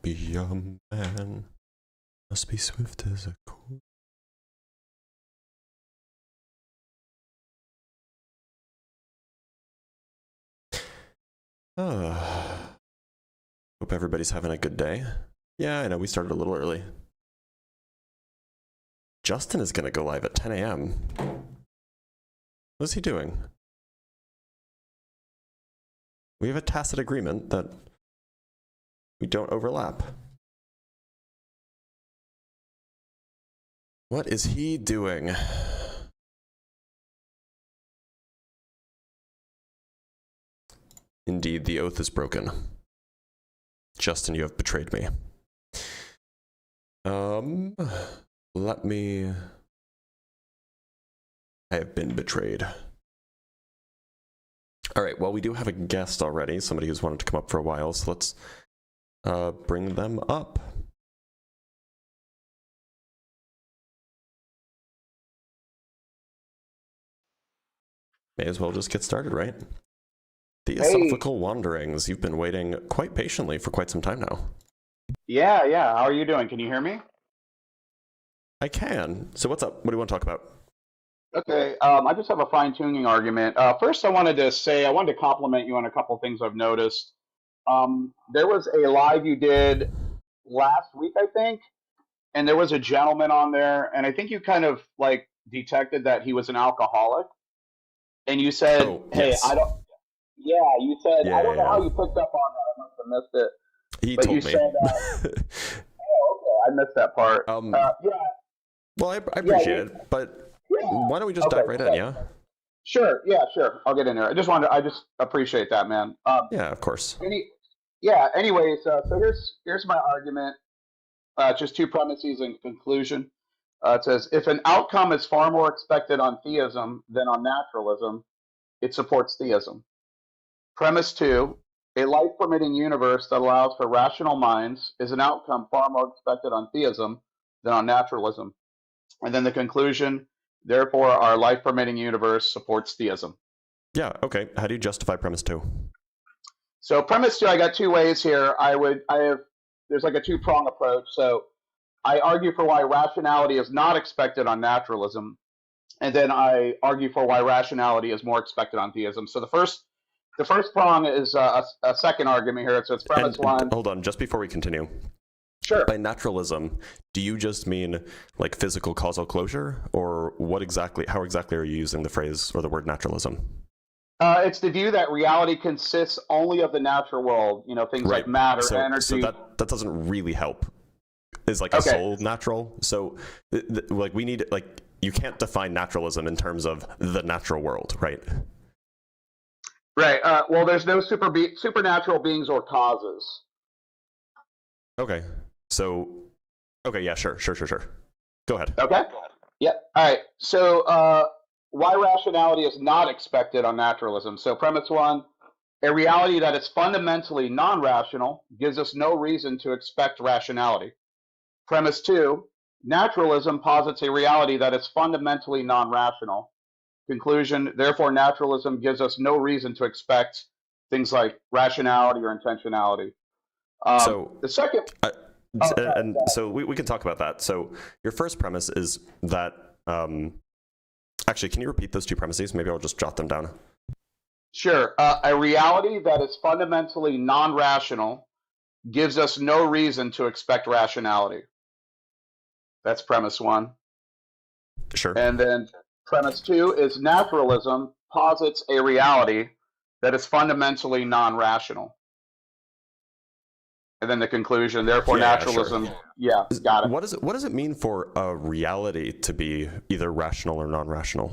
be a man, must be swift as a cool. Hope everybody's having a good day. Yeah, I know we started a little early. Justin is going to go live at 10 a.m. What's he doing? We have a tacit agreement that we don't overlap. What is he doing? Indeed, the oath is broken. Justin, you have betrayed me. Let me... I have been betrayed. Alright, well, we do have a guest already, somebody who's wanted to come up for a while, so let's bring them up. May as well just get started, right? Theosophical Wanderings. You've been waiting quite patiently for quite some time now. Yeah. How are you doing? Can you hear me? I can. So what's up? What do you want to talk about? Okay, I just have a fine-tuning argument. First, I wanted to compliment you on a couple things I've noticed. There was a live you did last week, I think, and there was a gentleman on there, and I think you kind of like detected that he was an alcoholic, and you said, oh, "Hey, yes. you said, I don't know how you picked up on that. I must have missed it." He but told you me. Said, oh, okay, I missed that part. Yeah. Well, I appreciate it, but why don't we just dive right in, yeah? Sure, I'll get in there. I just appreciate that, man. Yeah, of course. Anyways, so here's my argument. Just two premises and conclusion. It says, if an outcome is far more expected on theism than on naturalism, it supports theism. Premise two, a life-permitting universe that allows for rational minds is an outcome far more expected on theism than on naturalism. And then the conclusion, therefore, our life-permitting universe supports theism. Yeah, okay. How do you justify premise two? So premise two, I got two ways here. There's like a two-prong approach. So I argue for why rationality is not expected on naturalism, and then I argue for why rationality is more expected on theism. So the first prong is a second argument here. So it's premise one. Hold on, just before we continue. Sure. By naturalism, do you just mean like physical causal closure, or how exactly are you using the phrase or the word naturalism? It's the view that reality consists only of the natural world, things like matter, energy. So that doesn't really help. Is like a soul natural? So like we need, like, you can't define naturalism in terms of the natural world, right? Right. Well, there's no supernatural beings or causes. Okay. So, okay, yeah, sure. Go ahead. Okay. Yep. All right. So, why rationality is not expected on naturalism. So, premise one, a reality that is fundamentally non-rational gives us no reason to expect rationality. Premise two, naturalism posits a reality that is fundamentally non-rational. Conclusion, therefore, naturalism gives us no reason to expect things like rationality or intentionality. So the second... so we can talk about that. So your first premise is that... actually, can you repeat those two premises? Maybe I'll just jot them down. Sure. A reality that is fundamentally non-rational gives us no reason to expect rationality. That's premise one. Sure. And then premise two is naturalism posits a reality that is fundamentally non-rational. And then the conclusion, therefore, naturalism. Sure. Yeah, got it. What does it mean for a reality to be either rational or non-rational?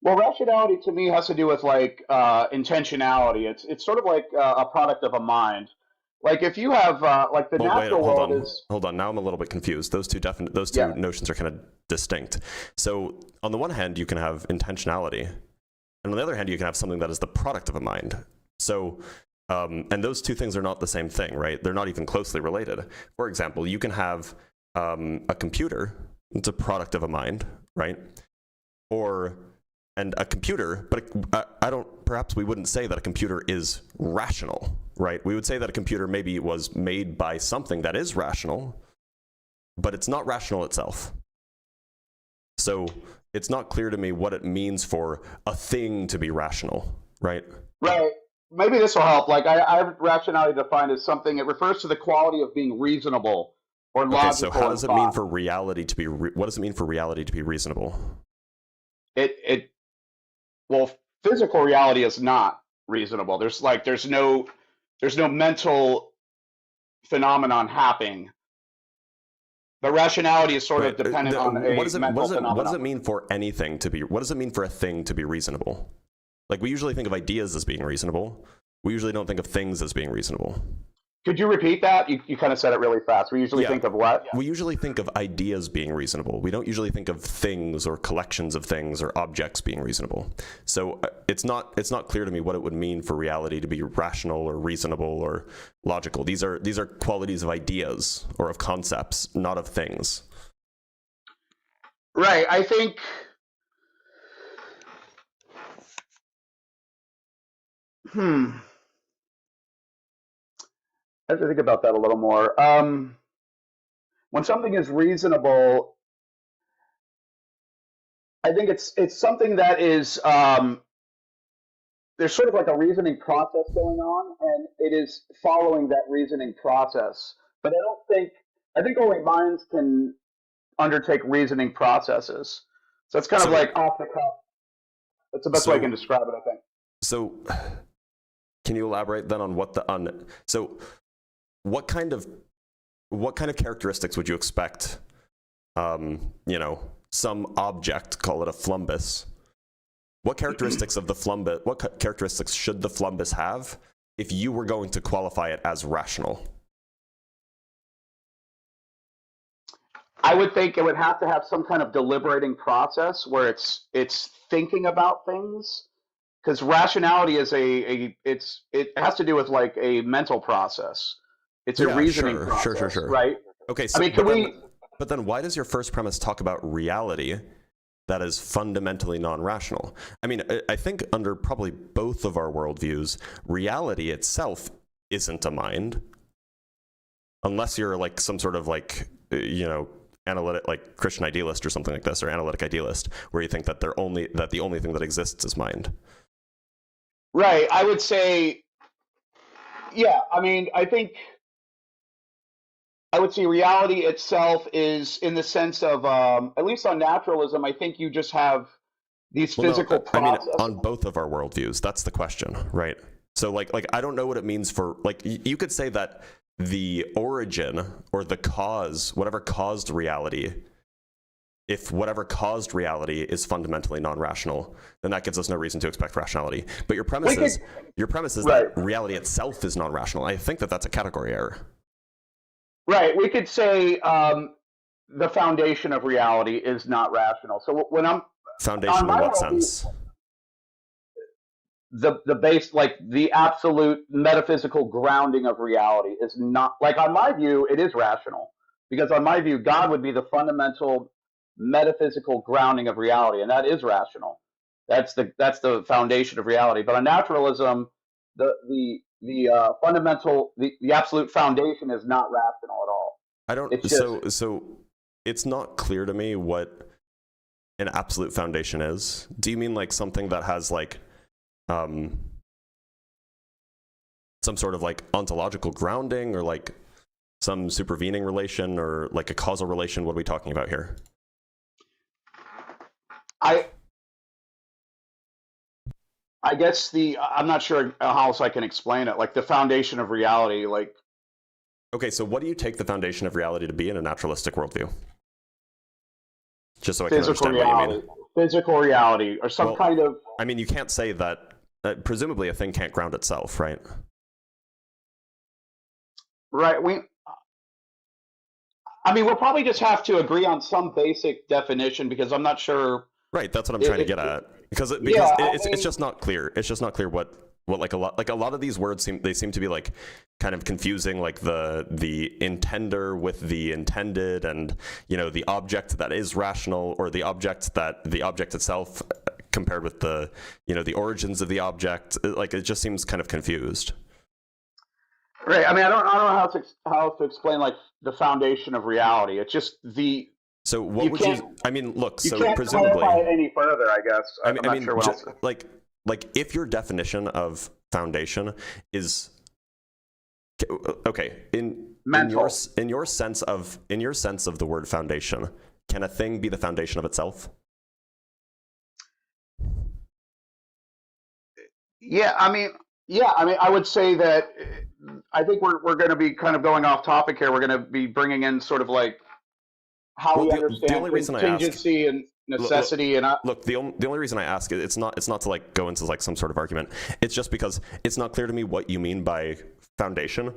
Well, rationality to me has to do with like intentionality. It's sort of like a product of a mind. Like if you have like the natural world is. Hold on. Now I'm a little bit confused. Those two notions are kind of distinct. So on the one hand, you can have intentionality, and on the other hand, you can have something that is the product of a mind. So. And those two things are not the same thing, right? They're not even closely related. For example, you can have a computer, it's a product of a mind, right? And a computer, but perhaps we wouldn't say that a computer is rational, right? We would say that a computer maybe was made by something that is rational, but it's not rational itself. So it's not clear to me what it means for a thing to be rational, right? Right. Maybe this will help. Like I have rationality defined as something. It refers to the quality of being reasonable or logical. Okay, so how does it mean for reality to be? What does it mean for reality to be reasonable? Well, physical reality is not reasonable. There's no mental phenomenon happening. The rationality is sort of dependent on a mental phenomenon. What does it mean for anything to be? What does it mean for a thing to be reasonable? Like, we usually think of ideas as being reasonable. We usually don't think of things as being reasonable. Could you repeat that? You kind of said it really fast. We usually think of what? We usually think of ideas being reasonable. We don't usually think of things or collections of things or objects being reasonable. So it's not clear to me what it would mean for reality to be rational or reasonable or logical. These are qualities of ideas or of concepts, not of things. Right. I think I have to think about that a little more. When something is reasonable, I think it's something that is there's sort of like a reasoning process going on, and it is following that reasoning process. But I think only minds can undertake reasoning processes. So it's kind of like off the cuff. That's the best way I can describe it, I think. So can you elaborate then on what kind of characteristics would you expect, some object, call it a flumbus? What characteristics of the flumbus, what characteristics should the flumbus have if you were going to qualify it as rational? I would think it would have to have some kind of deliberating process where it's thinking about things. Because rationality is it has to do with like a mental process. It's a reasoning process, sure. Right? Okay, so but then why does your first premise talk about reality that is fundamentally non-rational? I mean, I think under probably both of our worldviews, reality itself isn't a mind, unless you're like some sort of like, analytic, like Christian idealist or something like this, or analytic idealist, where you think that the only thing that exists is mind. Right. I would say, yeah. I mean, I would say reality itself is in the sense of, at least on naturalism, I think you just have these physical processes. I mean, on both of our worldviews, that's the question, right? So, like I don't know what it means for, like, you could say that the origin or the cause, whatever caused reality, if whatever caused reality is fundamentally non-rational, then that gives us no reason to expect rationality. But your premise is that reality itself is non-rational. I think that that's a category error. Right. We could say the foundation of reality is not rational. So when I'm foundation in what sense? The base, like the absolute metaphysical grounding of reality is not, like, on my view, it is rational, because on my view, God would be the fundamental metaphysical grounding of reality, and that is rational. That's the foundation of reality. But on naturalism, the fundamental, the absolute foundation is not rational at all. So it's not clear to me what an absolute foundation is. Do you mean like something that has like some sort of like ontological grounding, or like some supervening relation, or like a causal relation? What are we talking about here? I guess I'm not sure how else I can explain it. Like the foundation of reality, like. Okay, so what do you take the foundation of reality to be in a naturalistic worldview? Just so I can understand what you mean. Physical reality, or some kind of. I mean, you can't say that. Presumably, a thing can't ground itself, right? Right. We'll probably just have to agree on some basic definition, because I'm not sure. Right, that's what I'm trying to get at. Because it's just not clear. It's just not clear what like a lot of these words seem to be like kind of confusing, like the intender with the intended, and the object that is rational, or the object itself compared with the the origins of the object. Like, it just seems kind of confused. Right. I mean, I don't know how to explain like the foundation of reality. It's just So what you would you? can't I mean, look. you So can't presumably, clarify it any further. I guess I'm I not mean, sure what else. like if your definition of foundation is okay Mental. in your sense of the word foundation, can a thing be the foundation of itself? Yeah. I mean, yeah. I mean, I would say that I think we're going to be kind of going off topic here. We're going to be bringing in sort of like how Well, we the understand only reason I ask, contingency and necessity, and look, the only reason I ask it's not to like go into like some sort of argument. It's just because it's not clear to me what you mean by foundation.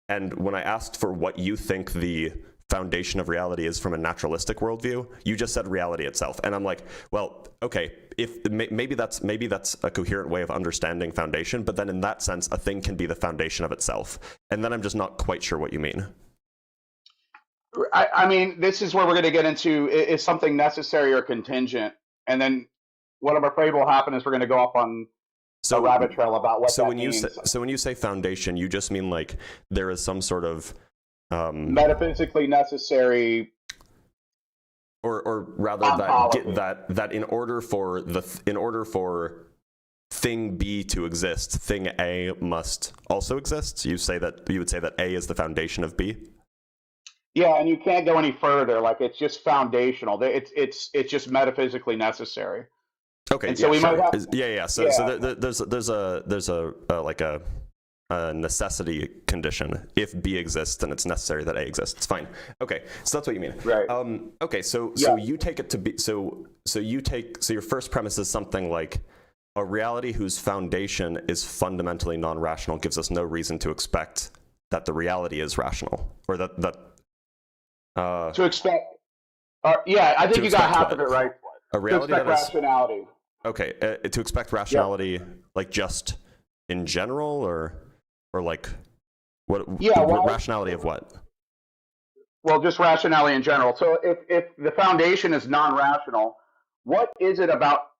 And when I asked for what you think the foundation of reality is from a naturalistic worldview, you just said reality itself. And I'm like, well, okay, if maybe that's a coherent way of understanding foundation, but then in that sense, a thing can be the foundation of itself. And then I'm just not quite sure what you mean. I mean, this is where we're going to get into is something necessary or contingent, and then what I'm afraid will happen is we're going to go off on a So, rabbit trail about what that means. so when you say foundation, you just mean like there is some sort of Metaphysically necessary, or rather that in order for thing B to exist, thing A must also exist. You would say that A is the foundation of B. yeah, and you can't go any further. Like it's just foundational. It's just metaphysically necessary. Okay, And so yeah, we might sure. have, So yeah, there's like a necessity condition. If B exists, then it's necessary that A exists. It's fine. Okay, so that's what you mean. right, Okay, so yeah, you take it to be so your first premise is something like a reality whose foundation is fundamentally non-rational gives us no reason to expect that the reality is rational, or that to expect. Yeah, I think to you got expect half of what? it right. A To reality expect that is rationality. okay. To expect Yep. rationality, like just in general, or like what Yeah. Why? rationality of what? Well, just rationality in general. So if the foundation is non-rational, what is it about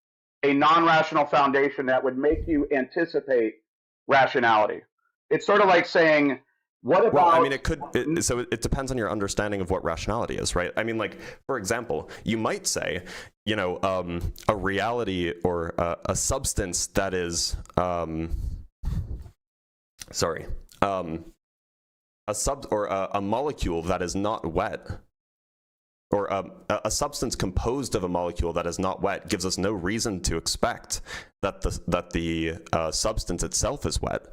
a non-rational foundation that would make you anticipate rationality? It's sort of like saying, what Well, I mean, about so it depends on your understanding of what rationality is, right? I mean, like, for example, you might say, a reality or a substance that is, sorry, a molecule that is not wet, or a substance composed of a molecule that is not wet gives us no reason to expect that the substance itself is wet.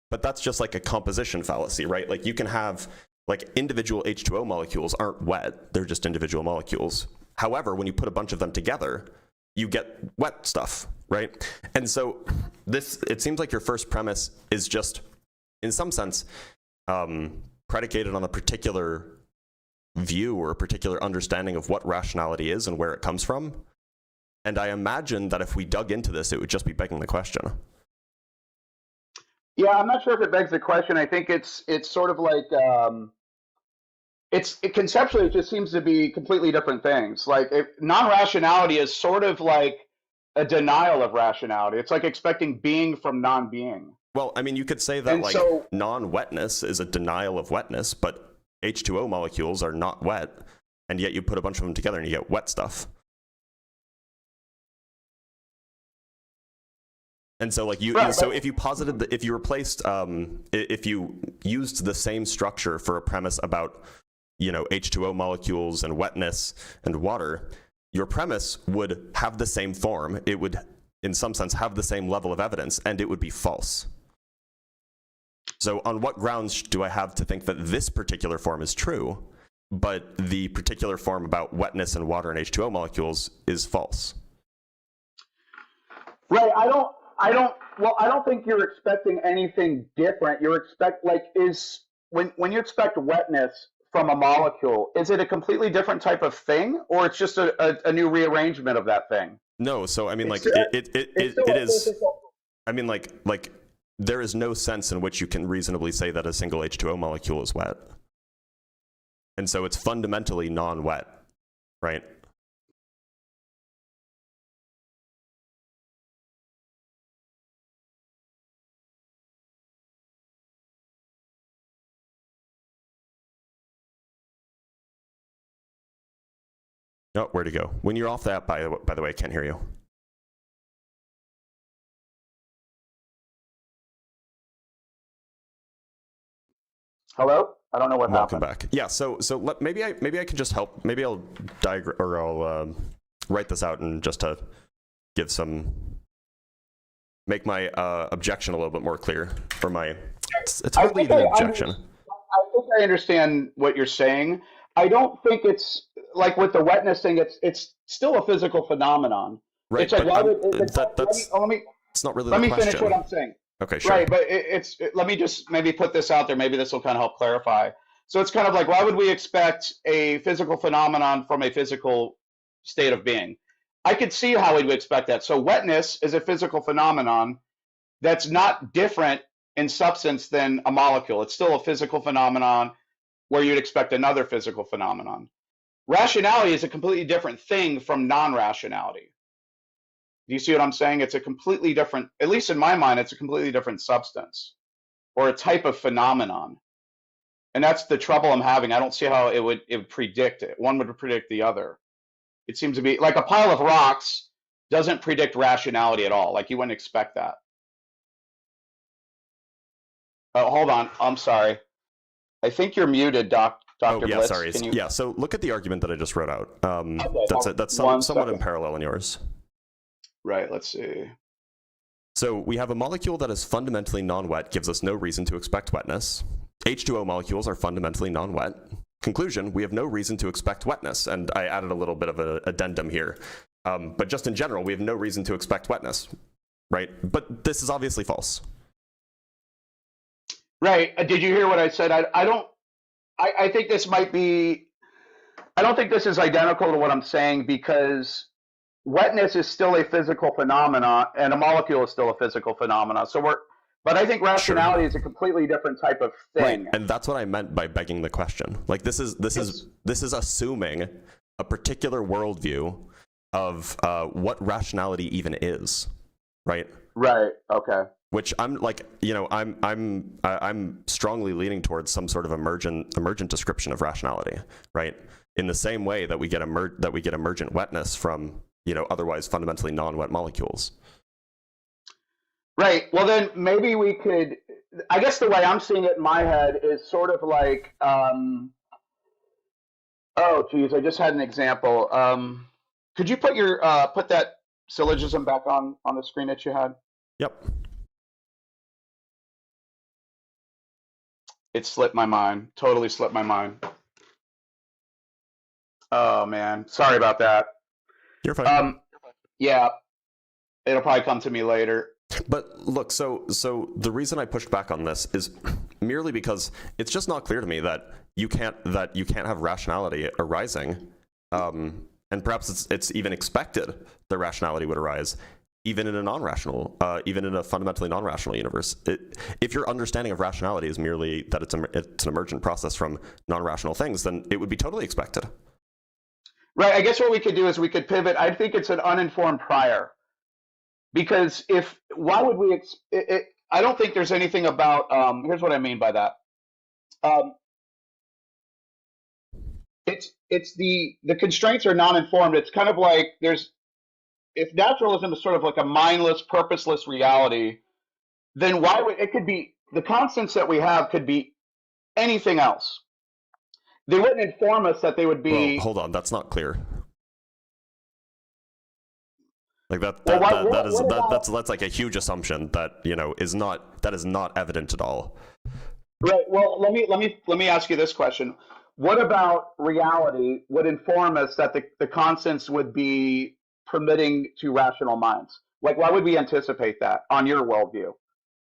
But that's just like a composition fallacy, right? Like you can have like individual H2O molecules aren't wet, they're just individual molecules. However, when you put a bunch of them together, you get wet stuff, right? And so it seems like your first premise is just, in some sense, predicated on a particular view or a particular understanding of what rationality is and where it comes from. And I imagine that if we dug into this, it would just be begging the question. Yeah, I'm not sure if it begs the question. I think it's sort of like conceptually it just seems to be completely different things. Like non-rationality is sort of like a denial of rationality. It's like expecting being from non-being. Well, I mean, you could say that And like so non-wetness is a denial of wetness, but H2O molecules are not wet, and yet you put a bunch of them together and you get wet stuff. And so, like so if you posited if you replaced, if you used the same structure for a premise about, H2O molecules and wetness and water, your premise would have the same form. It would, in some sense, have the same level of evidence, and it would be false. So, on what grounds do I have to think that this particular form is true, but the particular form about wetness and water and H2O molecules is false? right, I don't think you're expecting anything different. When you expect wetness from a molecule, is it a completely different type of thing, or it's just a new rearrangement of that thing? No, so I mean, It's like still, it's still it a is. physical. I mean, like there is no sense in which you can reasonably say that a single H2O molecule is wet, and so it's fundamentally non-wet, right? Oh, where'd he go? When you're off that, by the way, I can't hear you. Hello? I don't know what Welcome happened. back. Yeah, so maybe I can just help. Maybe I'll write this out and just to give make my objection a little bit more clear for my. It's hardly even an objection. I think I understand what you're saying. I don't think it's like with the wetness thing. It's still a physical phenomenon. Right, it's like, that's not really let the me question. finish what I'm saying. Okay, sure. Right, but let me just maybe put this out there. Maybe this will kind of help clarify. So it's kind of like, why would we expect a physical phenomenon from a physical state of being? I could see how we would expect that. So wetness is a physical phenomenon that's not different in substance than a molecule. It's still a physical phenomenon where you'd expect another physical phenomenon. Rationality is a completely different thing from non-rationality. Do you see what I'm saying? It's a completely different, at least in my mind, it's a completely different substance or a type of phenomenon. And that's the trouble I'm having. I don't see how it would predict it. One would predict the other. It seems to be like a pile of rocks doesn't predict rationality at all. Like you wouldn't expect that. Oh, hold on. I'm sorry. I think you're muted, Dr. Yeah, Blitz. sorry. Yeah, so look at the argument that I just wrote out. Okay, that's somewhat in parallel in yours. Right, let's see. So we have a molecule that is fundamentally non-wet, gives us no reason to expect wetness. H2O molecules are fundamentally non-wet. Conclusion, we have no reason to expect wetness. And I added a little bit of an addendum here. But just in general, we have no reason to expect wetness, right? But this is obviously false. Right. Did you hear what I said? I think this might be, I don't think this is identical to what I'm saying, because wetness is still a physical phenomenon and a molecule is still a physical phenomenon. But I think rationality is a completely different type of thing. Right. And that's what I meant by begging the question. Like this is assuming a particular worldview of what rationality even is, right? Right. Okay. Which I'm like, I'm strongly leaning towards some sort of emergent description of rationality, right? In the same way that we get emergent wetness from otherwise fundamentally non-wet molecules. Right. Well, then maybe we could. I guess the way I'm seeing it in my head is sort of like, oh, geez, I just had an example. Could you put that syllogism back on the screen that you had? Yep. It slipped my mind. Totally slipped my mind. Oh man, sorry about that. You're fine. Yeah, it'll probably come to me later. But look, so the reason I pushed back on this is merely because it's just not clear to me that you can't have rationality arising, and perhaps it's even expected that rationality would arise even in a fundamentally non-rational universe. If your understanding of rationality is merely that it's an emergent process from non-rational things, then it would be totally expected. Right. I guess what we could do is we could pivot. I think it's an uninformed prior. Because why would we? I don't think there's anything about. Here's what I mean by that. It's the constraints are non-informed. It's kind of like if naturalism is sort of like a mindless, purposeless reality, then why would it could be the constants that we have could be anything else. They wouldn't inform us that they would be. Well, hold on, that's not clear. Like that's like a huge assumption that is not evident at all. Right. Well, let me ask you this question: what about reality would inform us that the constants would be permitting to rational minds? Like, why would we anticipate that on your worldview?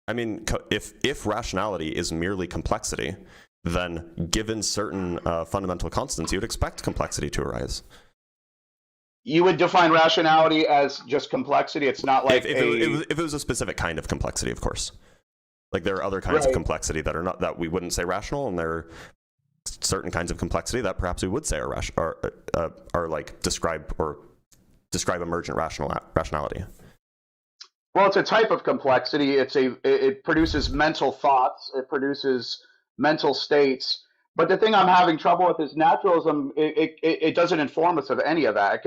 I mean, if rationality is merely complexity, then given certain fundamental constants, you would expect complexity to arise. You would define rationality as just complexity. It's not like if it was a specific kind of complexity, of course. Like there are other kinds of complexity that we wouldn't say rational, and there are certain kinds of complexity that perhaps we would say are like describe emergent rationality. Well, it's a type of complexity. It produces mental thoughts. It produces mental states. But the thing I'm having trouble with is naturalism. It doesn't inform us of any of that.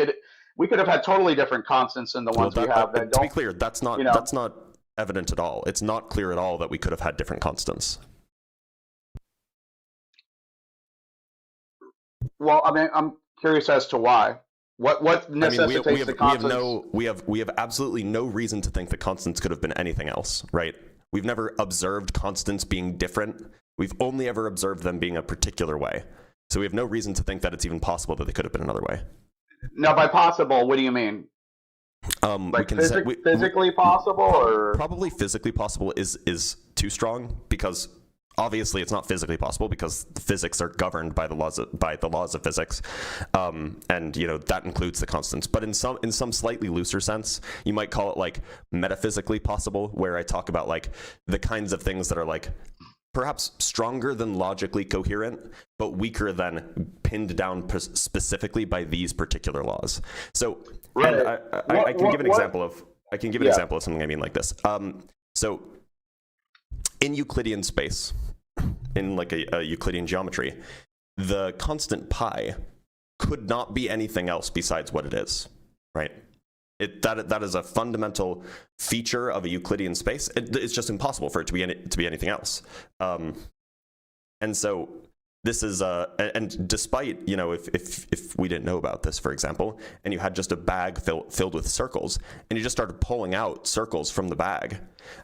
We could have had totally different constants than the ones we have. That to be clear, that's not evident at all. It's not clear at all that we could have had different constants. Well, I mean, I'm curious as to why. What necessitates the constants? We have absolutely no reason to think that constants could have been anything else, right? We've never observed constants being different. We've only ever observed them being a particular way. So we have no reason to think that it's even possible that they could have been another way. Now, by possible, what do you mean? Like physically possible, or probably physically possible is too strong, because obviously it's not physically possible because the physics are governed by the laws of physics, and that includes the constants. But in some slightly looser sense, you might call it like metaphysically possible, where I talk about like the kinds of things that are like perhaps stronger than logically coherent, but weaker than pinned down specifically by these particular laws. So, right. I can give an example of something I mean like this. So, in Euclidean space, in like a Euclidean geometry, the constant pi could not be anything else besides what it is, right? That is a fundamental feature of a Euclidean space. It's just impossible for it to be anything else. And so this is and despite if we didn't know about this, for example, and you had just a bag filled with circles, and you just started pulling out circles from the bag,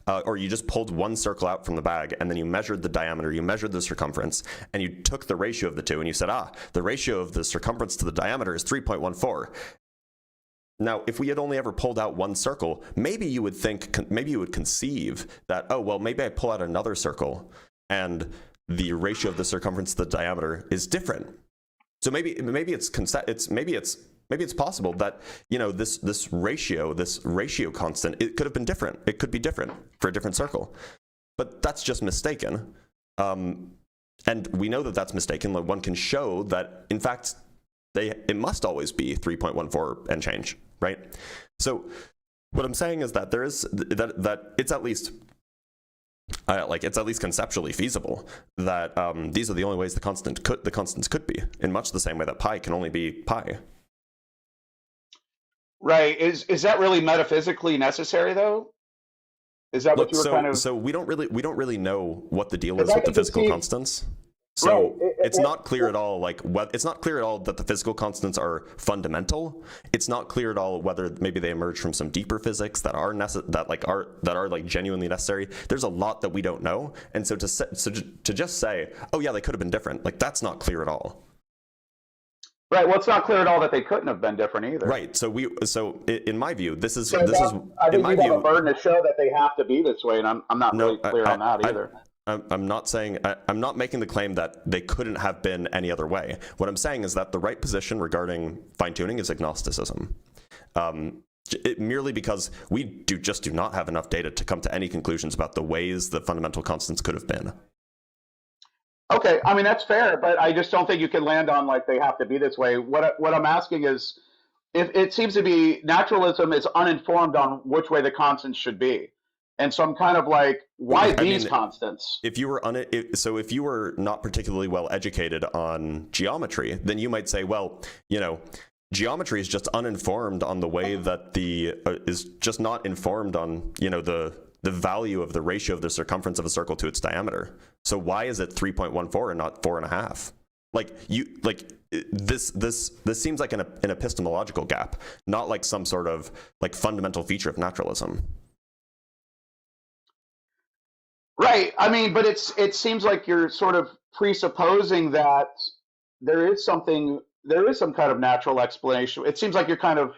or you just pulled one circle out from the bag, and then you measured the diameter, you measured the circumference, and you took the ratio of the two, and you said, the ratio of the circumference to the diameter is 3.14. Now, if we had only ever pulled out one circle, maybe you would conceive that, oh, well, maybe I pull out another circle and the ratio of the circumference to the diameter is different. So maybe it's possible that this ratio constant, it could have been different. It could be different for a different circle, but that's just mistaken. And we know that that's mistaken. Like, one can show that in fact it must always be 3.14 and change, right? So what I'm saying is that there is that it's at least conceptually feasible that these are the only ways the constants could be, in much the same way that pi can only be pi. Right. Is that really metaphysically necessary, though? Is that what you were kind of? So we don't really know what the deal is with the physical constants. So right. It's not clear at all. It's not clear at all that the physical constants are fundamental. It's not clear at all whether maybe they emerge from some deeper physics that are genuinely necessary. There's a lot that we don't know, and so to just say, oh yeah, they could have been different, like that's not clear at all. Right. Well, it's not clear at all that they couldn't have been different either. Right. So in my view, I think you have a burden to show that they have to be this way, and I'm not really clear on that either. I'm not making the claim that they couldn't have been any other way. What I'm saying is that the right position regarding fine-tuning is agnosticism. Merely because we do not have enough data to come to any conclusions about the ways the fundamental constants could have been. Okay, I mean, that's fair, but I just don't think you can land on like they have to be this way. What I'm asking is, if it seems to be naturalism is uninformed on which way the constants should be. And so I'm kind of like, why these constants? If you were not particularly well educated on geometry, then you might say, well, geometry is just uninformed on the way that is just not informed on the value of the ratio of the circumference of a circle to its diameter. So why is it 3.14 and not 4.5? This seems like an epistemological gap, not like some sort of like fundamental feature of naturalism. Right. I mean, but it seems like you're sort of presupposing that there is some kind of natural explanation. It seems like you're kind of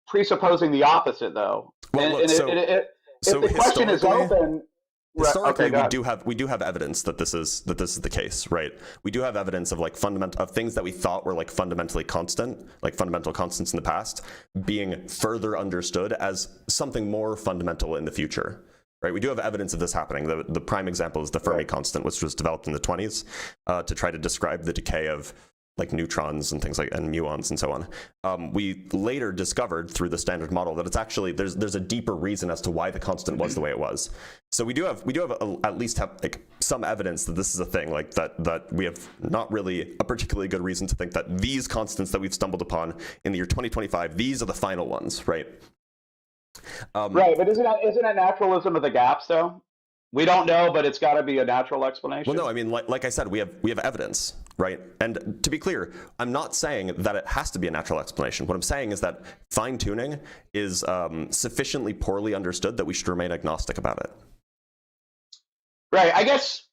presupposing the opposite, though. Well, if the question is open, historically, we do have evidence that this is the case, right? We do have evidence of of things that we thought were like fundamentally constant, like fundamental constants in the past, being further understood as something more fundamental in the future. Right, we do have evidence of this happening. The prime example is the Fermi constant, which was developed in the 1920s to try to describe the decay of like neutrons and things like and muons and so on. We later discovered through the standard model that it's actually there's a deeper reason as to why the constant was the way it was. So we do have at least have like some evidence that this is a thing, like that we have not really a particularly good reason to think that these constants that we've stumbled upon in the year 2025, these are the final ones, right? Right, but isn't that naturalism of the gaps though? We don't know, but it's got to be a natural explanation. Well, no, I mean, like I said, we have evidence, right? And to be clear, I'm not saying that it has to be a natural explanation. What I'm saying is that fine-tuning is sufficiently poorly understood that we should remain agnostic about it. Right. I guess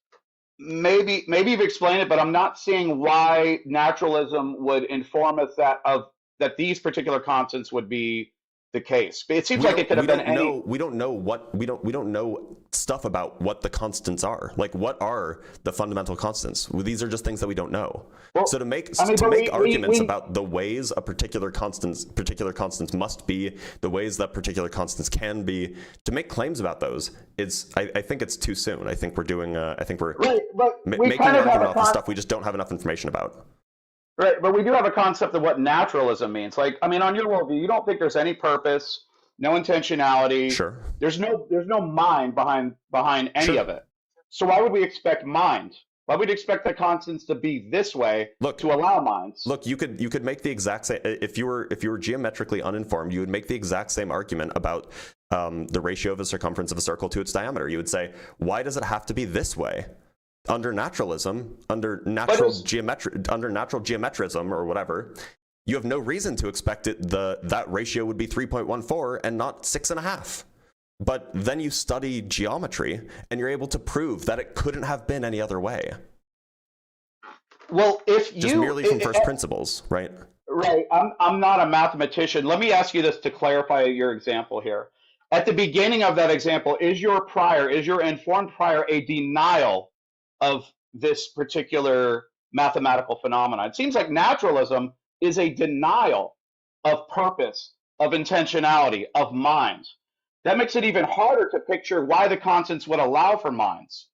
maybe you've explained it, but I'm not seeing why naturalism would inform us that these particular constants would be the case. It seems like it could have been any. We don't know stuff about what the constants are. Like, what are the fundamental constants? These are just things that we don't know. Well, so to make arguments about the ways a particular constants must be, the ways that particular constants can be, to make claims about those, I think it's too soon. I think we're doing making an argument off the stuff we just don't have enough information about. Right, but we do have a concept of what naturalism means. Like, I mean, on your worldview, you don't think there's any purpose, no intentionality. Sure. There's no mind behind any of it. So why would we expect mind? Why would we expect the constants to be this way to allow minds? Look, you could make the exact same if you were geometrically uninformed. You would make the exact same argument about the ratio of the circumference of a circle to its diameter. You would say, why does it have to be this way? Under naturalism, under natural geometrism or whatever, you have no reason to expect that ratio would be 3.14 and not 6.5. But then you study geometry and you're able to prove that it couldn't have been any other way. Well, just merely from first principles, right? Right. I'm not a mathematician. Let me ask you this to clarify your example here. At the beginning of that example, is your informed prior a denial of this particular mathematical phenomenon? It seems like naturalism is a denial of purpose, of intentionality, of mind. That makes it even harder to picture why the constants would allow for minds.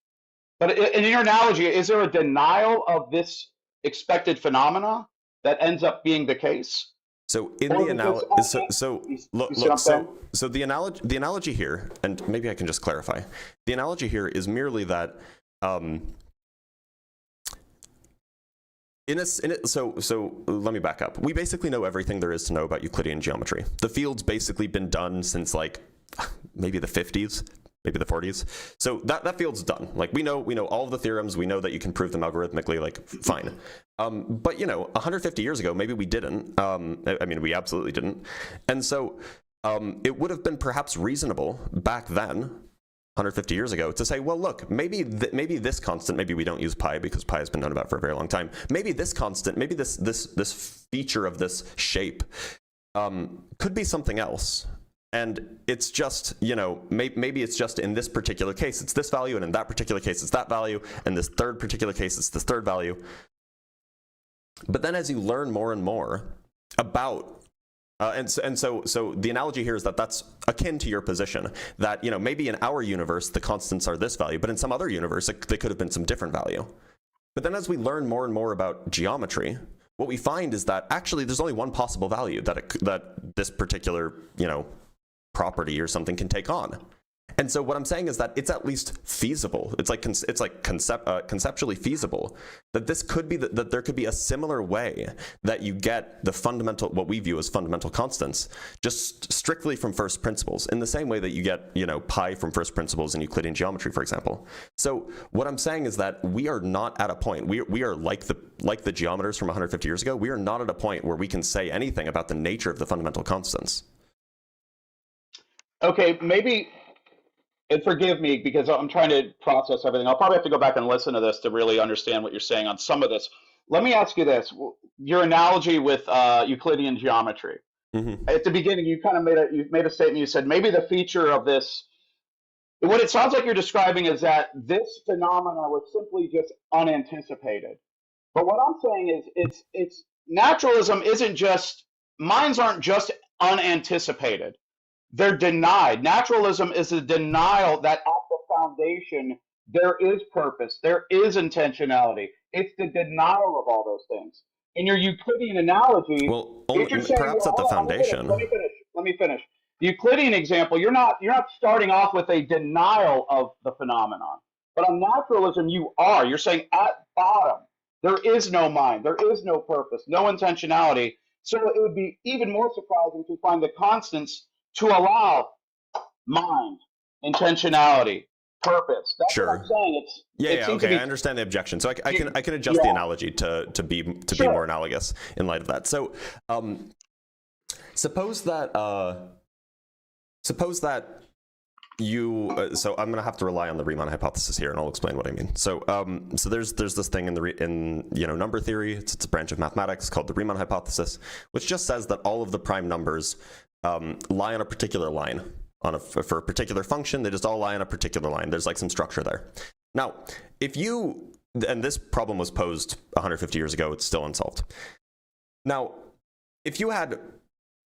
But in your analogy, is there a denial of this expected phenomena that ends up being the case? So in the analogy, so the analogy here, and maybe I can just clarify, the analogy here is merely that. So let me back up. We basically know everything there is to know about Euclidean geometry. The field's basically been done since like maybe the 50s, maybe the 40s. So that field's done. Like we know all of the theorems. We know that you can prove them algorithmically. Like fine. But 150 years ago, maybe we didn't. I mean, we absolutely didn't. And so it would have been perhaps reasonable back then, 150 years ago, to say, well, look, maybe this constant, maybe we don't use pi because pi has been known about for a very long time. Maybe this constant, maybe this feature of this shape could be something else. And it's just, maybe it's just in this particular case, it's this value, and in that particular case, it's that value, and this third particular case, it's this third value. But then as you learn more and more about so the analogy here is that that's akin to your position, that maybe in our universe the constants are this value, but in some other universe they could have been some different value. But then as we learn more and more about geometry, what we find is that actually there's only one possible value that this particular property or something can take on. And so what I'm saying is that it's at least feasible. It's like conceptually feasible that this could be that there could be a similar way that you get the fundamental, what we view as fundamental constants, just strictly from first principles, in the same way that you get pi from first principles in Euclidean geometry, for example. So what I'm saying is that we are not at a point. We are like the geometers from 150 years ago. We are not at a point where we can say anything about the nature of the fundamental constants. Okay, maybe. And forgive me because I'm trying to process everything. I'll probably have to go back and listen to this to really understand what you're saying on some of this. Let me ask you this: your analogy with Euclidean geometry. Mm-hmm. At the beginning, you kind of made a statement. You said maybe the feature of this, what it sounds like you're describing is that this phenomena was simply just unanticipated. But what I'm saying is, it's naturalism isn't just, minds aren't just unanticipated. They're denied. Naturalism is a denial that at the foundation there is purpose, there is intentionality. It's the denial of all those things. in your Euclidean analogy, Well, if you're saying, perhaps well, at the hold on, foundation. let me finish. The Euclidean example, you're not starting off with a denial of the phenomenon. But on naturalism, you are. You're saying at bottom, there is no mind, there is no purpose, no intentionality. So it would be even more surprising to find the constants to allow mind, intentionality, purpose. That's what I'm Sure. saying. Okay. I understand the objection. So I can adjust the analogy to be more analogous in light of that. So suppose that you so I'm gonna have to rely on the Riemann hypothesis here, and I'll explain what I mean. So so there's this thing in number theory. It's a branch of mathematics called the Riemann hypothesis, which just says that all of the prime numbers lie on a particular line. For a particular function, they just all lie on a particular line. There's like some structure there. Now, and this problem was posed 150 years ago, it's still unsolved. Now, if you had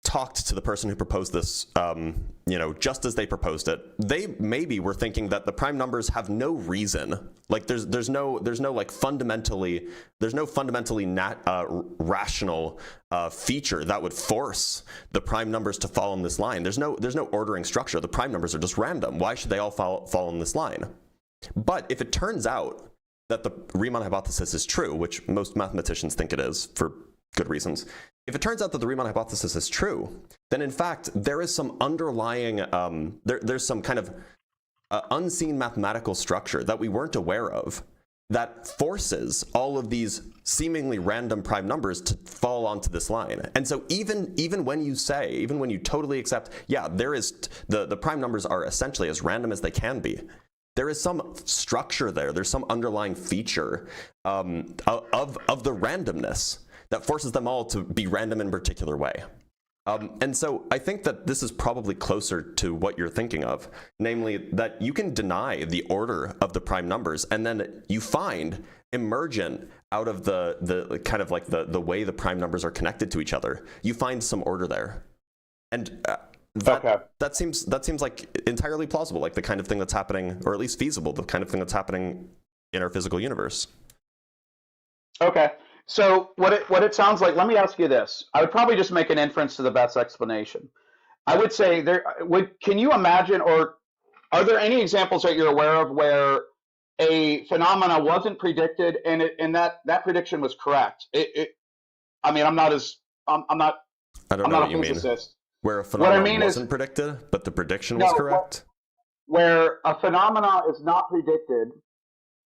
talked to the person who proposed this, just as they proposed it, they maybe were thinking that the prime numbers have no reason. Like there's no fundamentally rational feature that would force the prime numbers to fall on this line. There's no ordering structure. The prime numbers are just random. Why should they all fall on this line? But if it turns out that the Riemann hypothesis is true, which most mathematicians think it is for good reasons, if it turns out that the Riemann hypothesis is true, then in fact there is some underlying there's some kind of unseen mathematical structure that we weren't aware of that forces all of these seemingly random prime numbers to fall onto this line. And so even when you totally accept, there is the prime numbers are essentially as random as they can be, there is some structure there. There's some underlying feature of the randomness that forces them all to be random in a particular way. And so I think that this is probably closer to what you're thinking of, namely that you can deny the order of the prime numbers, and then you find emergent out of the kind of like the way the prime numbers are connected to each other, you find some order there. And that seems like entirely plausible, like the kind of thing that's happening, or at least feasible, the kind of thing that's happening in our physical universe. Okay. So what it sounds like, let me ask you this. I would probably just make an inference to the best explanation. I would say can you imagine, or are there any examples that you're aware of where a phenomena wasn't predicted and that prediction was correct? I mean, I'm not a physicist. Where a phenomenon wasn't predicted, but the prediction was correct? Where a phenomena is not predicted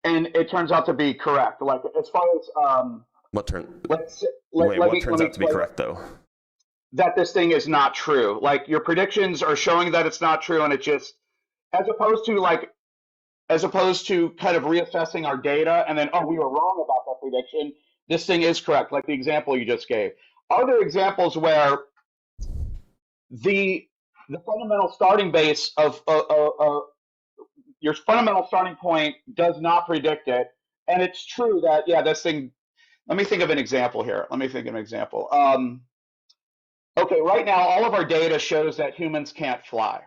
and it turns out to be correct. Like as far as what turns out to be correct, though? That this thing is not true. Like your predictions are showing that it's not true, and it just, as opposed to kind of reassessing our data and then, we were wrong about that prediction, this thing is correct, like the example you just gave. Are there examples where the fundamental starting base of your fundamental starting point does not predict it, and it's true that this thing. Let me think of an example here. Okay, right now all of our data shows that humans can't fly.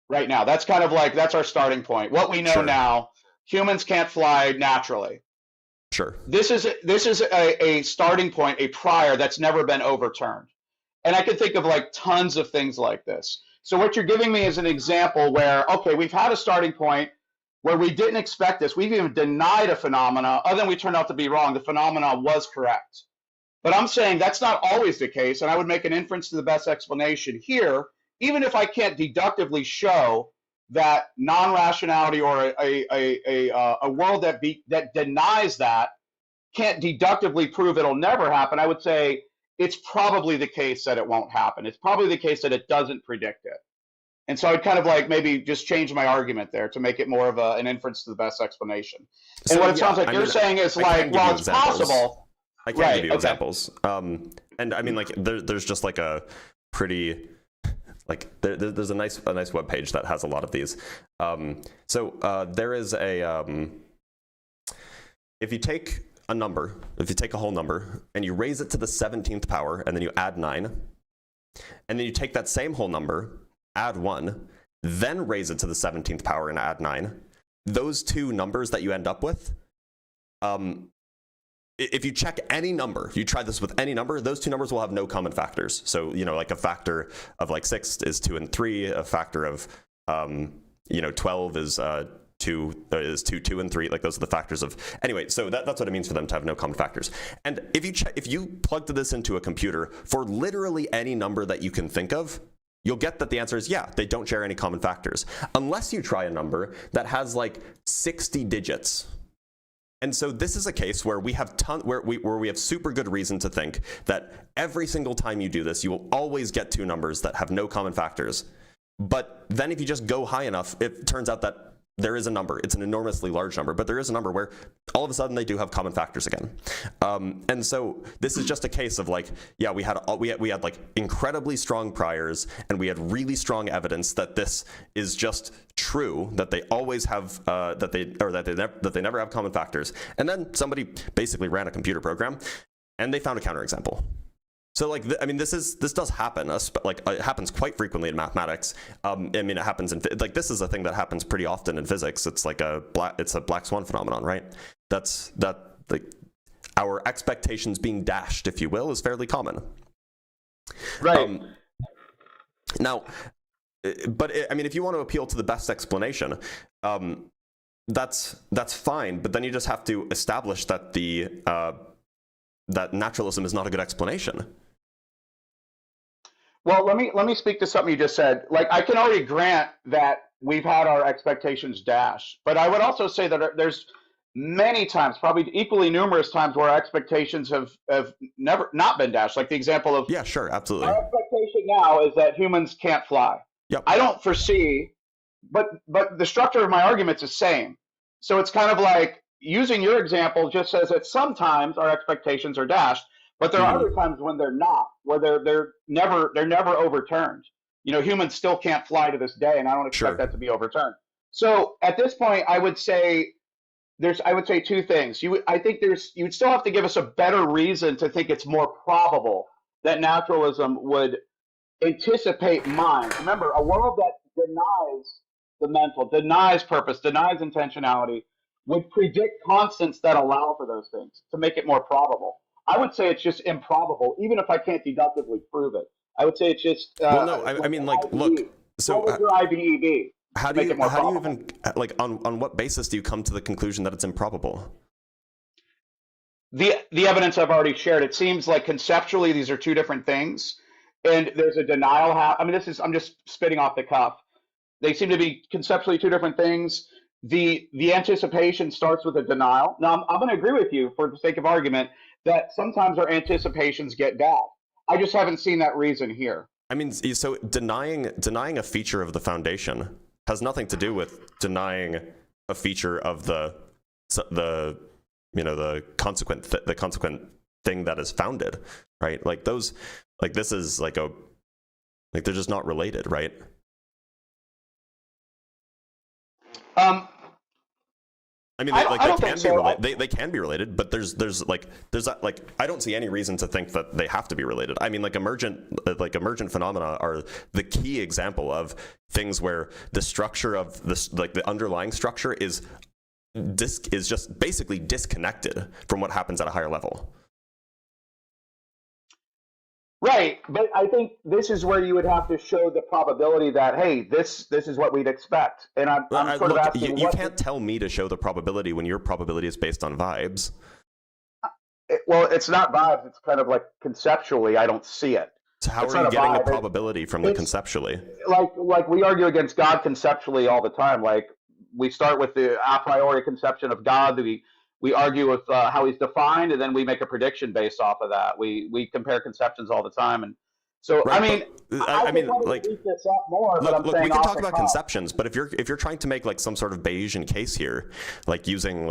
Right now, that's kind of like that's our starting point. What we know now, humans can't fly naturally. Sure. This is a starting point, a prior that's never been overturned. And I can think of like tons of things like this. So what you're giving me is an example where, okay, we've had a starting point where we didn't expect this. We've even denied a phenomena, other than we turned out to be wrong. The phenomena was correct. But I'm saying that's not always the case, and I would make an inference to the best explanation here, even if I can't deductively show that non-rationality or a world that denies that can't deductively prove it'll never happen. I would say it's probably the case that it won't happen. It's probably the case that it doesn't predict it. And so I'd kind of like maybe just change my argument there to make it more of an inference to the best explanation. And what it sounds like you're saying is like, well, it's possible. I can give you examples. And I mean, like, there's just like a pretty, like, there's a nice web page that has a lot of these. So there is if you take a whole number and you raise it to the 17th power and then you add 9, and then you take that same whole number, add 1, then raise it to the 17th power and add 9, those two numbers that you end up with, if you check any number, you try this with any number, those two numbers will have no common factors. So, you know, like a factor of like 6 is 2 and 3. A factor of, 12 is 2 and 3. Like those are the factors of. Anyway, so that's what it means for them to have no common factors. And if you plugged this into a computer for literally any number that you can think of, you'll get that the answer is yeah, they don't share any common factors, unless you try a number that has like 60 digits. And so this is a case where we have where we have super good reason to think that every single time you do this, you will always get two numbers that have no common factors. But then if you just go high enough, it turns out that there is a number. It's an enormously large number, but there is a number where all of a sudden they do have common factors again. And so this is just a case of like, yeah, we had like incredibly strong priors, and we had really strong evidence that this is just true, that they always have that they never have common factors. And then somebody basically ran a computer program, and they found a counterexample. So like, this does happen. Like it happens quite frequently in mathematics. It happens in like this is a thing that happens pretty often in physics. It's like it's a black swan phenomenon, right? Like our expectations being dashed, if you will, is fairly common. Right. Now, but if you want to appeal to the best explanation, that's fine. But then you just have to establish that that naturalism is not a good explanation. Well, let me speak to something you just said. Like, I can already grant that we've had our expectations dashed, but I would also say that there's many times, probably equally numerous times, where our expectations have never not been dashed. Like the example of yeah, sure, absolutely. Our expectation now is that humans can't fly. Yep. I don't foresee, but the structure of my argument's the same. So it's kind of like using your example just says that sometimes our expectations are dashed. But there are other times when they're not, where they're never overturned. You know, humans still can't fly to this day, and I don't expect that to be overturned. So at this point, I would say two things. I think you'd still have to give us a better reason to think it's more probable that naturalism would anticipate mind. Remember, a world that denies the mental, denies purpose, denies intentionality, would predict constants that allow for those things to make it more probable. I would say it's just improbable, even if I can't deductively prove it. I would say it's just. Well, no, I mean, like, look. So, what would your IBE be? How do you even like on what basis do you come to the conclusion that it's improbable? The evidence I've already shared. It seems like conceptually these are two different things, and there's a denial. I'm just spitting off the cuff. They seem to be conceptually two different things. The anticipation starts with a denial. Now, I'm going to agree with you, for the sake of argument, that sometimes our anticipations get dashed. I just haven't seen that reason here. I mean, so denying a feature of the foundation has nothing to do with denying a feature of the consequent thing that is founded, right? Like those, like this is like they're just not related, right? I mean, they can be related, but there's I don't see any reason to think that they have to be related. I mean, like emergent phenomena are the key example of things where the structure of this, like the underlying structure is just basically disconnected from what happens at a higher level. Right, but I think this is where you would have to show the probability that, hey, this is what we'd expect. And I'm sort of asking, you can't tell me to show the probability when your probability is based on vibes. Well, it's not vibes. It's kind of like conceptually, I don't see it. So how are you getting the probability from the conceptually? Like we argue against God conceptually all the time. Like we start with the a priori conception of God. We argue with how he's defined, and then we make a prediction based off of that. We compare conceptions all the time, and so right, I mean, like, this up more, look, we can talk about conceptions, but if you're trying to make like some sort of Bayesian case here, like using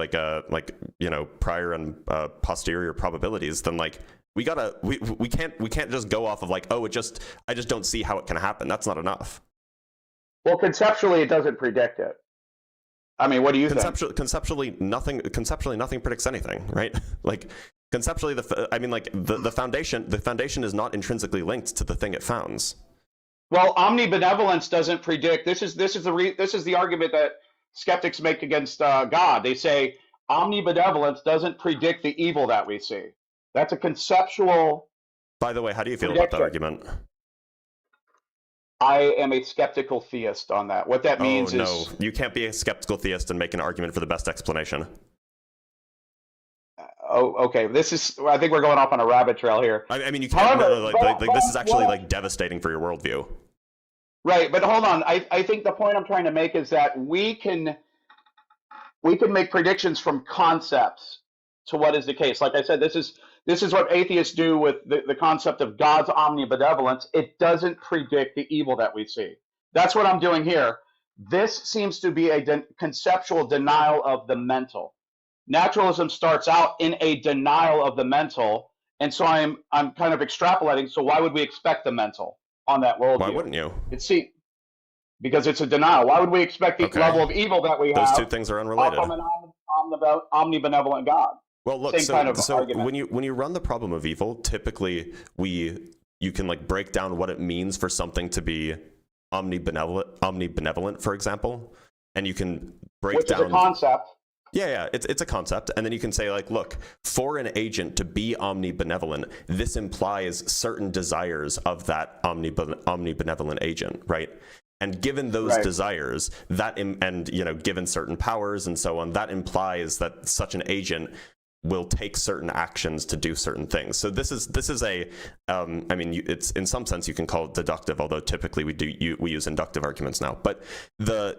prior and posterior probabilities, then like we can't just go off of like, oh, I just don't see how it can happen. That's not enough. Well, conceptually, it doesn't predict it. I mean, what do you think? Conceptually, nothing predicts anything, right? Like conceptually, the foundation is not intrinsically linked to the thing it founds. Well, omnibenevolence doesn't predict. This is the argument that skeptics make against God. They say omnibenevolence doesn't predict the evil that we see. That's a conceptual. By the way, how do you feel about that argument? I am a skeptical theist on that. What that means is... you can't be a skeptical theist and make an argument for the best explanation. Okay. I think we're going off on a rabbit trail here. I mean, you can't. This is actually like devastating for your worldview. Right, but hold on. I think the point I'm trying to make is that we can make predictions from concepts to what is the case. Like I said, this is what atheists do with the concept of God's omnibenevolence. It doesn't predict the evil that we see. That's what I'm doing here. This seems to be a conceptual denial of the mental. Naturalism starts out in a denial of the mental, and so I'm kind of extrapolating. So why would we expect the mental on that worldview? Why wouldn't you? Because it's a denial. Why would we expect the level of evil that we have? Those two things are unrelated. From an omnibenevolent God. Well, look. So when you run the problem of evil, typically you can like break down what it means for something to be omnibenevolent, for example, and you can break down. Which is a concept. Yeah, it's a concept, and then you can say like, look, for an agent to be omnibenevolent, this implies certain desires of that omnibenevolent agent, right? And given those desires, given certain powers and so on, that implies that such an agent will take certain actions to do certain things. So this is a, it's in some sense you can call it deductive, although typically we use inductive arguments now. But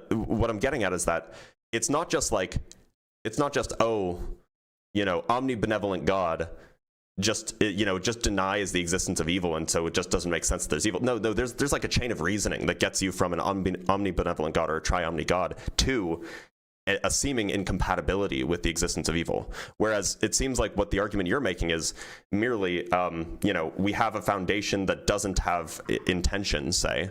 what I'm getting at is that it's not just omnibenevolent God just denies the existence of evil, and so it just doesn't make sense that there's evil. No, there's like a chain of reasoning that gets you from an omnibenevolent God or a triomni God to a seeming incompatibility with the existence of evil. Whereas it seems like what the argument you're making is merely, we have a foundation that doesn't have intention, say,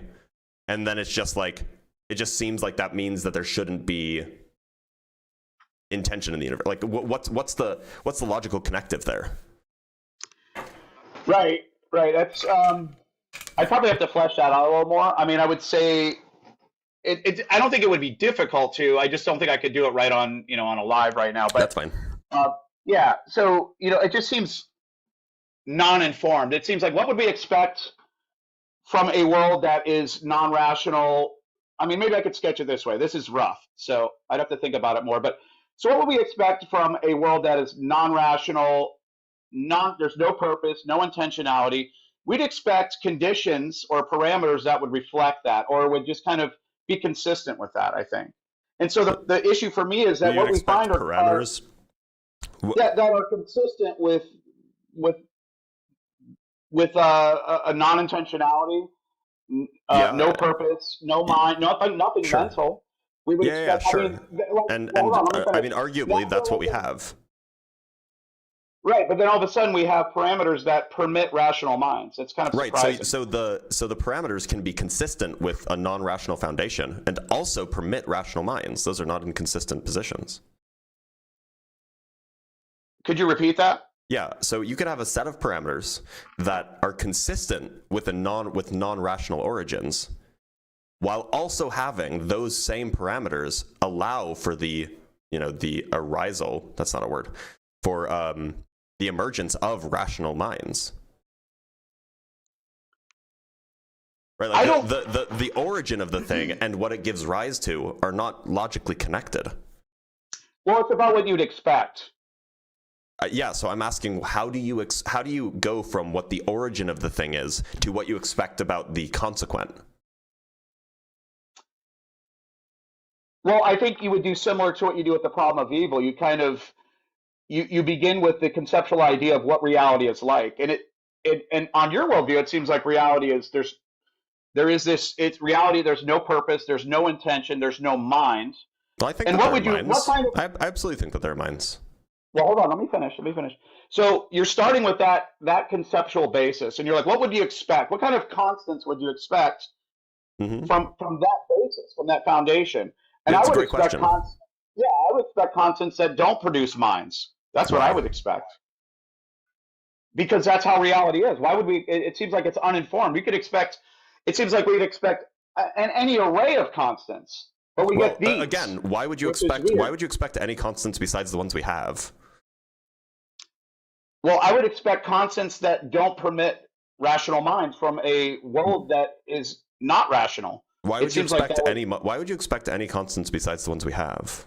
and then it's just like, it just seems like that means that there shouldn't be intention in the universe. Like, what's the logical connective there? Right. That's I probably have to flesh that out a little more. I mean, I would say I don't think it would be difficult to. I just don't think I could do it right on a live right now. But that's fine. Yeah. So it just seems non-informed. It seems like, what would we expect from a world that is non-rational? I mean, maybe I could sketch it this way. This is rough, so I'd have to think about it more. But so what would we expect from a world that is non-rational? There's no purpose, no intentionality. We'd expect conditions or parameters that would reflect that, or would just kind of be consistent with that, I think. And so the issue for me is that what we find are parameters that are consistent with a non-intentionality, no purpose, no mind, nothing mental. We would expect, sure. Arguably that's what we have. Right, but then all of a sudden we have parameters that permit rational minds. It's kind of surprising. Right. So the parameters can be consistent with a non-rational foundation and also permit rational minds. Those are not inconsistent positions. Could you repeat that? Yeah. So you could have a set of parameters that are consistent with non-rational origins, while also having those same parameters allow for the arisal. That's not a word. For the emergence of rational minds, right? Like the origin of the thing and what it gives rise to are not logically connected. Well, it's about what you'd expect. So I'm asking, how do you go from what the origin of the thing is to what you expect about the consequent? Well, I think you would do similar to what you do with the problem of evil. You kind of You begin with the conceptual idea of what reality is like, and and on your worldview, it seems like reality is it's reality. There's no purpose. There's no intention. There's no mind. Well, I think. And what would you? What kind of? I absolutely think that there are minds. Well, hold on. Let me finish. So you're starting with that conceptual basis, and you're like, what would you expect? What kind of constants would you expect from that basis, from that foundation? And I would expect I would expect constants that don't produce minds. That's what I would expect. Because that's how reality is. Why would we? It seems like it's uninformed. It seems like we'd expect any array of constants but we Well, get these. again, why would you expect any constants besides the ones we have? Well, I would expect constants that don't permit rational minds from a world that is not rational. Why would you expect any constants besides the ones we have?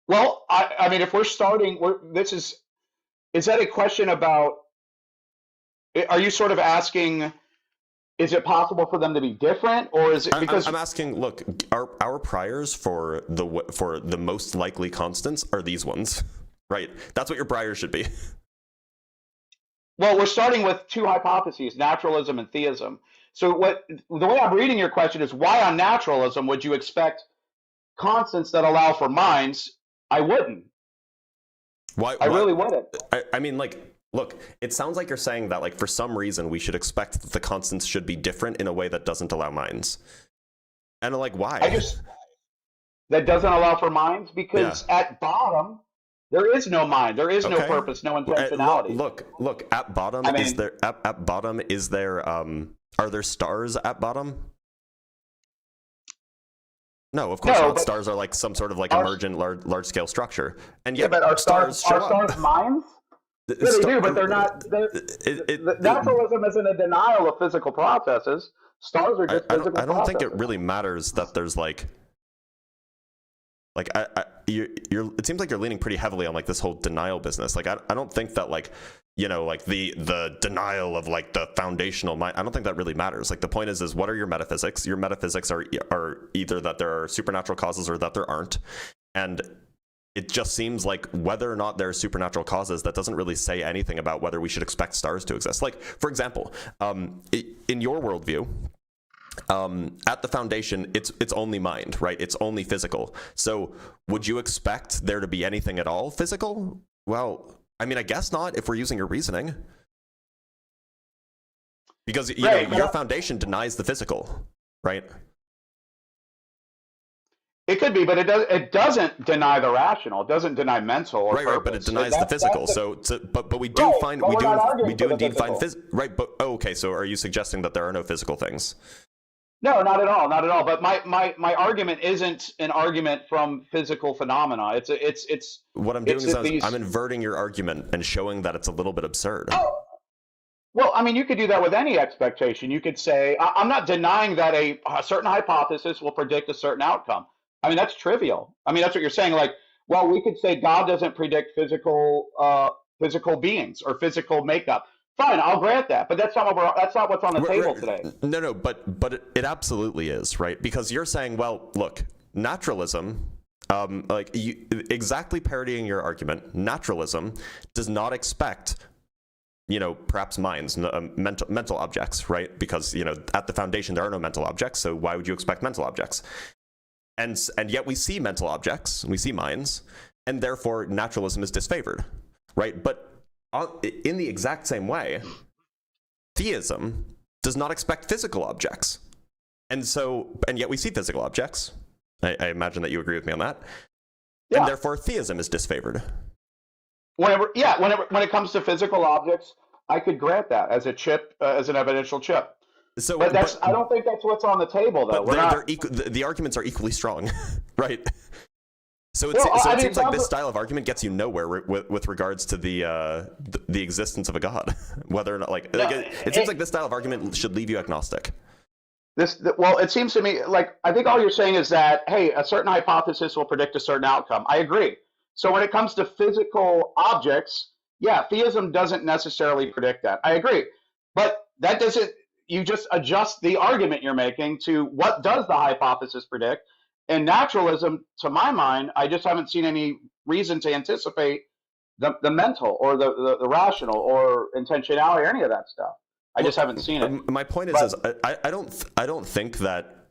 Well, I mean, if we're starting, is that a question about, are you sort of asking, is it possible for them to be different, or is it because I'm asking? Look, our priors for the most likely constants are these ones, right? That's what your priors should be. Well, we're starting with two hypotheses, naturalism and theism. So the way I'm reading your question is, why on naturalism would you expect constants that allow for minds? I wouldn't. I really wouldn't. I mean, like, look, it sounds like you're saying that, like, for some reason we should expect that the constants should be different in a way that doesn't allow minds. And like, why? That doesn't allow for minds because at bottom there is no mind, there is no purpose, no intentionality. Look. At bottom, are there stars at bottom? No, of course not. Stars are like some sort of like emergent large scale structure, and yet but are stars minds? Yeah, they do, but they're not. Naturalism isn't a denial of physical processes. Stars are just physical processes. I don't think it really matters that there's it seems like you're leaning pretty heavily on like this whole denial business. Like I don't think that like, you know, like the denial of like the foundational mind, I don't think that really matters. Like the point is what are your metaphysics? Your metaphysics are either that there are supernatural causes or that there aren't. And it just seems like whether or not there are supernatural causes, that doesn't really say anything about whether we should expect stars to exist. Like, for example, in your worldview, at the foundation, it's only mind, right? It's only physical. So would you expect there to be anything at all physical? Well, I mean, I guess not if we're using your reasoning. Because you know, your foundation denies the physical, right? It could be, but it doesn't deny the rational. It doesn't deny mental or purpose. Right, but it denies the physical. But we do find we do indeed find right. But okay, so are you suggesting that there are no physical things? No, not at all, not at all. But my argument isn't an argument from physical phenomena. It's what I'm doing is I'm inverting your argument and showing that it's a little bit absurd. Oh, well, I mean, you could do that with any expectation. You could say, I'm not denying that a certain hypothesis will predict a certain outcome. I mean, that's trivial. I mean, that's what you're saying. Like, well, we could say God doesn't predict physical beings or physical makeup. Fine, I'll grant that, but that's not what's on the table today. No, but it absolutely is, right? Because you're saying, well, look, naturalism, exactly parodying your argument, naturalism does not expect, you know, perhaps minds, mental objects, right? Because, you know, at the foundation there are no mental objects, so why would you expect mental objects? And yet we see mental objects, we see minds, and therefore naturalism is disfavored, right? But in the exact same way, theism does not expect physical objects. And yet we see physical objects. I imagine that you agree with me on that. Yeah. And therefore theism is disfavored. When it comes to physical objects, I could grant that as a chip, as an evidential chip. But I don't think that's what's on the table, though. The arguments are equally strong, right? So it seems like this style of argument gets you nowhere with regards to the existence of a god, whether or not it seems like this style of argument should leave you agnostic. Well, it seems to me like I think all you're saying is that, hey, a certain hypothesis will predict a certain outcome. I agree. So when it comes to physical objects, yeah, theism doesn't necessarily predict that. I agree, but that doesn't. You just adjust the argument you're making to what does the hypothesis predict. And naturalism, to my mind, I just haven't seen any reason to anticipate the mental or the rational or intentionality or any of that stuff. I just haven't seen it. My point is I don't think that.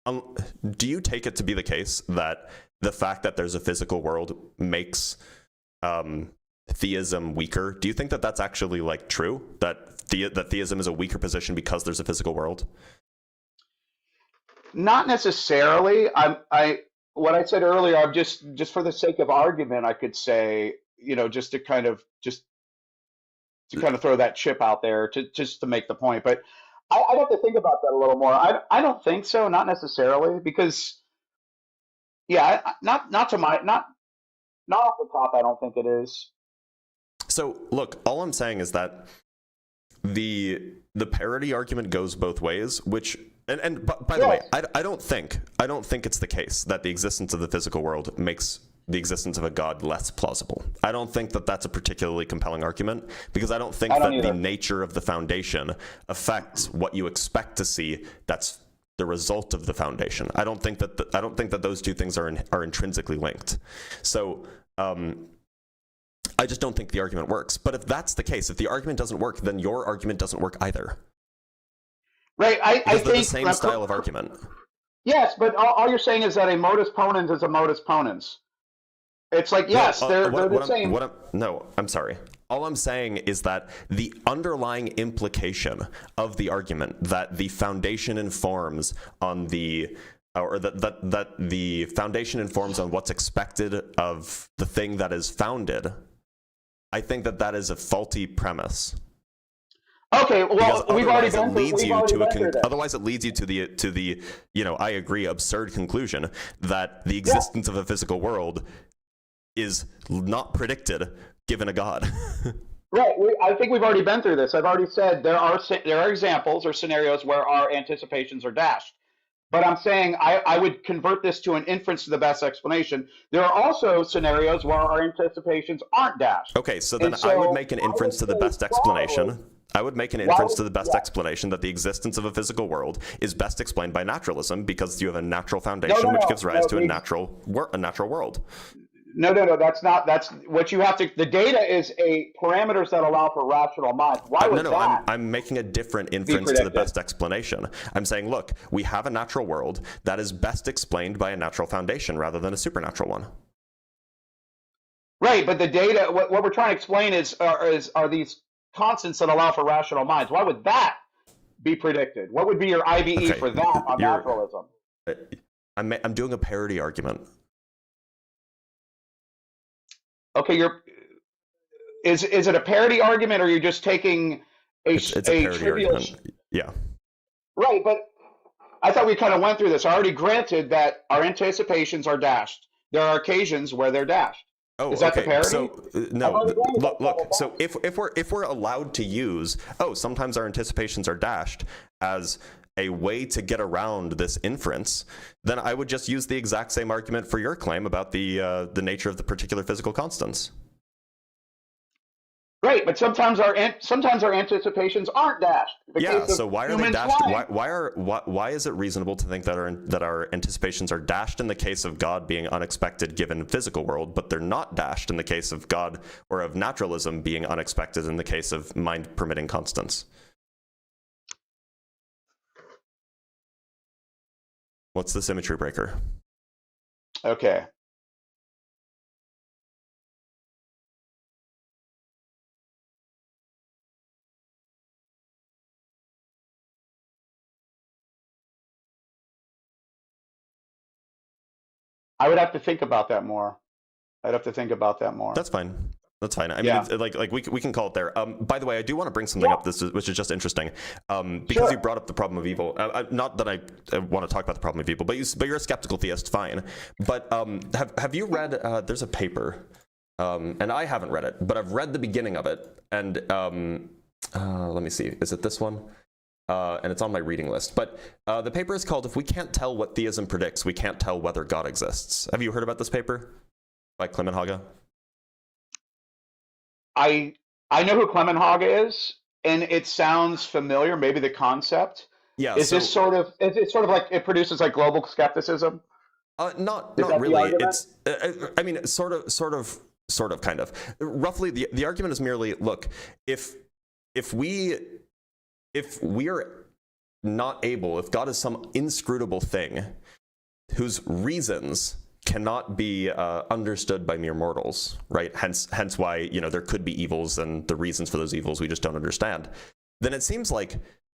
Do you take it to be the case that the fact that there's a physical world makes theism weaker? Do you think that that's actually like true? That theism is a weaker position because there's a physical world? Not necessarily. What I said earlier, I'm just for the sake of argument, I could say, you know, just to kind of just to kind of throw that chip out there to just to make the point. But I'd have to think about that a little more. I don't think so, not necessarily, because yeah, not to my not off the top. I don't think it is. So look, all I'm saying is that the parity argument goes both ways, which and by the way, I don't think it's the case that the existence of the physical world makes the existence of a god less plausible. I don't think that that's a particularly compelling argument, because I don't think that the nature of the foundation affects what you expect to see. That's the result of the foundation. I don't think that those two things are intrinsically linked. So I just don't think the argument works. But if that's the case, if the argument doesn't work, then your argument doesn't work either. Right. I think they're the same style of argument. Yes, but all you're saying is that a modus ponens is a modus ponens. It's like, yes, they're the same. No, I'm sorry. All I'm saying is that the underlying implication of the argument that the foundation informs on the, or that the foundation informs on what's expected of the thing that is founded, I think that is a faulty premise. Okay, well, we've already been otherwise it leads you to the I agree, absurd conclusion that the existence of a physical world is not predicted given a god. Right. I think we've already been through this. I've already said there are examples or scenarios where our anticipations are dashed. But I'm saying I would convert this to an inference to the best explanation. There are also scenarios where our anticipations aren't dashed. Okay, so then I would make an inference to the best explanation. I would make an inference to the best explanation that the existence of a physical world is best explained by naturalism, because you have a natural foundation which gives rise to a natural world. No, that's not. That's what you have to. The data is parameters that allow for rational minds. Why would that? I'm making a different inference to the best explanation. I'm saying, look, we have a natural world that is best explained by a natural foundation rather than a supernatural one. Right, but the data. What we're trying to explain are these constants that allow for rational minds. Why would that be predicted? What would be your IBE for that on naturalism? I'm doing a parity argument. Okay, is it a parity argument, or you're just taking it's a parity argument? Yeah. Right, but I thought we kind of went through this. I already granted that our anticipations are dashed. There are occasions where they're dashed. Oh, is that the parity? So no, look. So if we're allowed to use sometimes our anticipations are dashed as a way to get around this inference, then I would just use the exact same argument for your claim about the nature of the particular physical constants. Right, but sometimes our anticipations aren't dashed. Yeah, so why are they dashed? Why is it reasonable to think that our anticipations are dashed in the case of God being unexpected given physical world, but they're not dashed in the case of God or of naturalism being unexpected in the case of mind permitting constants? What's the symmetry breaker? Okay. I would have to think about that more. That's fine. I mean, like we can call it there. By the way, I do want to bring something up, which is just interesting, because you brought up the problem of evil. Not that I want to talk about the problem of evil, but you're a skeptical theist, fine. But have you read? There's a paper, and I haven't read it, but I've read the beginning of it. And let me see, is it this one? And it's on my reading list. But the paper is called "If We Can't Tell What Theism Predicts, We Can't Tell Whether God Exists." Have you heard about this paper by Clemenhaga? I know who Clemenhaga is, and it sounds familiar. Maybe the concept. Yeah. Is it sort of like it produces like global skepticism? Not really. It's I mean, sort of, kind of. Roughly, the argument is merely, look, if we're not able, if God is some inscrutable thing whose reasons cannot be understood by mere mortals, right? Hence why, there could be evils, and the reasons for those evils we just don't understand. Then it seems like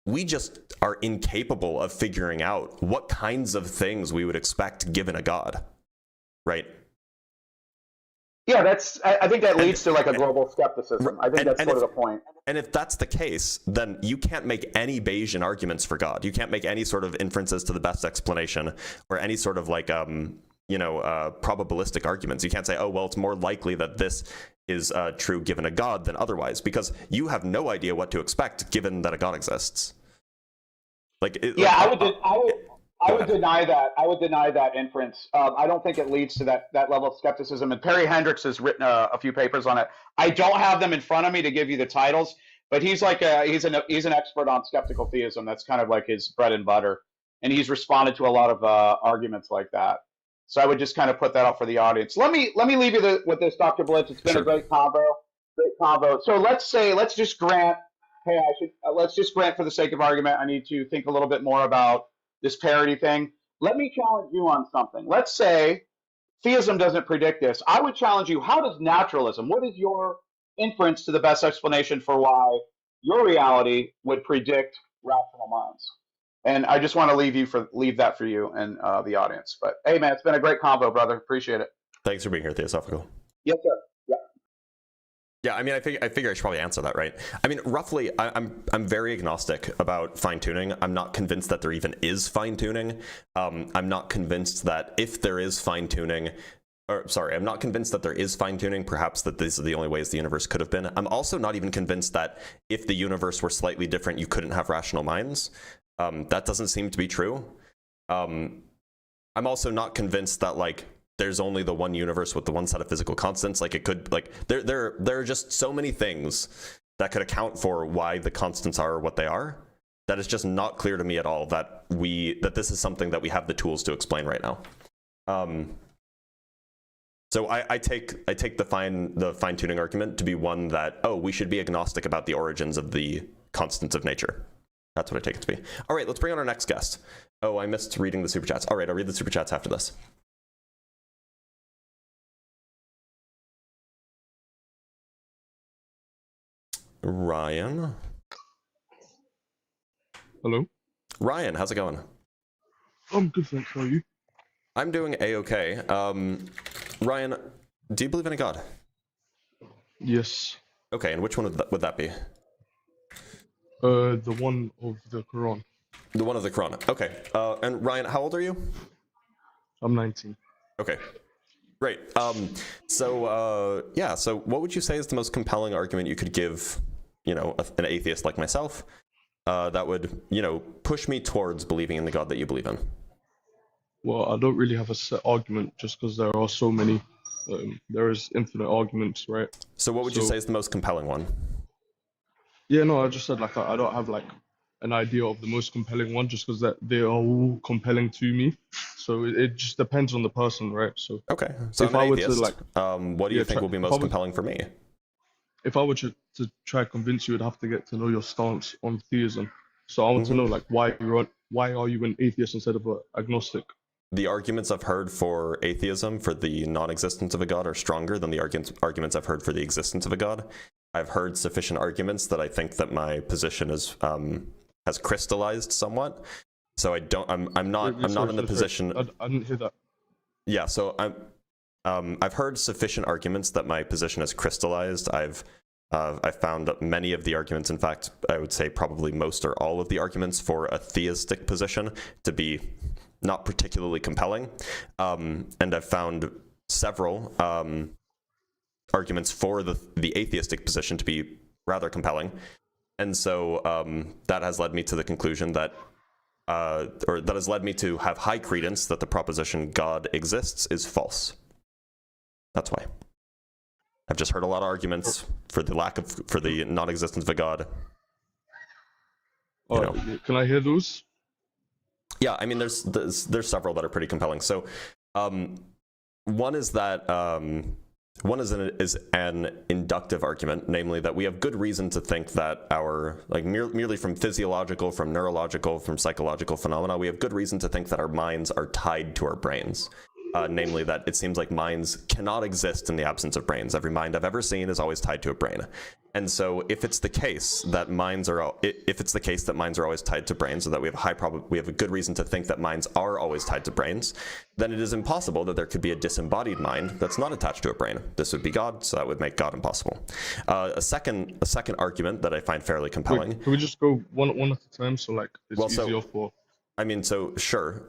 we just are incapable of figuring out what kinds of things we would expect given a God, right? Yeah, I think that leads to like a global skepticism. I think that's sort of the point. And if that's the case, then you can't make any Bayesian arguments for God. You can't make any sort of inferences to the best explanation or any sort of like, probabilistic arguments. You can't say, oh, well, it's more likely that this is true given a God than otherwise, because you have no idea what to expect given that a God exists. I would deny that. I would deny that inference. I don't think it leads to that level of skepticism. And Perry Hendricks has written a few papers on it. I don't have them in front of me to give you the titles, but he's like he's an expert on skeptical theism. That's kind of like his bread and butter, and he's responded to a lot of arguments like that. So I would just kind of put that up for the audience. Let me leave you with this, Dr. Blitz. It's been a great combo. So let's just grant. Hey, let's just grant for the sake of argument. I need to think a little bit more about this parity thing. Let me challenge you on something. Let's say theism doesn't predict this. I would challenge you. How does naturalism? What is your inference to the best explanation for why your reality would predict rational minds? And I just want to leave that for you and the audience. But hey, man, it's been a great combo, brother. Appreciate it. Thanks for being here, Theosophical. Yes, sir. Yeah. Yeah, I mean, I figure I should probably answer that, right? I mean, roughly, I'm very agnostic about fine tuning. I'm not convinced that there even is fine tuning. I'm not convinced that if there is fine tuning. I'm not convinced that there is fine-tuning, perhaps that these are the only ways the universe could have been. I'm also not even convinced that if the universe were slightly different, you couldn't have rational minds. That doesn't seem to be true. I'm also not convinced that, like, there's only the one universe with the one set of physical constants. Like, it could, like, there are just so many things that could account for why the constants are what they are, that it's just not clear to me at all that this is something that we have the tools to explain right now. So I take the fine-tuning argument to be one that, oh, we should be agnostic about the origins of the constants of nature. That's what I take it to be. All right, let's bring on our next guest. Oh, I missed reading the super chats. All right, I'll read the super chats after this. Ryan. Hello. Ryan, how's it going? I'm good, thanks. How are you? I'm doing A-okay. Ryan, do you believe in a God? Yes. Okay, and which one would that be? The one of the Quran. The one of the Quran. Okay. And Ryan, how old are you? I'm 19. Okay. Great. So what would you say is the most compelling argument you could give, an atheist like myself, that would, push me towards believing in the God that you believe in? Well, I don't really have a set argument just because there are so many. There is infinite arguments, right? So what would you say is the most compelling one? Yeah, no, I just said like I don't have like an idea of the most compelling one just because that they are all compelling to me. So it just depends on the person, right? So okay. So if I were to like, what do you think will be most compelling for me? If I were to try to convince you, I'd have to get to know your stance on theism. So I want to know like why are you an atheist instead of an agnostic? The arguments I've heard for atheism, for the non-existence of a God, are stronger than the arguments I've heard for the existence of a God. I've heard sufficient arguments that I think that my position is has crystallized somewhat. So I'm not in the position. I didn't hear that. Yeah, so I've heard sufficient arguments that my position has crystallized. I've found many of the arguments, in fact, I would say probably most or all of the arguments for a theistic position to be not particularly compelling. And I've found several arguments for the atheistic position to be rather compelling. And so that has led me to the conclusion that, or that has led me to have high credence that the proposition God exists is false. That's why. I've just heard a lot of arguments for the non-existence of a God. Can I hear those? Yeah, I mean, there's several that are pretty compelling. So, one is an inductive argument, namely that we have good reason to think that our, like, merely from physiological, from neurological, from psychological phenomena, we have good reason to think that our minds are tied to our brains. namely that it seems like minds cannot exist in the absence of brains. Every mind I've ever seen is always tied to a brain. And so if it's the case that minds are always tied to brains, or that we have a good reason to think that minds are always tied to brains, then it is impossible that there could be a disembodied mind that's not attached to a brain. This would be God, so that would make God impossible. A second argument that I find fairly compelling. Wait, can we just go one at a time, so like it's easier for? I mean, so sure,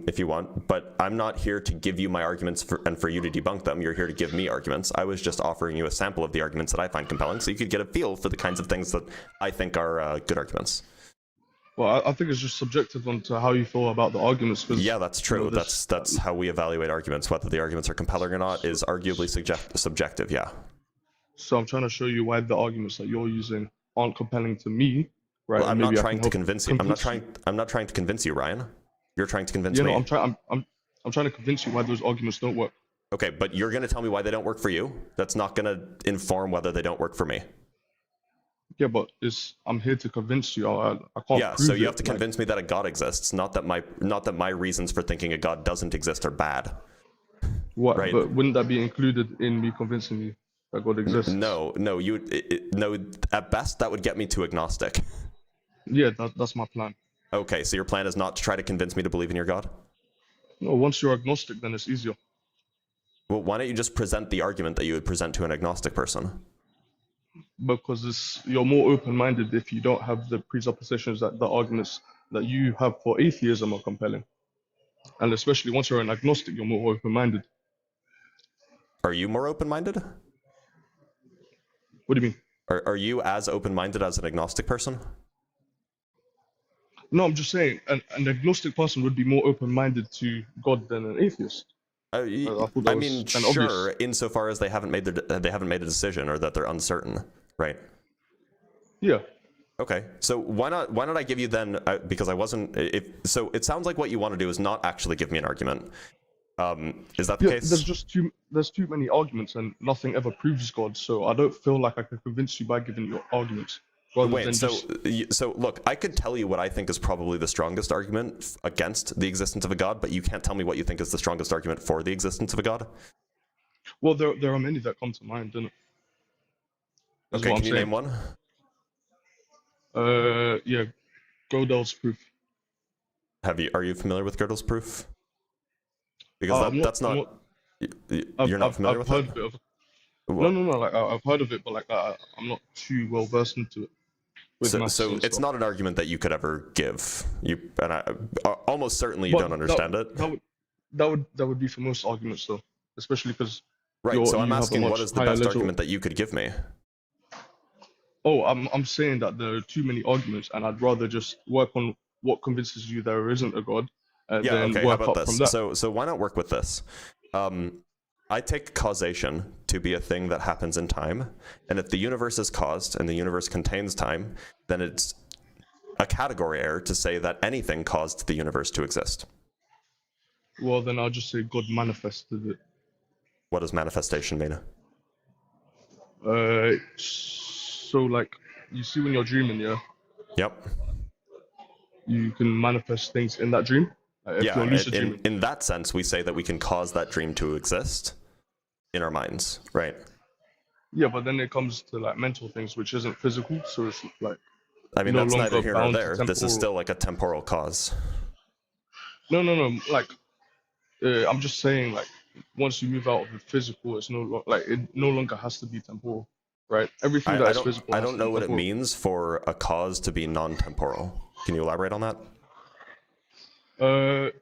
if you want, but I'm not here to give you my arguments and for you to debunk them. You're here to give me arguments. I was just offering you a sample of the arguments that I find compelling, so you could get a feel for the kinds of things that I think are good arguments. Well, I think it's just subjective onto how you feel about the arguments. Yeah, that's true. You know, that's how we evaluate arguments. Whether the arguments are compelling or not is arguably subjective. Yeah. So I'm trying to show you why the arguments that you're using aren't compelling to me. Right, well, I'm not trying to convince you. I'm not trying to convince you, Ryan. You're trying to convince me. I'm trying to convince you why those arguments don't work. Okay, but you're going to tell me why they don't work for you. That's not going to inform whether they don't work for me. Yeah, but I'm here to convince you. I can't. Yeah, so you have to convince me that a God exists, not that my reasons for thinking a God doesn't exist are bad. What? Right? But wouldn't that be included in me convincing you that God exists? No. At best, that would get me to agnostic. Yeah, that's my plan. Okay, so your plan is not to try to convince me to believe in your God? No, once you're agnostic, then it's easier. Well, why don't you just present the argument that you would present to an agnostic person? Because you're more open-minded if you don't have the presuppositions that the arguments that you have for atheism are compelling. And especially once you're an agnostic, you're more open-minded. Are you more open-minded? What do you mean? Are you as open-minded as an agnostic person? No, I'm just saying an agnostic person would be more open-minded to God than an atheist. I mean, sure, obvious. Insofar as they haven't made a decision or that they're uncertain, right? Yeah. Okay, so why not I give you then, because I wasn't, so it sounds like what you want to do is not actually give me an argument. Is that the case? There's too many arguments and nothing ever proves God, so I don't feel like I can convince you by giving you arguments. Wait, so look, I could tell you what I think is probably the strongest argument against the existence of a God, but you can't tell me what you think is the strongest argument for the existence of a God? Well, there are many that come to mind, don't it? Okay, can you name one? Yeah, Gödel's proof. Are you familiar with Gödel's proof? Because you're not familiar with it? No, like I've heard of it, but like I'm not too well versed into it. So it's not an argument that you could ever give. Almost certainly you don't understand it. That would be for most arguments though, especially because. Right. So I'm asking, what is the best argument that you could give me? Oh, I'm saying that there are too many arguments, and I'd rather just work on what convinces you there isn't a God, and then work up from that. So why not work with this? I take causation to be a thing that happens in time, and if the universe is caused and the universe contains time, then it's a category error to say that anything caused the universe to exist. Well, then I'll just say God manifested it. What does manifestation mean? So like, you see when you're dreaming, yeah? Yep. You can manifest things in that dream? Yeah, in that sense, we say that we can cause that dream to exist in our minds, right? Yeah, but then it comes to like mental things, which isn't physical, so it's like. I mean, that's neither here nor there. This is still like a temporal cause. No. Like, I'm just saying, like, once you move out of the physical, it's it no longer has to be temporal, right? Everything that's physical. I don't know what it means for a cause to be non-temporal. Can you elaborate on that?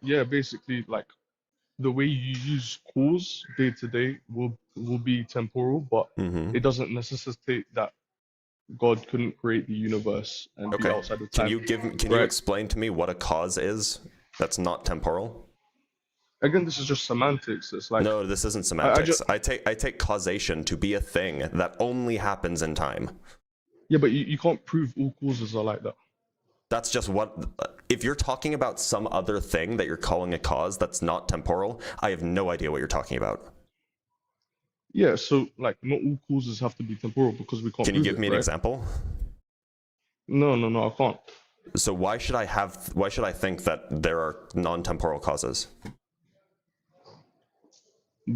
Yeah, basically, like the way you use cause day to day will be temporal, but it doesn't necessitate that God couldn't create the universe and be outside of time. Can you explain to me what a cause is that's not temporal? Again, this is just semantics. It's like, no, this isn't semantics. I take causation to be a thing that only happens in time. Yeah, but you can't prove all causes are like that. That's just if you're talking about some other thing that you're calling a cause that's not temporal, I have no idea what you're talking about. Yeah, so like not all causes have to be temporal because we can't. Can you give me an example? No, I can't. So why should I think that there are non-temporal causes?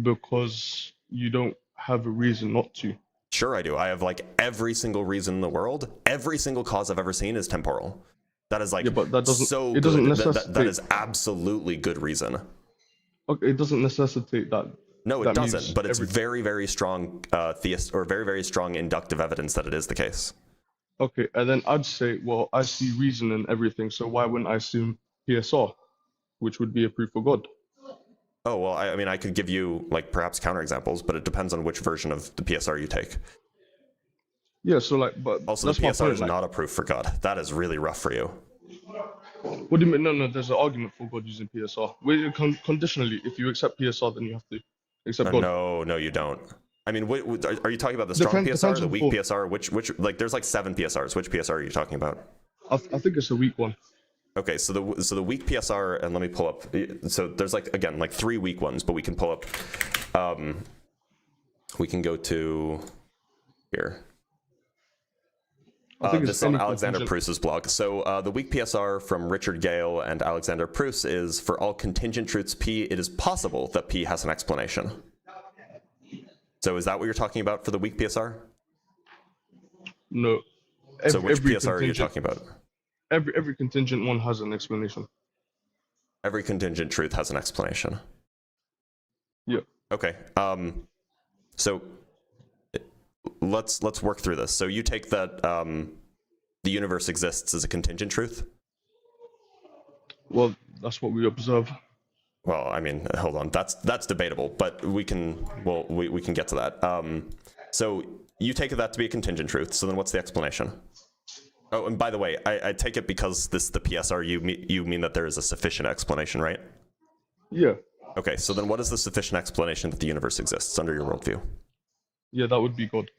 because you don't have a reason not to. Sure, I do. I have like every single reason in the world. Every single cause I've ever seen is temporal. That is like but that doesn't, so it doesn't good. necessitate, that is absolutely good reason. Okay, it doesn't necessitate that. No, it that doesn't. But it's every... very, very strong theist or very, very strong inductive evidence that it is the case. Okay, and then I'd say, well, I see reason in everything, so why wouldn't I assume PSR, which would be a proof of God? Oh, well, I mean, I could give you like perhaps counterexamples, but it depends on which version of the PSR you take. Yeah, so like, but also that's the PSR point, is not a proof for God. That is really rough for you. What do you mean? No, there's an argument for God using PSR. Conditionally, if you accept PSR, then you have to accept God. No, you don't. I mean, are you talking about the strong PSR, or the weak PSR? Which, like, there's like 7 PSRs. Which PSR are you talking about? I think it's a weak one. Okay, so the weak PSR, and let me pull up. So there's like, again, like 3 weak ones, but we can pull up. We can go to here. This is on Alexander Pruse's blog. So the weak PSR from Richard Gale and Alexander Pruse is, for all contingent truths P, it is possible that P has an explanation. So is that what you're talking about for the weak PSR? No. So which PSR are you talking about? Every contingent one has an explanation. Every contingent truth has an explanation. Yeah. Okay. So let's work through this. So you take that the universe exists as a contingent truth? Well, that's what we observe. Well, I mean, hold on. That's debatable, but we can get to that. So you take that to be a contingent truth. So then what's the explanation? Oh, and by the way, I take it because this is the PSR, you mean that there is a sufficient explanation, right? Yeah. Okay, so then what is the sufficient explanation that the universe exists under your worldview? Yeah, that would be God.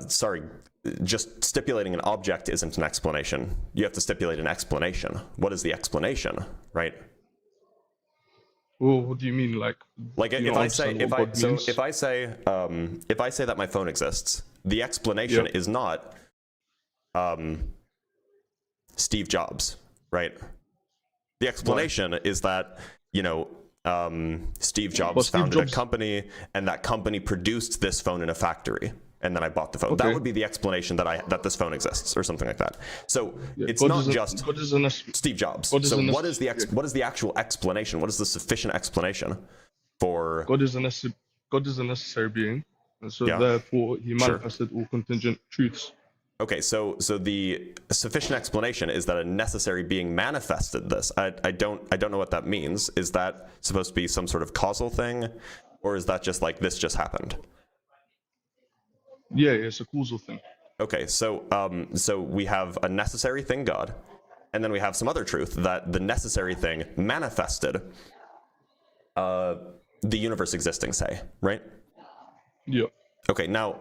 Sorry, just stipulating an object isn't an explanation. You have to stipulate an explanation. What is the explanation, right? Well, what do you mean, like if I say that my phone exists, the explanation is not Steve Jobs, right? The explanation is that, Steve Jobs founded a company, and that company produced this phone in a factory, and then I bought the phone. Okay. That would be the explanation that this phone exists, or something like that. So it's not just Steve Jobs. So what is the actual explanation? What is the sufficient explanation for God is a necessary being, and so therefore he manifested all contingent truths. Okay, so the sufficient explanation is that a necessary being manifested this. I don't know what that means. Is that supposed to be some sort of causal thing, or is that just like this just happened? Yeah, it's a causal thing. Okay, so we have a necessary thing, God, and then we have some other truth that the necessary thing manifested the universe existing, say, right? Yeah. Okay, now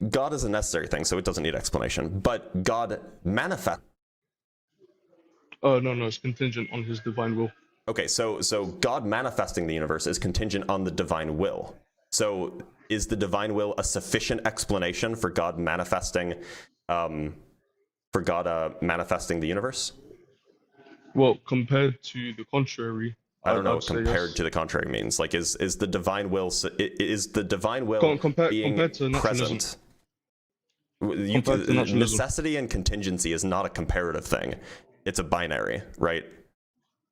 God is a necessary thing, so it doesn't need explanation. But God manifests. No, it's contingent on his divine will. Okay, so God manifesting the universe is contingent on the divine will. So is the divine will a sufficient explanation for God manifesting, manifesting the universe? Well, compared to the contrary, I don't know what compared to the contrary means. Like, is the divine will being compared to present? Necessity and contingency is not a comparative thing; it's a binary, right?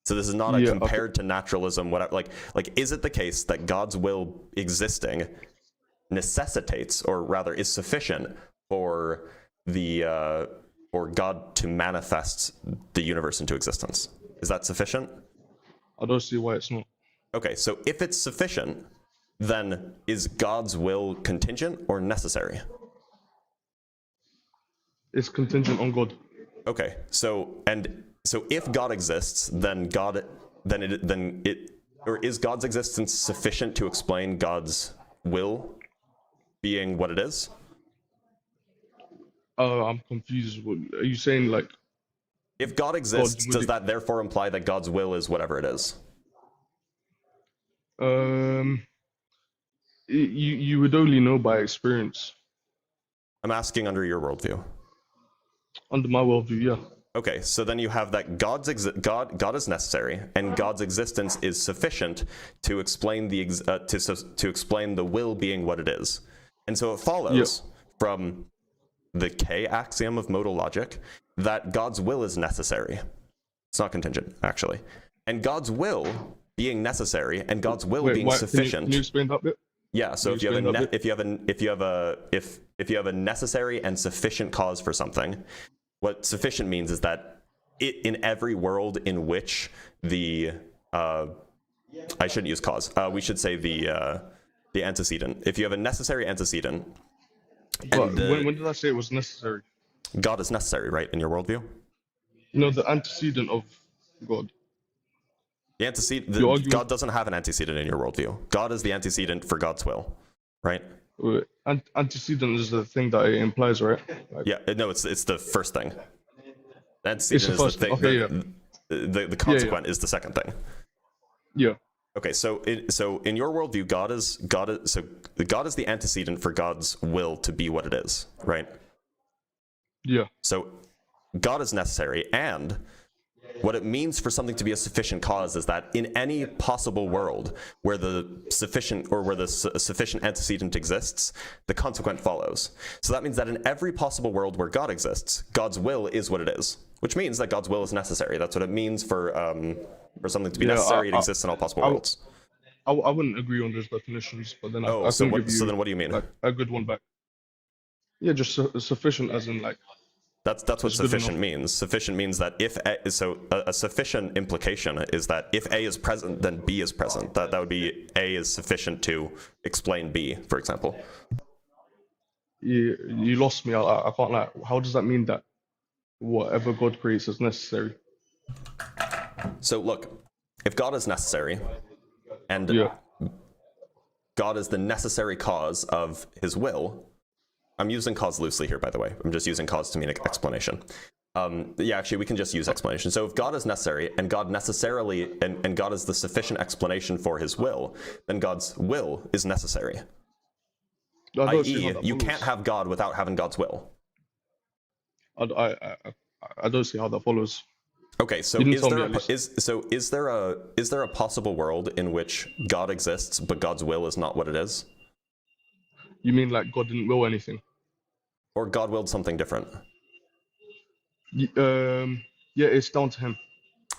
So this is not a compared to naturalism. Whatever. Like, is it the case that God's will existing necessitates, or rather, is sufficient for for God to manifest the universe into existence? Is that sufficient? I don't see why it's not. Okay, so if it's sufficient, then is God's will contingent or necessary? It's contingent on God. Okay, so if God exists, then is God's existence sufficient to explain God's will being what it is? I'm confused. Are you saying, like, if God exists, does that therefore imply that God's will is whatever it is? You would only know by experience. I'm asking under your worldview. Under my worldview, yeah. Okay, so then you have that God is necessary, and God's existence is sufficient to explain to explain the will being what it is. And so it follows from the K axiom of modal logic that God's will is necessary. It's not contingent, actually. And God's will being necessary and God's will being sufficient. Can you explain that bit? Yeah, so if you have a necessary and sufficient cause for something, what sufficient means is that in every world in which the I shouldn't use cause. We should say the antecedent. If you have a necessary antecedent, but when did I say it was necessary? God is necessary, right, in your worldview? No, the antecedent of God. The antecedent. God doesn't have an antecedent in your worldview. God is the antecedent for God's will, right? Antecedent is the thing that it implies, right? Like, yeah, no, it's the first thing. Antecedent is the thing. Okay, the consequent is the second thing. Yeah. Okay, so in your worldview, God is the antecedent for God's will to be what it is, right? Yeah. So God is necessary, and what it means for something to be a sufficient cause is that in any possible world where the sufficient antecedent exists, the consequent follows. So that means that in every possible world where God exists, God's will is what it is, which means that God's will is necessary. That's what it means for something to be necessary. It exists in all possible worlds. I wouldn't agree on those definitions, but then so then what do you mean? Like, a good one back. Yeah, just sufficient as in like. That's what sufficient means. Sufficient means that if a sufficient implication is that if A is present, then B is present. That would be A is sufficient to explain B, for example. You lost me. I can't like. How does that mean that whatever God creates is necessary? So look, if God is necessary, and God is the necessary cause of His will. I'm using cause loosely here, by the way. I'm just using cause to mean explanation. Actually, we can just use explanation. So if God is necessary, and God necessarily, and God is the sufficient explanation for His will, then God's will is necessary. I.e., you can't have God without having God's will. I don't see how that follows. Okay, so is there a possible world in which God exists, but God's will is not what it is? You mean like God didn't will anything? Or God willed something different? Yeah, it's down to Him.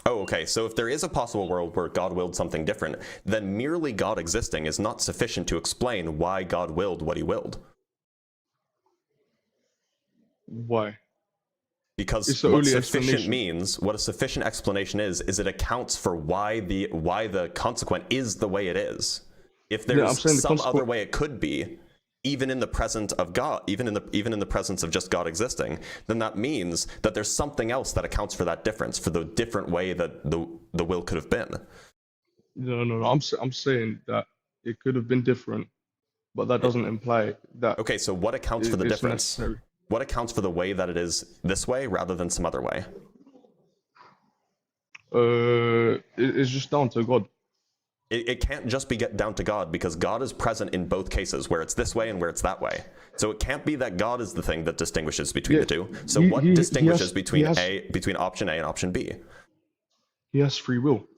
Oh, okay. So if there is a possible world where God willed something different, then merely God existing is not sufficient to explain why God willed what He willed. Why? Because what a sufficient explanation is it accounts for why the consequent is the way it is. If there's some other way it could be, even in the presence of God, even in the presence of just God existing, then that means that there's something else that accounts for that difference, for the different way that the will could have been. No. I'm saying that it could have been different, but that doesn't imply that. Okay, so what accounts for the difference? Necessary. What accounts for the way that it is this way rather than some other way? It's just down to God. It can't just be down to God, because God is present in both cases, where it's this way and where it's that way. So it can't be that God is the thing that distinguishes between the two. So what distinguishes between option A and option B? He has free will.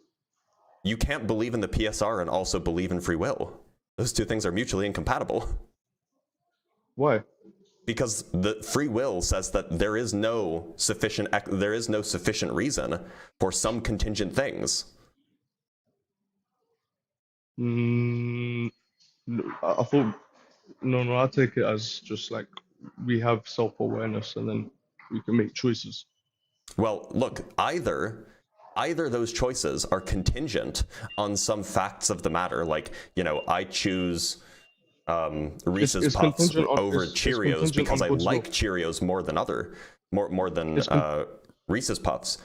You can't believe in the PSR and also believe in free will. Those two things are mutually incompatible. Why? Because the free will says that there is no sufficient reason for some contingent things. I thought no. I take it as just like we have self-awareness and then we can make choices. Well, look, either those choices are contingent on some facts of the matter, like I choose Reese's Puffs over Cheerios because I like Cheerios more than Reese's Puffs,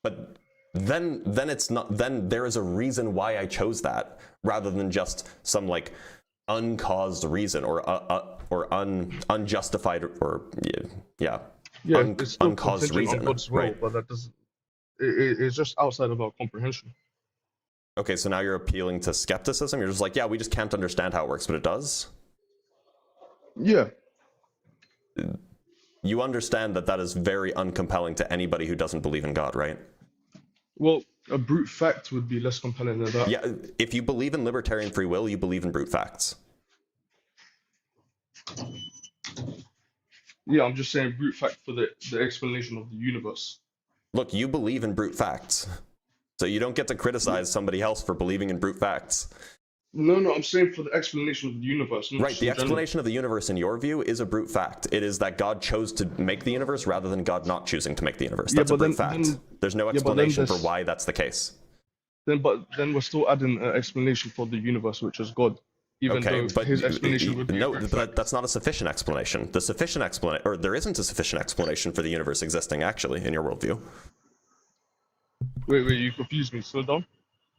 but then it's not. Then there is a reason why I chose that, rather than just some like uncaused reason or unjustified or uncaused reason. On God's will, right? But that doesn't. It's just outside of our comprehension. Okay, so now you're appealing to skepticism. You're just like, we just can't understand how it works, but it does. Yeah. You understand that that is very uncompelling to anybody who doesn't believe in God, right? Well, a brute fact would be less compelling than that. Yeah, if you believe in libertarian free will, you believe in brute facts. Yeah, I'm just saying brute fact for the explanation of the universe. Look, you believe in brute facts, so you don't get to criticize somebody else for believing in brute facts. No, I'm saying for the explanation of the universe. Right, the explanation of the universe in your view is a brute fact. It is that God chose to make the universe rather than God not choosing to make the universe. That's a brute fact. There's no explanation for why that's the case. Then we're still adding an explanation for the universe, which is God. Even though but his explanation would be that's not a sufficient explanation. The sufficient explanation, or there isn't a sufficient explanation for the universe existing, actually, in your worldview. Wait, you confused me. Slow down.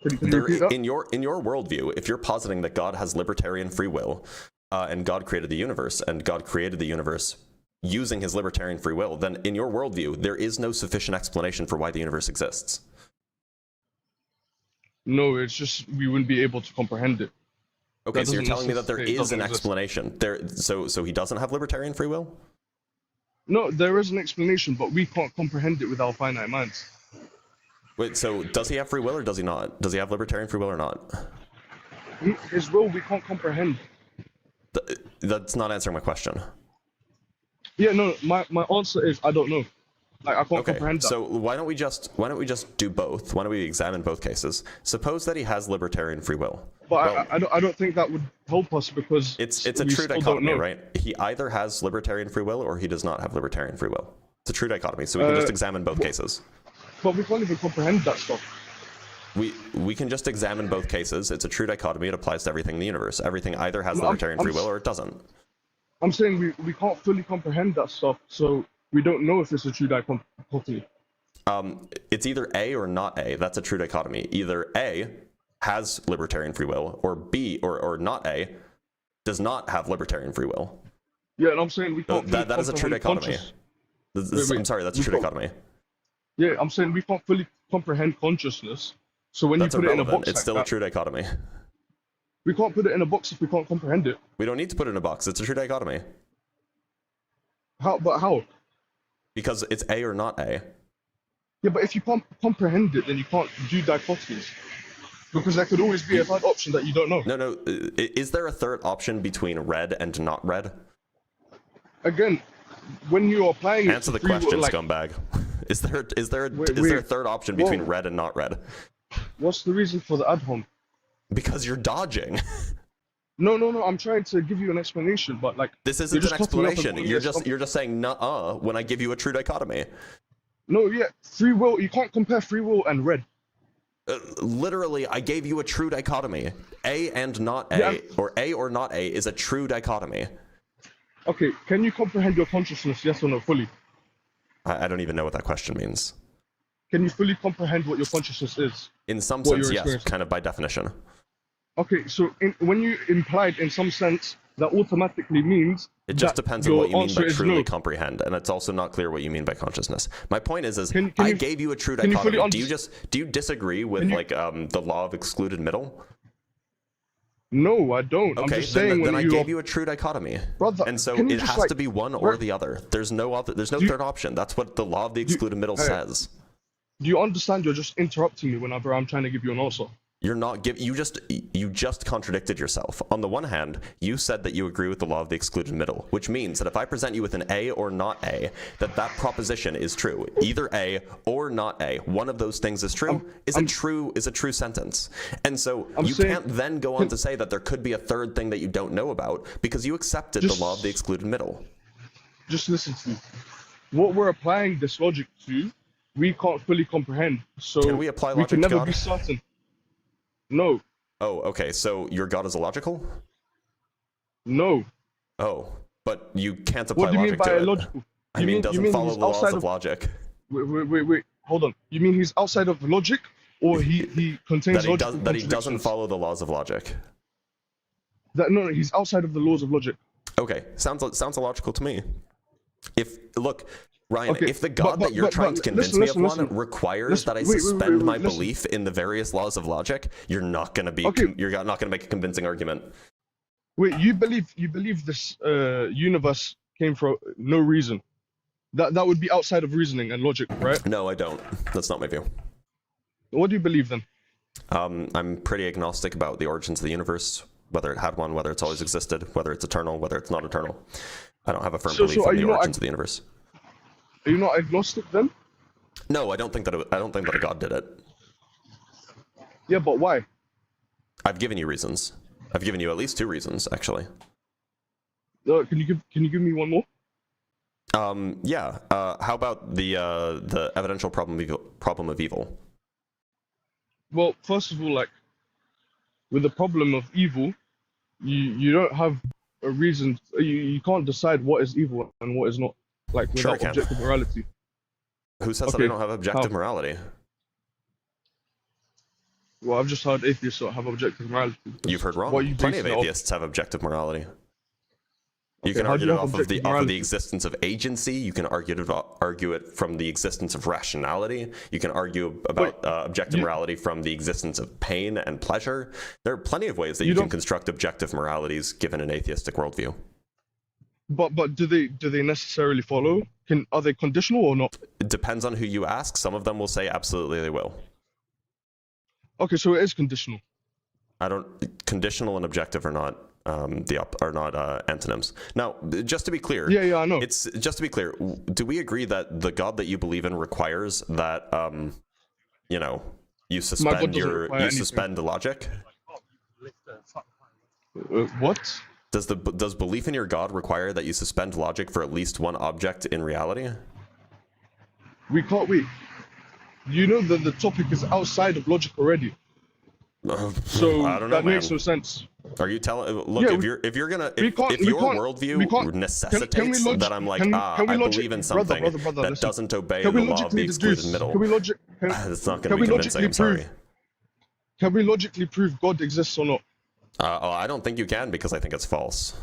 Can you repeat that? In your worldview, if you're positing that God has libertarian free will, and God created the universe, and God created the universe using his libertarian free will, then in your worldview, there is no sufficient explanation for why the universe exists. No, it's just we wouldn't be able to comprehend it. Okay, so you're telling me that there is an explanation. So he doesn't have libertarian free will? No, there is an explanation, but we can't comprehend it with our finite minds. Wait, so does he have free will or does he not? Does he have libertarian free will or not? His will we can't comprehend. That's not answering my question. Yeah, no, my answer is I don't know. Like, I can't comprehend that. So why don't we just do both? Why don't we examine both cases? Suppose that he has libertarian free will. But well, I don't think that would help us because it's a true dichotomy, right? He either has libertarian free will or he does not have libertarian free will. It's a true dichotomy, so we can just examine both cases. But we can't even comprehend that stuff. We can just examine both cases. It's a true dichotomy. It applies to everything in the universe. Everything either has libertarian free will or it doesn't. I'm saying we can't fully comprehend that stuff, so we don't know if it's a true dichotomy. It's either A or not A. That's a true dichotomy. Either A has libertarian free will, or B, or not A, does not have libertarian free will. Yeah, and I'm saying we can't. That is a true dichotomy. I'm sorry, that's a true dichotomy. Yeah, I'm saying we can't fully comprehend consciousness. So when you put it in a box, it's still a true dichotomy. We can't put it in a box if we can't comprehend it. We don't need to put it in a box. It's a true dichotomy. How? But how? Because it's A or not A. Yeah, but if you can't comprehend it, then you can't do dichotomies. Because there could always be a third option that you don't know. No. Is there a third option between red and not red? Again, when you're applying answer the question, scumbag. Is there a third option between red and not red? What's the reason for the ad-hom? Because you're dodging. No. I'm trying to give you an explanation, but like this isn't an explanation. You're just saying nuh-uh when I give you a true dichotomy. No, yeah, free will. You can't compare free will and red. Literally, I gave you a true dichotomy. A and not A, or A or not A, is a true dichotomy. Okay, can you comprehend your consciousness, yes or no, fully? I don't even know what that question means. Can you fully comprehend what your consciousness is? In some sense, yes, kind of by definition. Okay, so when you implied in some sense, that automatically means it just depends on what you mean by truly comprehend, and it's also not clear what you mean by consciousness. My point is I gave you a true dichotomy. Do you disagree with the law of excluded middle? No, I don't. Okay, I'm just saying then I gave you a true dichotomy, brother, and so it has to be one or the other. There's no third option. That's what the law of the excluded middle says. Do you understand? You're just interrupting me whenever I'm trying to give you an answer. You're not giving. You just contradicted yourself. On the one hand, you said that you agree with the law of the excluded middle, which means that if I present you with an A or not A, that proposition is true. Either A or not A, one of those things is true. Is a true sentence. And so you can't then go on to say that there could be a third thing that you don't know about because you accepted the law of the excluded middle. Just listen to me. What we're applying this logic to, we can't fully comprehend. So can we apply logic can to never God? be certain. No. Oh, okay. So your God is illogical? No. Oh, but you can't apply what do you logic mean by to illogical? it. I mean, doesn't follow the laws of logic. Wait. Hold on. You mean he's outside of logic, or he contains logic? That he doesn't follow the laws of logic. No, he's outside of the laws of logic. Okay, sounds illogical to me. Look, Ryan, if the God that you're trying to convince me of one requires that I suspend my belief in the various laws of logic, you're not going to make a convincing argument. Wait, you believe this universe came for no reason? That would be outside of reasoning and logic, right? No, I don't. That's not my view. What do you believe then? I'm pretty agnostic about the origins of the universe, whether it had one, whether it's always existed, whether it's eternal, whether it's not eternal. I don't have a firm belief in the origins of the universe. Are you not agnostic then? No, I don't think that a God did it. Yeah, but why? I've given you reasons. I've given you at least 2 reasons, actually. Can you give me one more? Yeah. How about the evidential problem of evil? Well, first of all, like with the problem of evil, you don't have a reason. You can't decide what is evil and what is not, like without objective morality. Who says that I don't have objective morality? Well, I've just heard atheists don't have objective morality. You've heard wrong. Plenty of atheists have objective morality. You can argue it off of the existence of agency. You can argue it from the existence of rationality. You can argue about objective morality from the existence of pain and pleasure. There are plenty of ways that you can construct objective moralities given an atheistic worldview. But do they necessarily follow? Are they conditional or not? It depends on who you ask. Some of them will say absolutely they will. Okay, so it is conditional. Conditional and objective are not antonyms. Now, just to be clear, yeah, I know. Just to be clear, do we agree that the God that you believe in requires that you suspend logic? What? Does belief in your God require that you suspend logic for at least one object in reality? We can't wait. You know that the topic is outside of logic already. So I don't know, that makes no sense. Are you telling? Look, if your worldview necessitates that I'm like, I believe in something that doesn't obey the law of the excluded middle. It's not going to be convincing. I'm sorry. Can we logically prove God exists or not? I don't think you can because I think it's false.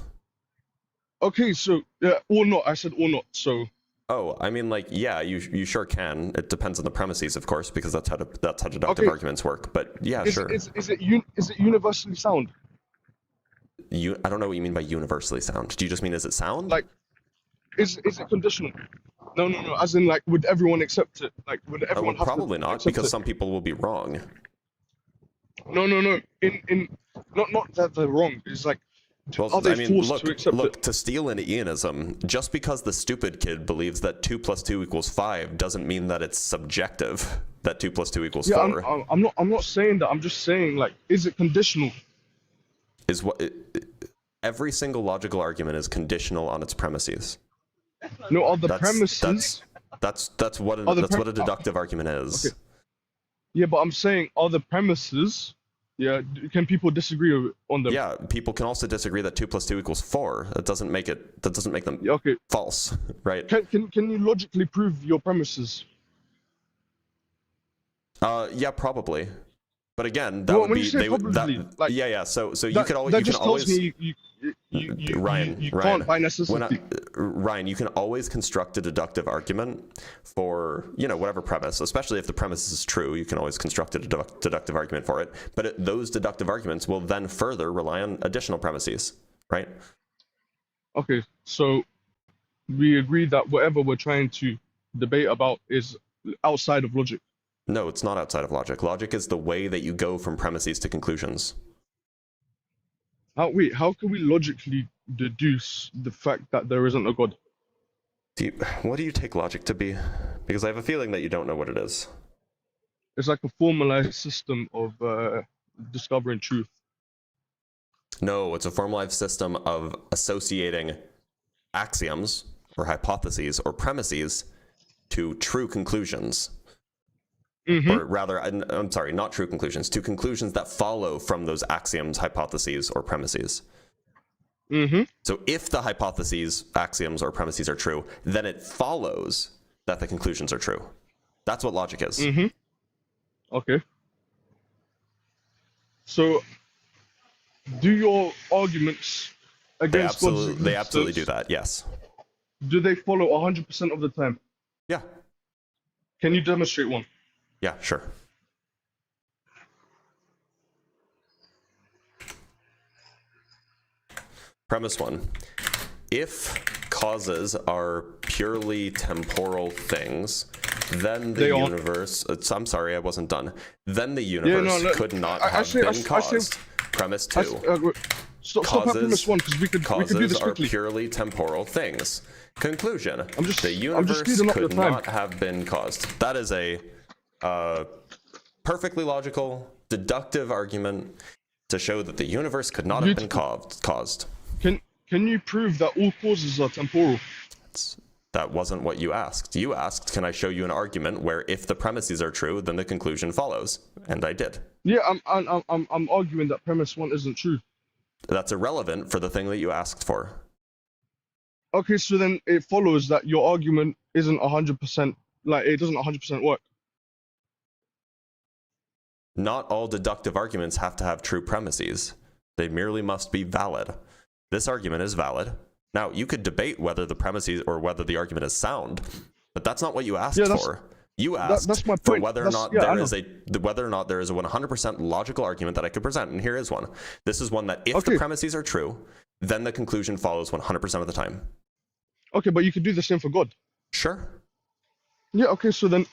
Okay, so or not. I said or not. So. Oh, I mean, like, yeah, you sure can. It depends on the premises, of course, because that's how deductive arguments work. But yeah, sure. Is it universally sound? I don't know what you mean by universally sound. Do you just mean is it sound? Like, is it conditional? No. As in, like, would everyone accept it? Like, would everyone have probably to not, because some people will be wrong. No. Not that they're wrong. It's like. Are they forced to accept it? To steal an Ianism, just because the stupid kid believes that 2 + 2 = 5 doesn't mean that it's subjective, that 2 + 2 = 4. I'm not saying that. I'm just saying, like, is it conditional? Every single logical argument is conditional on its premises. No, are the premises... That's what a deductive argument is. Okay. Yeah, but I'm saying, are the premises... Yeah, can people disagree on them? Yeah, people can also disagree that 2 + 2 = 4. That doesn't make them false, right? Can you logically prove your premises? Yeah, probably. But again, that would be So you could always Ryan, can't by necessity. Ryan, you can always construct a deductive argument for whatever premise, especially if the premise is true. You can always construct a deductive argument for it. But those deductive arguments will then further rely on additional premises, right? Okay, so we agree that whatever we're trying to debate about is outside of logic. No, it's not outside of logic. Logic is the way that you go from premises to conclusions. How can we logically deduce the fact that there isn't a God? What do you take logic to be? Because I have a feeling that you don't know what it is. It's like a formalized system of discovering truth. No, it's a formalized system of associating axioms or hypotheses or premises to true conclusions. Mm-hmm. Or rather, I'm sorry, not true conclusions, to conclusions that follow from those axioms, hypotheses, or premises. Mm-hmm. So if the hypotheses, axioms, or premises are true, then it follows that the conclusions are true. That's what logic is. Mm-hmm. Okay. So, do your arguments against God's existence, they absolutely do that, yes. Do they follow 100% of the time? Yeah. Can you demonstrate one? Yeah, sure. Premise 1. If causes are purely temporal things, then the universe... I'm sorry, I wasn't done. Then the universe could not have been caused. Premise 2. Stop at premise 1, because we could do this quickly. Are purely temporal things. Conclusion. The I'm universe just could not have been caused. That is a perfectly logical, deductive argument to show that the universe could not have been caused. Can you prove that all causes are temporal? That wasn't what you asked. You asked, can I show you an argument where if the premises are true, then the conclusion follows? And I did. Yeah, I'm arguing that premise 1 isn't true. That's irrelevant for the thing that you asked for. Okay, so then it follows that your argument isn't 100%, like, it doesn't 100% work. Not all deductive arguments have to have true premises. They merely must be valid. This argument is valid. Now, you could debate whether the premises or whether the argument is sound, but that's not what you asked for. You asked that's my for point. whether or not there is a 100% logical argument that I could present, and here is one. This is one that if the premises are true, then the conclusion follows 100% of the time. Okay, but you could do the same for God. Sure. Yeah, okay, so then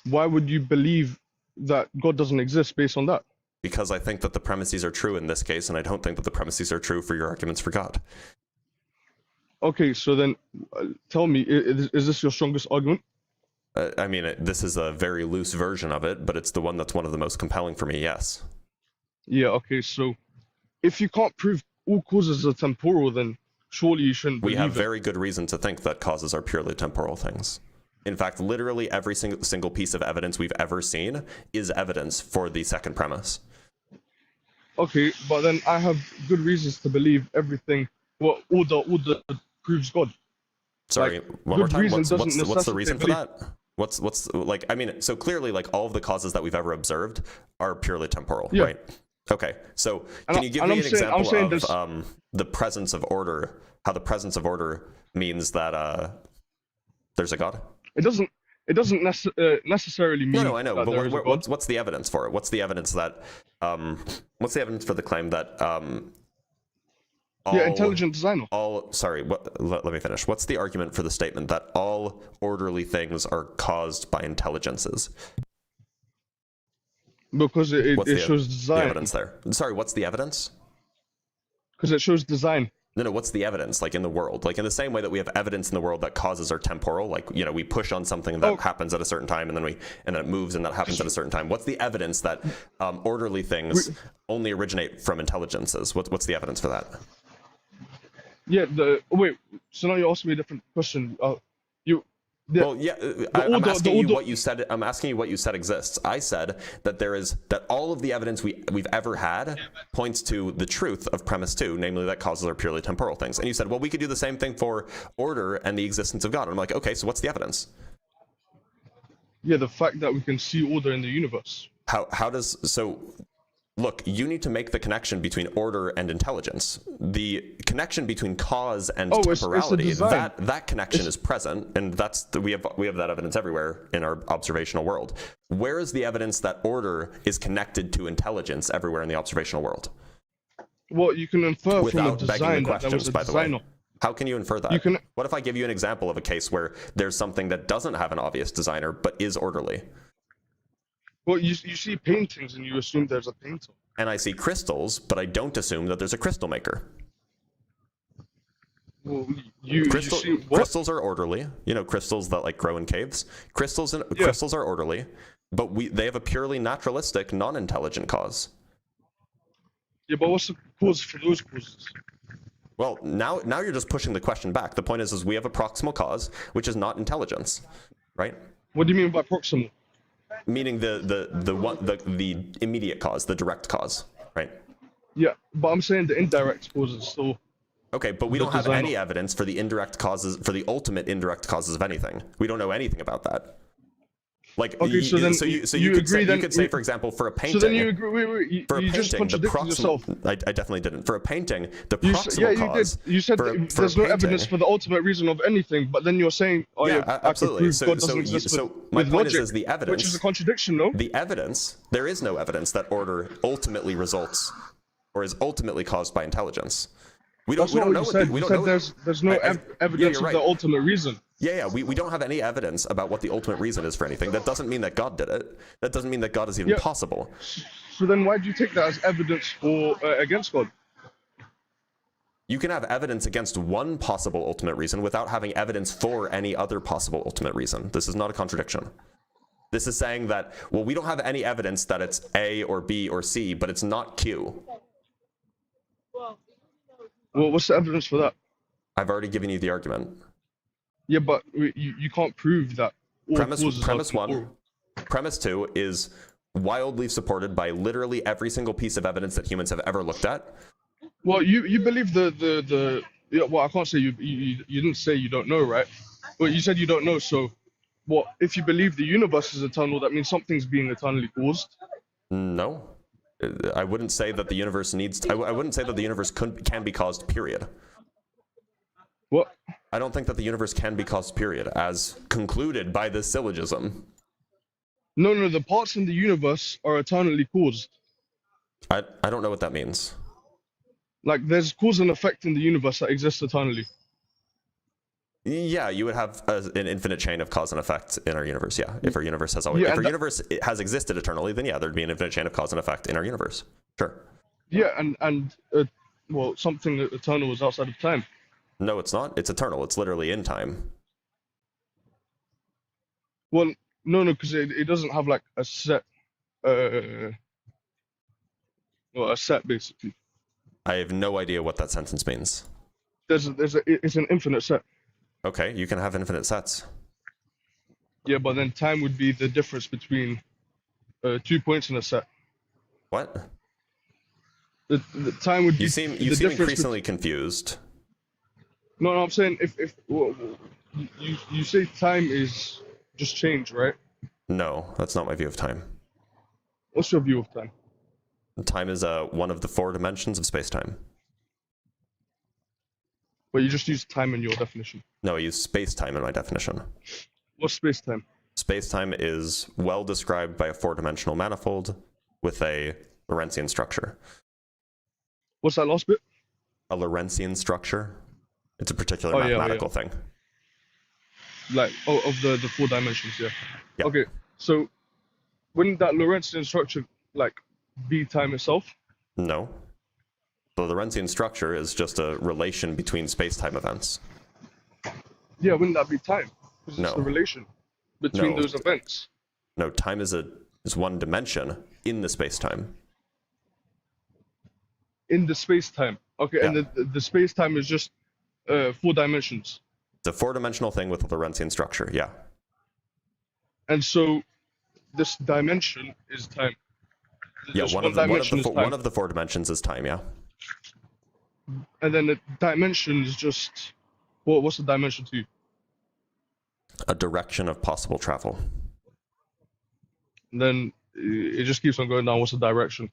why would you believe that God doesn't exist based on that? Because I think that the premises are true in this case, and I don't think that the premises are true for your arguments for God. Okay, so then tell me, is this your strongest argument? I mean, this is a very loose version of it, but it's the one that's one of the most compelling for me, yes. Yeah, okay, so if you can't prove all causes are temporal, then surely you shouldn't believe We have very good reason to think that causes are purely temporal things. In fact, literally every single piece of evidence we've ever seen is evidence for the second premise. Okay, but then I have good reasons to believe everything, well, all the proves God. Sorry, one more time. What's the reason for that? What's like? I mean, so clearly, like all of the causes that we've ever observed are purely temporal, right? Okay, so can you give me an example of the presence of order? How the presence of order means that there's a God? It doesn't necessarily mean. No, I know. But what's the evidence for it? What's the evidence that? What's the evidence for the claim that? Intelligent designer. Let me finish. What's the argument for the statement that all orderly things are caused by intelligences? Because it shows design. The evidence there. Sorry, what's the evidence? Because it shows design. No, what's the evidence, like in the world? Like in the same way that we have evidence in the world that causes are temporal, like, you know, we push on something that happens at a certain time and then it moves and that happens at a certain time. What's the evidence that orderly things only originate from intelligences? What's the evidence for that? Yeah, wait, so now you're asking me a different question. I'm asking you what you said. I'm asking you what you said exists. I said that all of the evidence we've ever had points to the truth of premise 2, namely that causes are purely temporal things. And you said, well, we could do the same thing for order and the existence of God. And I'm like, okay, so what's the evidence? Yeah, the fact that we can see order in the universe. Look, you need to make the connection between order and intelligence. The connection between cause and temporality, that connection is present, and we have that evidence everywhere in our observational world. Where is the evidence that order is connected to intelligence everywhere in the observational world? Well, you can infer without from the begging design the questions, that there was a by the designer. way. How can you infer that? What if I give you an example of a case where there's something that doesn't have an obvious designer but is orderly? Well, you see paintings and you assume there's a painter. And I see crystals, but I don't assume that there's a crystal maker. Well, crystals are orderly. You know, crystals that like grow in caves. Crystals are orderly, but they have a purely naturalistic, non-intelligent cause. Yeah, but what's the cause for those causes? Well, now you're just pushing the question back. The point is we have a proximal cause, which is not intelligence, right? What do you mean by proximal? Meaning the immediate cause, the direct cause, right? Yeah, but I'm saying the indirect causes still. Okay, but we don't have any evidence for the indirect causes, for the ultimate indirect causes of anything. We don't know anything about that. Like, okay, you could say, for example, for a painting. So then you agree. You just contradicted yourself. I definitely didn't. For a painting, the proximal cause. You said there's no evidence for the ultimate reason of anything, but then you're saying, absolutely. God doesn't exist my point is the evidence, which is a contradiction, no? The evidence, there is no evidence that order ultimately results or is ultimately caused by intelligence. That's not what you said. You said there's no evidence of the ultimate reason. Yeah, we don't have any evidence about what the ultimate reason is for anything. That doesn't mean that God did it. That doesn't mean that God is even possible. So then why do you take that as evidence for against God? You can have evidence against one possible ultimate reason without having evidence for any other possible ultimate reason. This is not a contradiction. This is saying that, well, we don't have any evidence that it's A or B or C, but it's not Q. Well, what's the evidence for that? I've already given you the argument. Yeah, but you can't prove that. Premise one. Premise two is wildly supported by literally every single piece of evidence that humans have ever looked at. Well, you believe well, I can't say you didn't say you don't know, right? Well, you said you don't know, so what if you believe the universe is eternal, that means something's being eternally caused? No. I wouldn't say that the universe I wouldn't say that the universe can be caused, period. What? I don't think that the universe can be caused, period, as concluded by this syllogism. No, the parts in the universe are eternally caused. I don't know what that means. Like, there's cause and effect in the universe that exists eternally. Yeah, you would have an infinite chain of cause and effect in our universe, yeah. If our universe has always, if our universe has existed eternally, then yeah, there'd be an infinite chain of cause and effect in our universe. Sure. Yeah, and well, something eternal is outside of time. No, it's not. It's eternal. It's literally in time. Well, no, because it doesn't have like a set, well, a set basically. I have no idea what that sentence means. It's an infinite set. Okay, you can have infinite sets. Yeah, but then time would be the difference between 2 points in a set. What? The time would be. You seem increasingly confused. No, I'm saying if well, you say time is just change, right? No, that's not my view of time. What's your view of time? Time is one of the 4 dimensions of space-time. But you just use time in your definition. No, I use space-time in my definition. What's space-time? Space-time is well described by a 4-dimensional manifold with a Lorentzian structure. What's that last bit? A Lorentzian structure. It's a particular mathematical thing. Like, of the 4 dimensions, yeah. Okay, so wouldn't that Lorentzian structure, like, be time itself? No. The Lorentzian structure is just a relation between space-time events. Yeah, wouldn't that be time? Because No. it's the relation between those events. No, time is one dimension in the space-time. In the space-time. Okay, and the space-time is just 4 dimensions. It's a 4-dimensional thing with a Lorentzian structure, yeah. And so this dimension is time. Yeah, one of the 4 dimensions is time, yeah. And then the dimension is just, what's the dimension to you? A direction of possible travel. And then it just keeps on going down. What's the direction?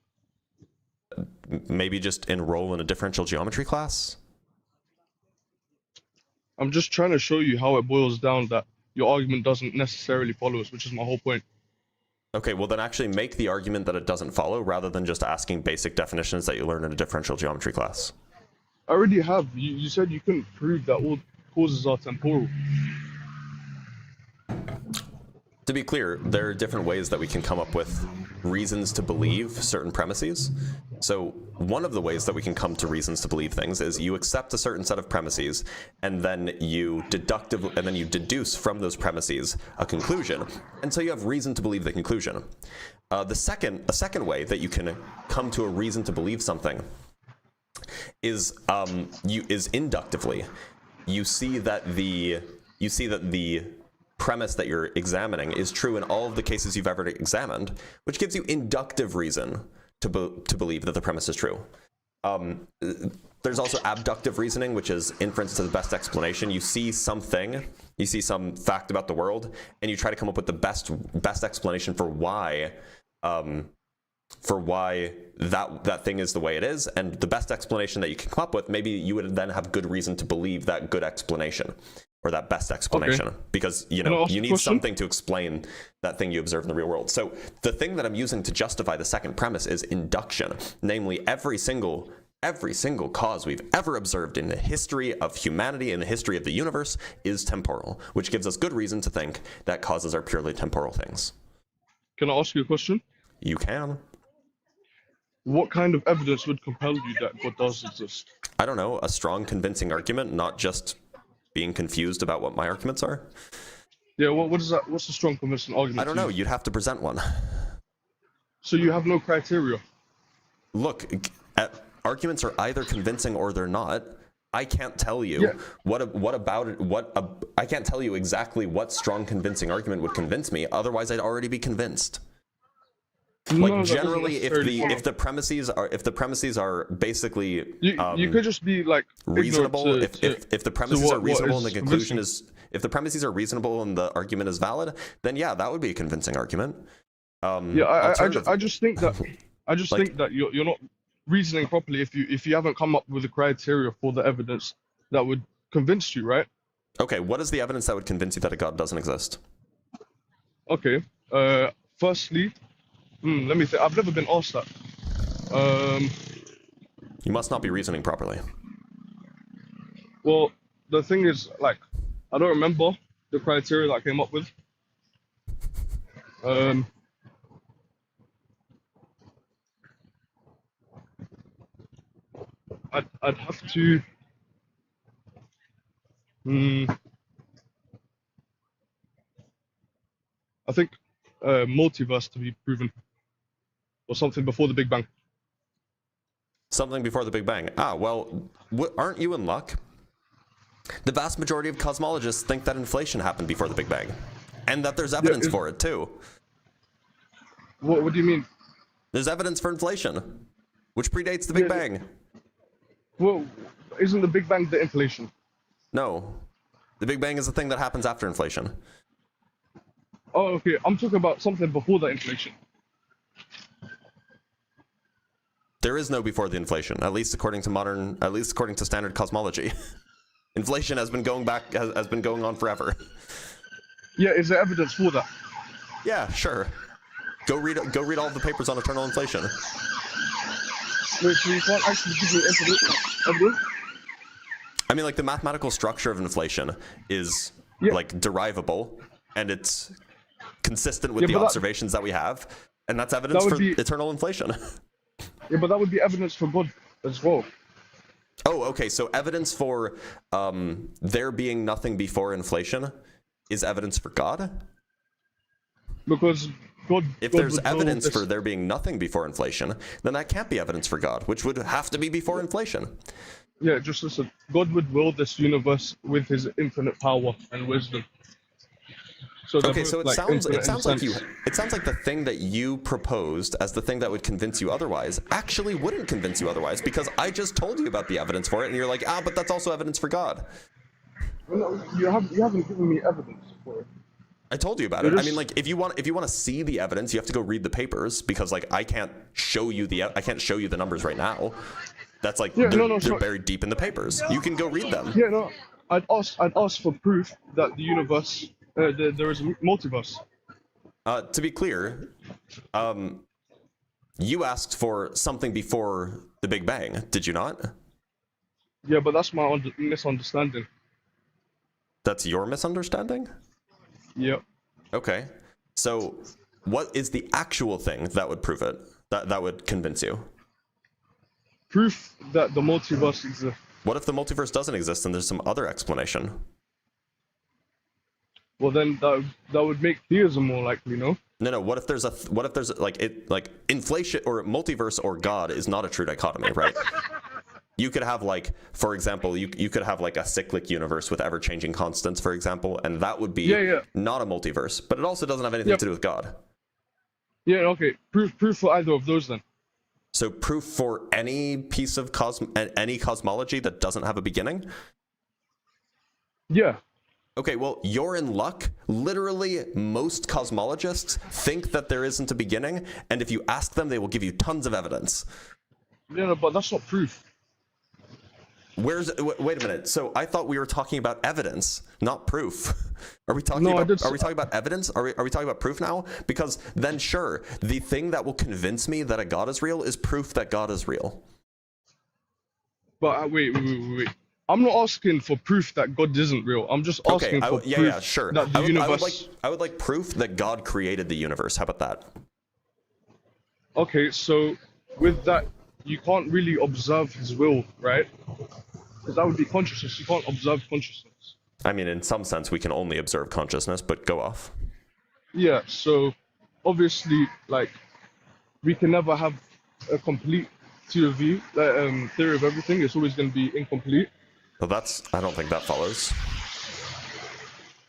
Maybe just enroll in a differential geometry class? I'm just trying to show you how it boils down that your argument doesn't necessarily follow us, which is my whole point. Okay, well then actually make the argument that it doesn't follow rather than just asking basic definitions that you learn in a differential geometry class. I already have. You said you couldn't prove that all causes are temporal. To be clear, there are different ways that we can come up with reasons to believe certain premises. So one of the ways that we can come to reasons to believe things is you accept a certain set of premises and then you deduce from those premises a conclusion. And so you have reason to believe the conclusion. A second way that you can come to a reason to believe something is inductively. You see that the premise that you're examining is true in all of the cases you've ever examined, which gives you inductive reason to believe that the premise is true. There's also abductive reasoning, which is inference to the best explanation. You see something, you see some fact about the world, and you try to come up with the best explanation for why that thing is the way it is, and the best explanation that you can come up with, maybe you would then have good reason to believe that good explanation. Or that best explanation, because you need something to explain that thing you observe in the real world. So the thing that I'm using to justify the second premise is induction, namely every single Every single cause we've ever observed in the history of humanity, in the history of the universe, is temporal, which gives us good reason to think that causes are purely temporal things. Can I ask you a question? You can. What kind of evidence would compel you that God does exist? I don't know, a strong, convincing argument, not just being confused about what my arguments are. Yeah, what is that? What's the strong, convincing argument? I don't know, you'd have to present one. So you have no criteria? Look, arguments are either convincing or they're not. I can't tell you I can't tell you exactly what strong, convincing argument would convince me, otherwise I'd already be convinced. Like generally, if the premises are basically you could just be like reasonable. If the premises are reasonable and the conclusion is, if the premises are reasonable and the argument is valid, then yeah, that would be a convincing argument. I just think that you're not reasoning properly if you haven't come up with a criteria for the evidence that would convince you, right? Okay, what is the evidence that would convince you that a God doesn't exist? Okay, firstly. Let me think. I've never been asked that. You must not be reasoning properly. Well, the thing is, like, I don't remember the criteria that I came up with. I'd have to. I think multiverse to be proven. Or something before the Big Bang. Something before the Big Bang. Ah, well, aren't you in luck? The vast majority of cosmologists think that inflation happened before the Big Bang. And that there's evidence for it, too. What do you mean? There's evidence for inflation, which predates the Big Bang. Well, isn't the Big Bang the inflation? No. The Big Bang is the thing that happens after inflation. Oh, okay. I'm talking about something before the inflation. There is no before the inflation, at least according to standard cosmology. Inflation has been going on forever. Yeah, is there evidence for that? Yeah, sure. Go read all of the papers on eternal inflation. Wait, so you can't actually give me evidence? I mean, like, the mathematical structure of inflation is like derivable, and it's consistent with the observations that we have, and that's evidence for eternal inflation. Yeah, but that would be evidence for God as well. Oh, okay. So evidence for there being nothing before inflation is evidence for God? Because God... If there's evidence for there being nothing before inflation, then that can't be evidence for God, which would have to be before inflation. Yeah, just listen. God would will this universe with his infinite power and wisdom. So okay, so it sounds like the thing that you proposed as the thing that would convince you otherwise actually wouldn't convince you otherwise, because I just told you about the evidence for it, and you're like, but that's also evidence for God. No, you haven't given me evidence for it. I told you about it. I mean, like, if you want to see the evidence, you have to go read the papers, because like I can't show you the numbers right now. That's like they're buried deep in the papers. You can go read them. Yeah, no, I'd ask for proof that the universe. There is a multiverse. To be clear, you asked for something before the Big Bang, did you not? Yeah, but that's my misunderstanding. That's your misunderstanding? Yep. Okay. So, what is the actual thing that would prove it? That would convince you? Proof that the multiverse exists. What if the multiverse doesn't exist and there's some other explanation? Well, then that would make theism more likely, no? No. What if there's inflation or multiverse or God is not a true dichotomy, right? You could have, like, for example, you could have like a cyclic universe with ever-changing constants, for example, and that would be not a multiverse, but it also doesn't have anything to do with God. Yeah. Okay. Proof for either of those then. So proof for any piece of any cosmology that doesn't have a beginning? Yeah. Okay, well, you're in luck. Literally, most cosmologists think that there isn't a beginning, and if you ask them, they will give you tons of evidence. Yeah, no, but that's not proof. Wait a minute. So I thought we were talking about evidence, not proof. Are we talking about evidence? Are we talking about proof now? Because then, sure, the thing that will convince me that a God is real is proof that God is real. But wait. I'm not asking for proof that God isn't real. I'm just asking for proof sure. that the universe... I would like proof that God created the universe. How about that? Okay, so with that, you can't really observe his will, right? Because that would be consciousness. You can't observe consciousness. I mean, in some sense, we can only observe consciousness, but go off. Yeah, so obviously, like, we can never have a complete theory of everything. It's always going to be incomplete. Well, I don't think that follows.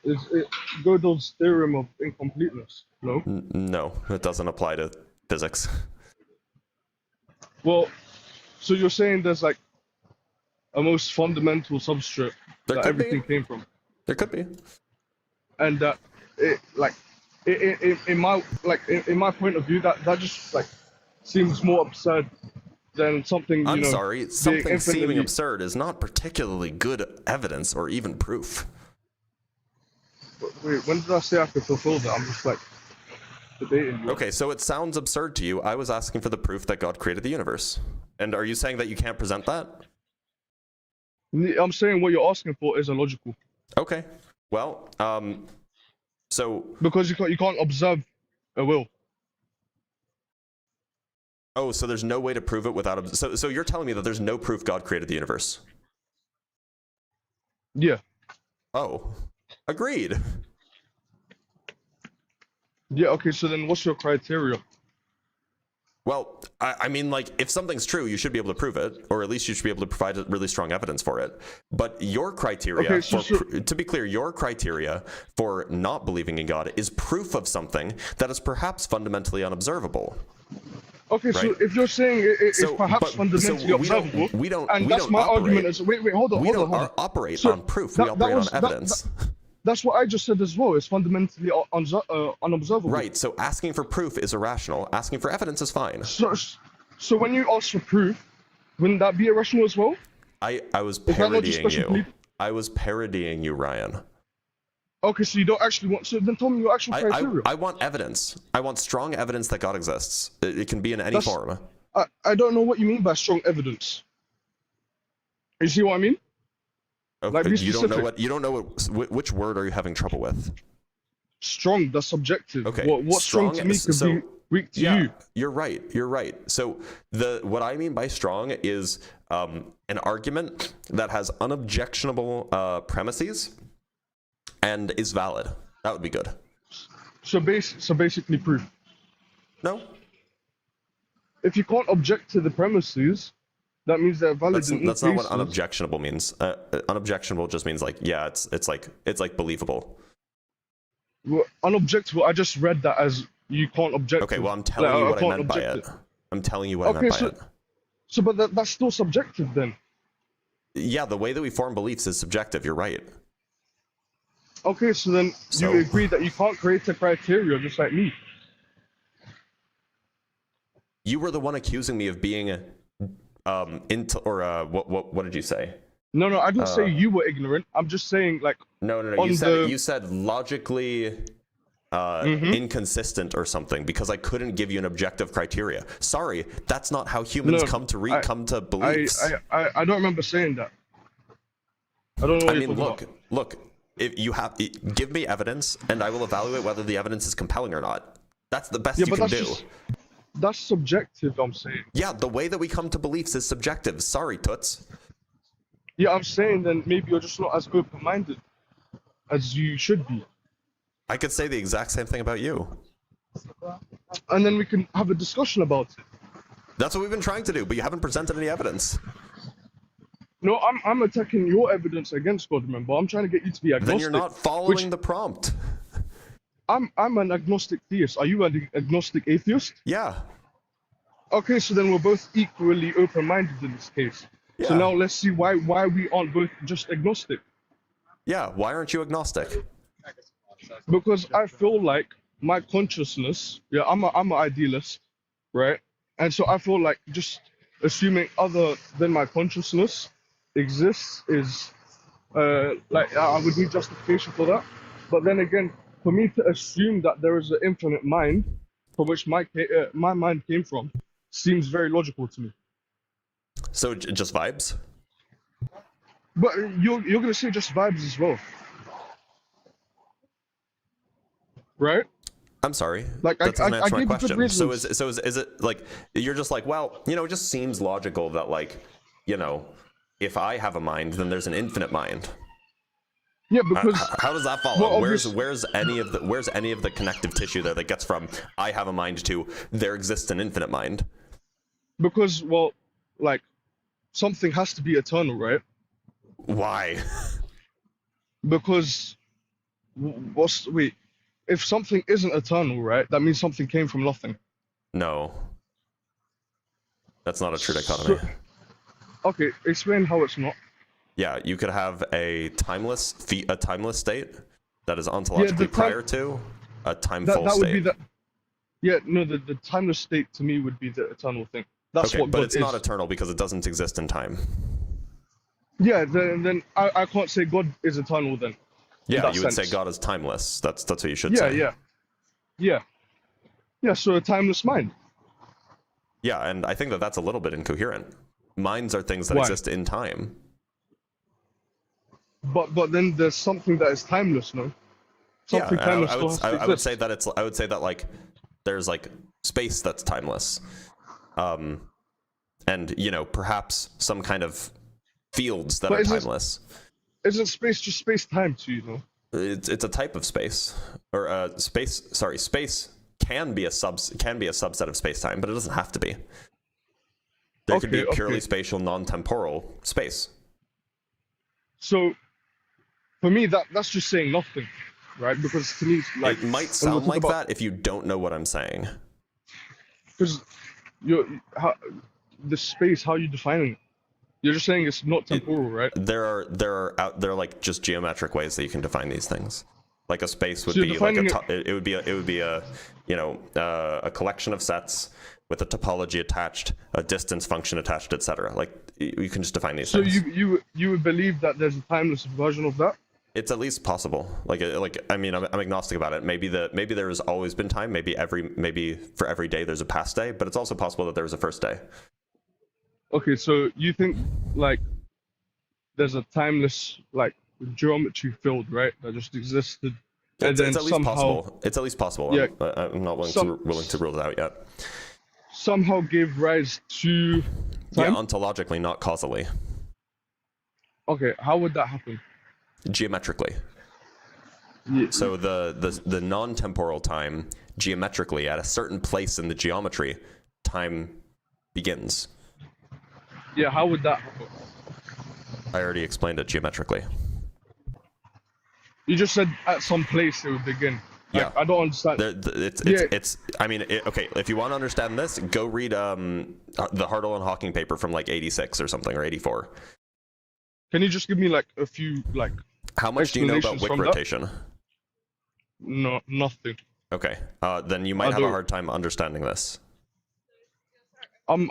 Is it Gödel's theorem of incompleteness? No? No, it doesn't apply to physics. Well, so you're saying there's like a most fundamental substrate that everything came from. There could be. And that in my point of view, that just like seems more absurd than something. I'm sorry, something seeming absurd is not particularly good evidence or even proof. Wait, when did I say I could fulfill that? I'm just like debating you. Okay, so it sounds absurd to you. I was asking for the proof that God created the universe. And are you saying that you can't present that? I'm saying what you're asking for is illogical. Okay. Well, so... Because you can't observe a will. Oh, so there's no way to prove it without... So you're telling me that there's no proof God created the universe? Yeah. Oh. Agreed. Yeah, okay, so then what's your criteria? Well, I mean, like, if something's true, you should be able to prove it, or at least you should be able to provide really strong evidence for it. But your criteria, to be clear, your criteria for not believing in God is proof of something that is perhaps fundamentally unobservable. Okay, right? So if you're saying it's perhaps fundamentally observable, we don't argument is, wait, hold on. We don't operate on proof, we operate on evidence. That's what I just said as well. It's fundamentally unobservable. Right. So asking for proof is irrational. Asking for evidence is fine. So when you ask for proof, wouldn't that be irrational as well? I was parodying you. I was parodying you, Ryan. Okay, so you don't actually want. So then tell me your actual criteria. I want evidence. I want strong evidence that God exists. It can be in any form. I don't know what you mean by strong evidence. You see what I mean? Okay, like, you don't know which word are you having trouble with? Strong, that's subjective. Okay. What's strong to me could be weak to you. You're right. So what I mean by strong is an argument that has unobjectionable premises and is valid. That would be good. So basically proof. No. If you can't object to the premises, that means they're valid. That's not what unobjectionable means. Unobjectionable just means like, yeah, it's like believable. Well, unobjectable, I just read that as you can't object. Okay, well, I'm telling you what I meant by it. I'm telling you what I meant by it. So, but that's still subjective then. Yeah, the way that we form beliefs is subjective. You're right. Okay, so then you agree that you can't create a criteria just like me. You were the one accusing me of being what did you say? No, I didn't say you were ignorant. I'm just saying like No. You said logically inconsistent or something because I couldn't give you an objective criteria. Sorry, that's not how humans come to beliefs. I don't remember saying that. I don't know. I mean, look. If you give me evidence, and I will evaluate whether the evidence is compelling or not. That's the best you can do. That's subjective, I'm saying. Yeah, the way that we come to beliefs is subjective. Sorry, Toots. Yeah, I'm saying then maybe you're just not as open-minded as you should be. I could say the exact same thing about you. And then we can have a discussion about it. That's what we've been trying to do, but you haven't presented any evidence. No, I'm attacking your evidence against God, remember? I'm trying to get you to be agnostic. Then you're not following the prompt. I'm an agnostic theist. Are you an agnostic atheist? Yeah. Okay, so then we're both equally open-minded in this case. Yeah. So now let's see why we aren't both just agnostic. Yeah, why aren't you agnostic? Because I feel like my consciousness, I'm an idealist, right? And so I feel like just assuming other than my consciousness exists is I would need justification for that. But then again, for me to assume that there is an infinite mind from which my mind came from seems very logical to me. So just vibes? But you're gonna say just vibes as well, right? I'm sorry. Like That doesn't I answer my gave you good question. reasons. So is it like you're just like, well, you know, it just seems logical that like, you know, if I have a mind, then there's an infinite mind. Yeah, because How does that follow? well, Where's any of the connective tissue there that gets from I have a mind to there exists an infinite mind? because well, like something has to be eternal, right? Why? Because wait, if something isn't eternal, right, that means something came from nothing. No. That's not a true dichotomy. Okay, explain how it's not. Yeah, you could have a timeless state that is ontologically prior to a timeful that state. would be the yeah, no, the timeless state to me would be the eternal thing. That's okay, what but God it's is. not eternal because it doesn't exist in time. Yeah, then I can't say God is eternal then. Yeah, you would sense. say God is timeless. That's what you should Yeah, say. yeah. So a timeless mind. Yeah, and I think that that's a little bit incoherent. Minds are things that Why? exist in time. But then there's something that is timeless, no? Something Yeah, timeless I still has to would exist. say that I would say that like there's like space that's timeless, and you know perhaps some kind of fields that But are is it- timeless. Isn't space just space-time to you, know? It's a type of space, or space. Sorry, space can be a subset of space-time, but it doesn't have to be. There could be purely spatial, non-temporal space. So, for me, that's just saying nothing, right? Because to me, like It might sound like that if you don't know what I'm saying. Because the space, how are you defining it? You're just saying it's not temporal, right? There are like just geometric ways that you can define these things. Like a space would So be like it would be a you know a collection of sets with a topology attached, a distance function attached, etc. Like you can just define these things. So you would believe that there's a timeless version of that? It's at least possible. Like I mean, I'm agnostic about it. Maybe there has always been time. Maybe for every day there's a past day, but it's also possible that there was a first day. Okay, so you think like there's a timeless like geometry field, right? That just existed, and It's then at least somehow possible. It's at least possible. Yeah. I'm not willing to rule it out yet. somehow gave rise to Yeah, time? ontologically, not causally. Okay, how would that happen? Geometrically. Yeah. So the non-temporal time, geometrically, at a certain place in the geometry, time begins. Yeah, how would that happen? I already explained it geometrically. You just said at some place it would begin. Like, Yeah. I don't understand. It's I mean, okay, if you want to understand this, go read the Hartle and Hawking paper from like 86 or something, or 84. Can you just give me like a few like How much do you know about explanations Wick from that? rotation? No, nothing. Okay, then you might have a hard time understanding this. I'm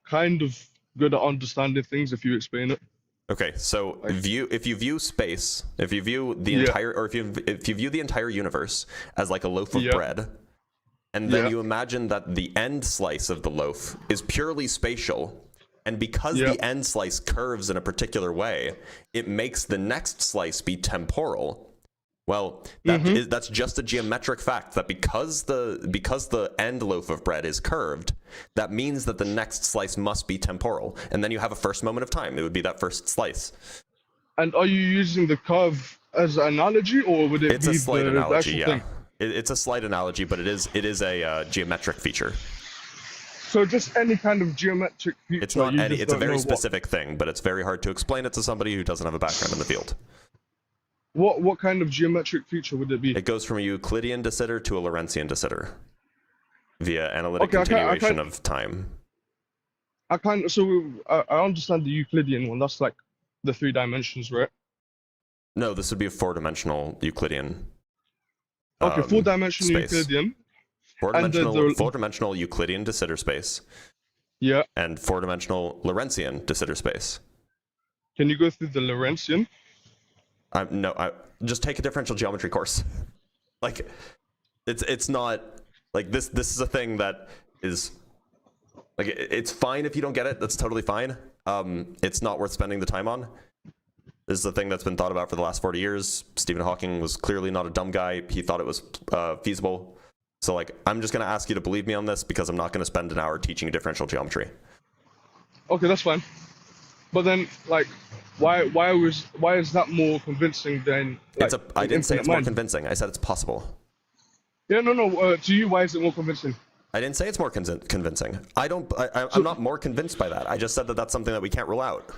kind of good at understanding things if you explain it. Okay, so if you view space, if you view the entire, or if you view the entire universe as like a loaf of bread, and then you imagine that the end slice of the loaf is purely spatial, and because the end slice curves in a particular way, it makes the next slice be temporal. Well, that's just a geometric fact that because the end loaf of bread is curved, that means that the next slice must be temporal, and then you have a first moment of time. It would be that first slice. And are you using the curve as an analogy, or would it It's be a slight the analogy, actual yeah. thing? It's a slight analogy, but it is a geometric feature. So just any kind of geometric feature. It's not any. It's a very specific. specific thing, but it's very hard to explain it to somebody who doesn't have a background in the field. What kind of geometric feature would it be? It goes from a Euclidean de Sitter to a Lorentzian de Sitter via analytic continuation of time. I understand the Euclidean one. That's like the 3 dimensions, right? No, this would be a 4-dimensional Euclidean. Okay, 4-dimensional space. Euclidean. 4-dimensional Euclidean de Sitter space. Yeah. And 4-dimensional Lorentzian de Sitter space. Can you go through the Lorentzian? No, just take a differential geometry course. Like, it's not like this. This is a thing that is like it's fine if you don't get it. That's totally fine. it's not worth spending the time on. This is the thing that's been thought about for the last 40 years. Stephen Hawking was clearly not a dumb guy. He thought it was feasible. So like, I'm just going to ask you to believe me on this because I'm not going to spend an hour teaching differential geometry. Okay, that's fine. But then, like, why is that more convincing than? Like, I didn't say it's more convincing. I said it's possible. Yeah, no. To you, why is it more convincing? I didn't say it's more convincing. I'm not more convinced by that. I just said that that's something that we can't rule out.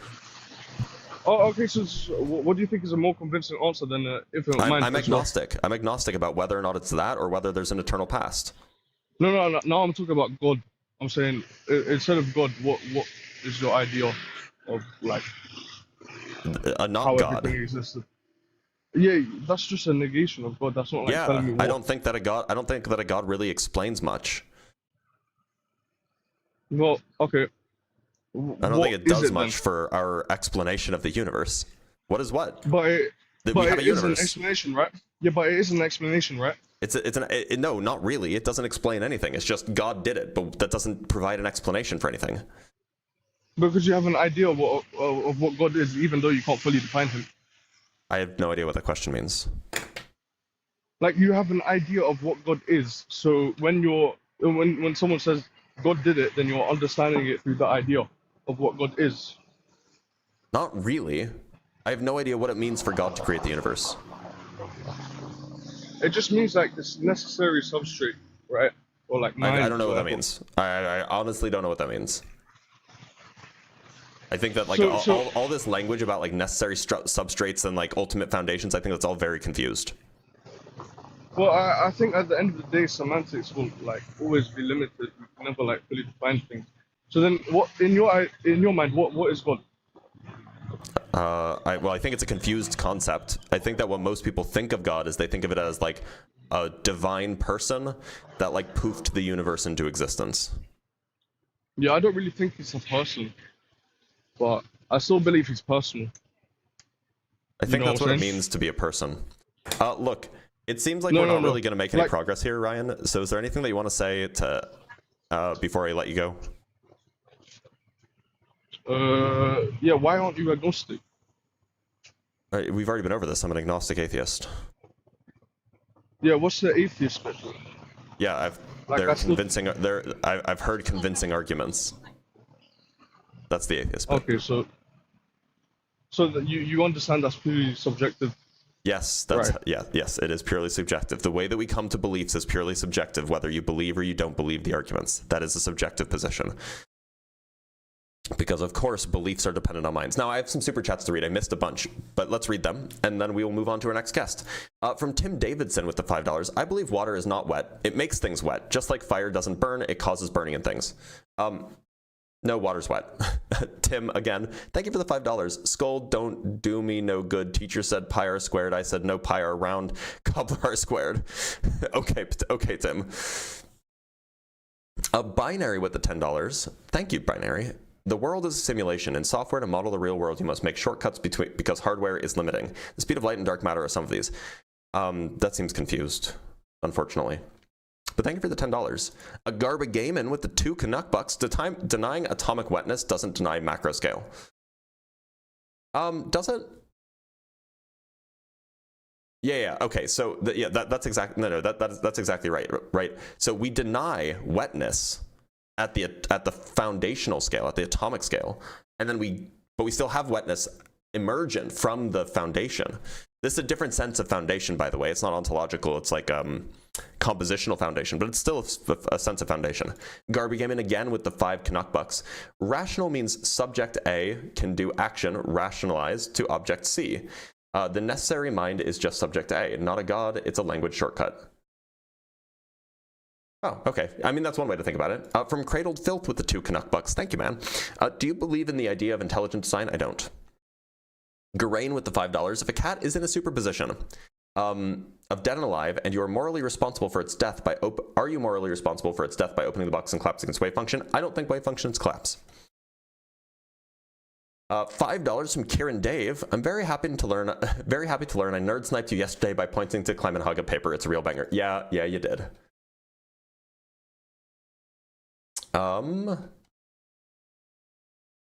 Oh, okay. So, what do you think is a more convincing answer than infinite mind? I'm agnostic. I'm agnostic about whether or not it's that or whether there's an eternal past. No. Now I'm talking about God. I'm saying instead of God, what is your idea of like not how God? everything existed? Yeah, that's just a negation of God. That's not like telling me what. I don't think that a God really explains much. Well, okay. I don't think it does much for our explanation of the universe. What is what? But it is an universe. explanation, right? Yeah, but it is an explanation, right? No, not really. It doesn't explain anything. It's just God did it, but that doesn't provide an explanation for anything. Because you have an idea of what God is, even though you can't fully define him. I have no idea what that question means. Like, you have an idea of what God is, so when someone says God did it, then you're understanding it through the idea of what God is. Not really. I have no idea what it means for God to create the universe. It just means like this necessary substrate, right? Or like mind. I don't know what that means. I honestly don't know what that means. I think that like all this language about like necessary substrates and like ultimate foundations, I think that's all very confused. Well, I think at the end of the day, semantics will like always be limited. You can never like fully define things. So then, what in your mind, what is God? I think it's a confused concept. I think that what most people think of God is they think of it as like a divine person that like poofed the universe into existence. Yeah, I don't really think he's a person, but I still believe he's personal. I think that's what it means to be a person. Look, it seems like we're not really going to make any progress here, Ryan. So is there anything that you want to say to before I let you go? Yeah, why aren't you agnostic? We've already been over this. I'm an agnostic atheist. Yeah, what's the atheist bit? Yeah, I've heard convincing arguments. That's the atheist bit. Okay, so you understand that's purely subjective. Yes, yes, it is purely subjective. The way that we come to beliefs is purely subjective, whether you believe or you don't believe the arguments. That is a subjective position. Because, of course, beliefs are dependent on minds. Now, I have some super chats to read. I missed a bunch, but let's read them, and then we will move on to our next guest. From Tim Davidson with the $5, I believe water is not wet. It makes things wet. Just like fire doesn't burn, it causes burning in things. No, water's wet. Tim, again, thank you for the $5. Skull, don't do me no good. Teacher said pi r squared. I said no pi r round, cobbler r squared. Okay, Tim. Binary with the $10. Thank you, Binary. The world is a simulation. In software to model the real world, you must make shortcuts because hardware is limiting. The speed of light and dark matter are some of these. That seems confused, unfortunately. But thank you for the $10. A Garba Gaiman with the 2 Canuck bucks. Denying atomic wetness doesn't deny macro scale. Does it? Yeah. Okay. So that's exactly that's exactly right. Right. So we deny wetness at the foundational scale, at the atomic scale, and then we still have wetness emergent from the foundation. This is a different sense of foundation, by the way. It's not ontological. It's like compositional foundation, but it's still a sense of foundation. Garby Gaiman again with the 5 Canuck bucks. Rational means subject A can do action rationalized to object C. The necessary mind is just subject A, not a god. It's a language shortcut. Oh, okay. I mean, that's one way to think about it. From Cradled Filth with the 2 Canuck bucks. Thank you, man. Do you believe in the idea of intelligent design? I don't. Garain with the $5. If a cat is in a superposition of dead and alive, and you are morally responsible for its death are you morally responsible for its death by opening the box and collapsing its wave function? I don't think wave functions collapse. $5 from Kieran Dave. I'm very happy to learn I nerd sniped you yesterday by pointing to Climb and Hug a paper. It's a real banger. Yeah, you did.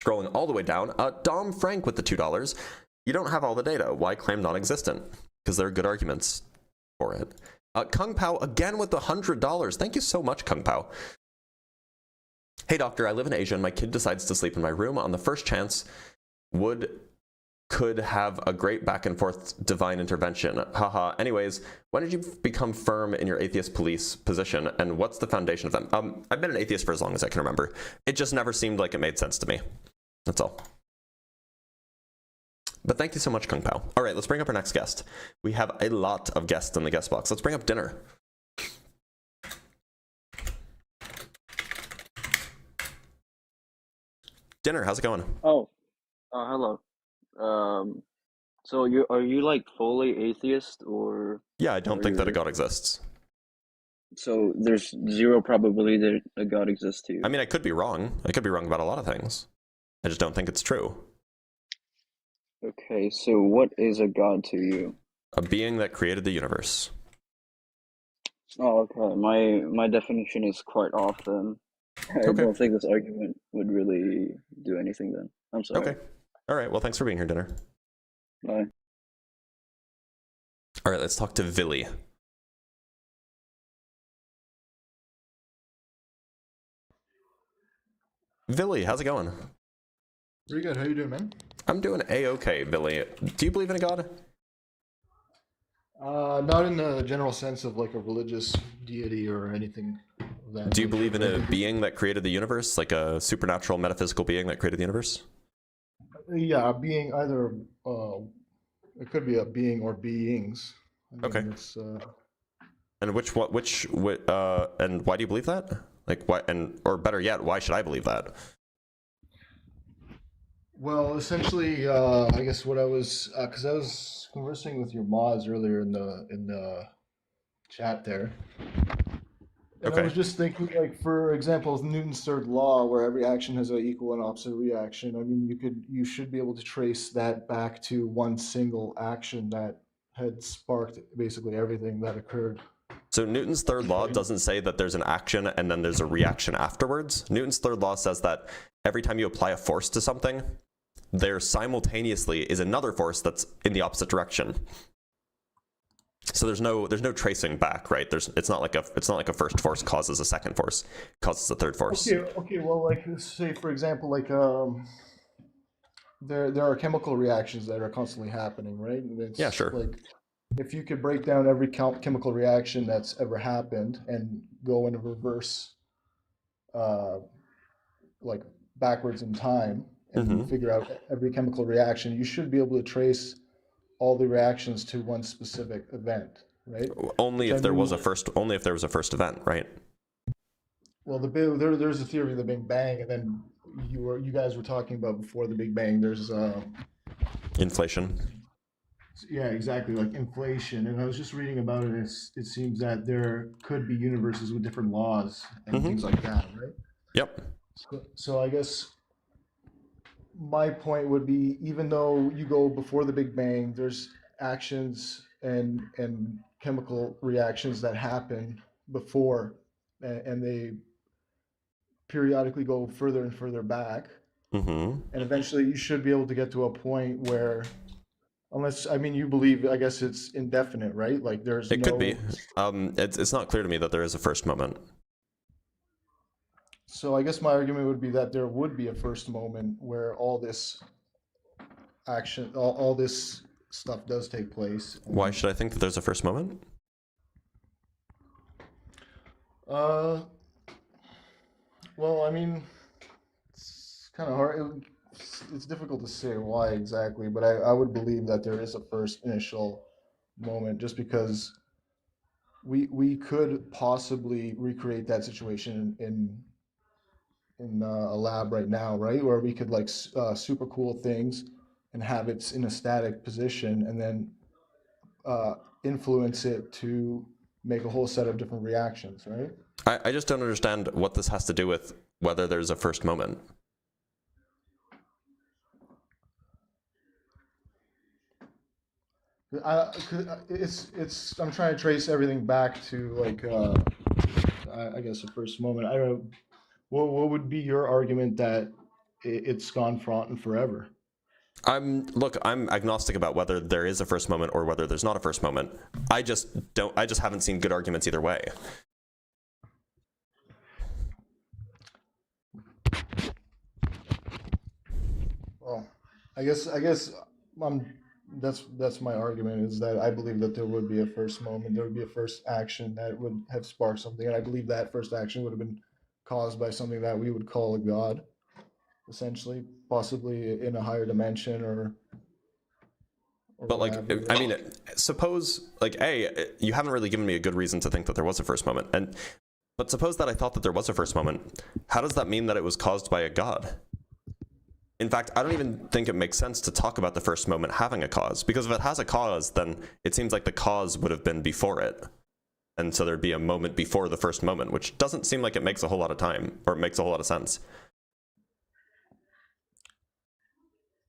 Scrolling all the way down, Dom Frank with the $2. You don't have all the data. Why claim non-existent? Because there are good arguments for it. Kung Pao again with the $100. Thank you so much, Kung Pao. Hey doctor, I live in Asia and my kid decides to sleep in my room on the first chance. Could have a great back and forth divine intervention. Haha. Anyways, when did you become firm in your atheist police position, and what's the foundation of them? I've been an atheist for as long as I can remember. It just never seemed like it made sense to me. That's all. But thank you so much, Kung Pao. All right, let's bring up our next guest. We have a lot of guests in the guest box. Let's bring up Dinner. Dinner, how's it going? Oh, hello. So are you like fully atheist, or Yeah, I don't think that a god exists. so there's zero probability that a god exists to you? I mean, I could be wrong. I could be wrong about a lot of things. I just don't think it's true. Okay, so what is a god to you? A being that created the universe. Oh, okay. My definition is quite off then. I Okay. don't think this argument would really do anything then. I'm sorry. Okay. All right, well, thanks for being here, Dinner. Bye. All right, let's talk to Villy. Villy, how's it going? Pretty good. How you doing, man? I'm doing A-okay, Villy. Do you believe in a god? Not in the general sense of like a religious deity or anything of that. Do you nature. believe in a being that created the universe, like a supernatural, metaphysical being that created the universe? Yeah, a being either. It could be a being or beings. I mean, Okay. It's, And and why do you believe that? Like, why? And or better yet, why should I believe that? well, essentially, I guess what I was, because I was conversing with your mods earlier in the chat there. And I Okay. was just thinking, like, for example, Newton's third law, where every action has an equal and opposite reaction. I mean, you should be able to trace that back to one single action that had sparked basically everything that occurred. So Newton's third law doesn't say that there's an action and then there's a reaction afterwards. Newton's third law says that every time you apply a force to something, there simultaneously is another force that's in the opposite direction. So there's no tracing back, right? It's not like a first force causes a second force, causes a third force. Okay. Well, like, say for example, like there are chemical reactions that are constantly happening, right? And it's Yeah, sure. Like, if you could break down every chemical reaction that's ever happened and go in a reverse, like backwards in time, and figure out every chemical reaction, you should be able to trace all the reactions to one specific event, right? Only if there was a first event, right? Well, there's a theory of the Big Bang, and then you guys were talking about before the Big Bang. There's Inflation. yeah, exactly, like inflation. And I was just reading about it. And it seems that there could be universes with different laws and things like that, right? Yep. So I guess my point would be, even though you go before the Big Bang, there's actions and chemical reactions that happen before, and they periodically go further and further back. And eventually you should be able to get to a point where, unless, I mean, you believe, I guess it's indefinite, right? Like there's It could be. It's not clear to me that there is a first moment. So I guess my argument would be that there would be a first moment where all this action, all this stuff does take place. Why should I think that there's a first moment? Well, I mean, it's kind of hard. It's difficult to say why exactly, but I would believe that there is a first initial moment, just because we could possibly recreate that situation in a lab right now, right? Where we could like super cool things and have it in a static position, and then influence it to make a whole set of different reactions, right? I just don't understand what this has to do with whether there's a first moment. I'm trying to trace everything back to like I guess a first moment. I don't know. What would be your argument that it's gone for and forever. I'm agnostic about whether there is a first moment or whether there's not a first moment. I just haven't seen good arguments either way. Well, I guess that's my argument, is that I believe that there would be a first moment, there would be a first action that would have sparked something, and I believe that first action would have been caused by something that we would call a god, essentially, possibly in a higher dimension or but like, I mean, suppose like you haven't really given me a good reason to think that there was a first moment, but suppose that I thought that there was a first moment. How does that mean that it was caused by a god? In fact, I don't even think it makes sense to talk about the first moment having a cause, because if it has a cause, then it seems like the cause would have been before it. And so there'd be a moment before the first moment, which doesn't seem like it makes a whole lot of time, or it makes a whole lot of sense.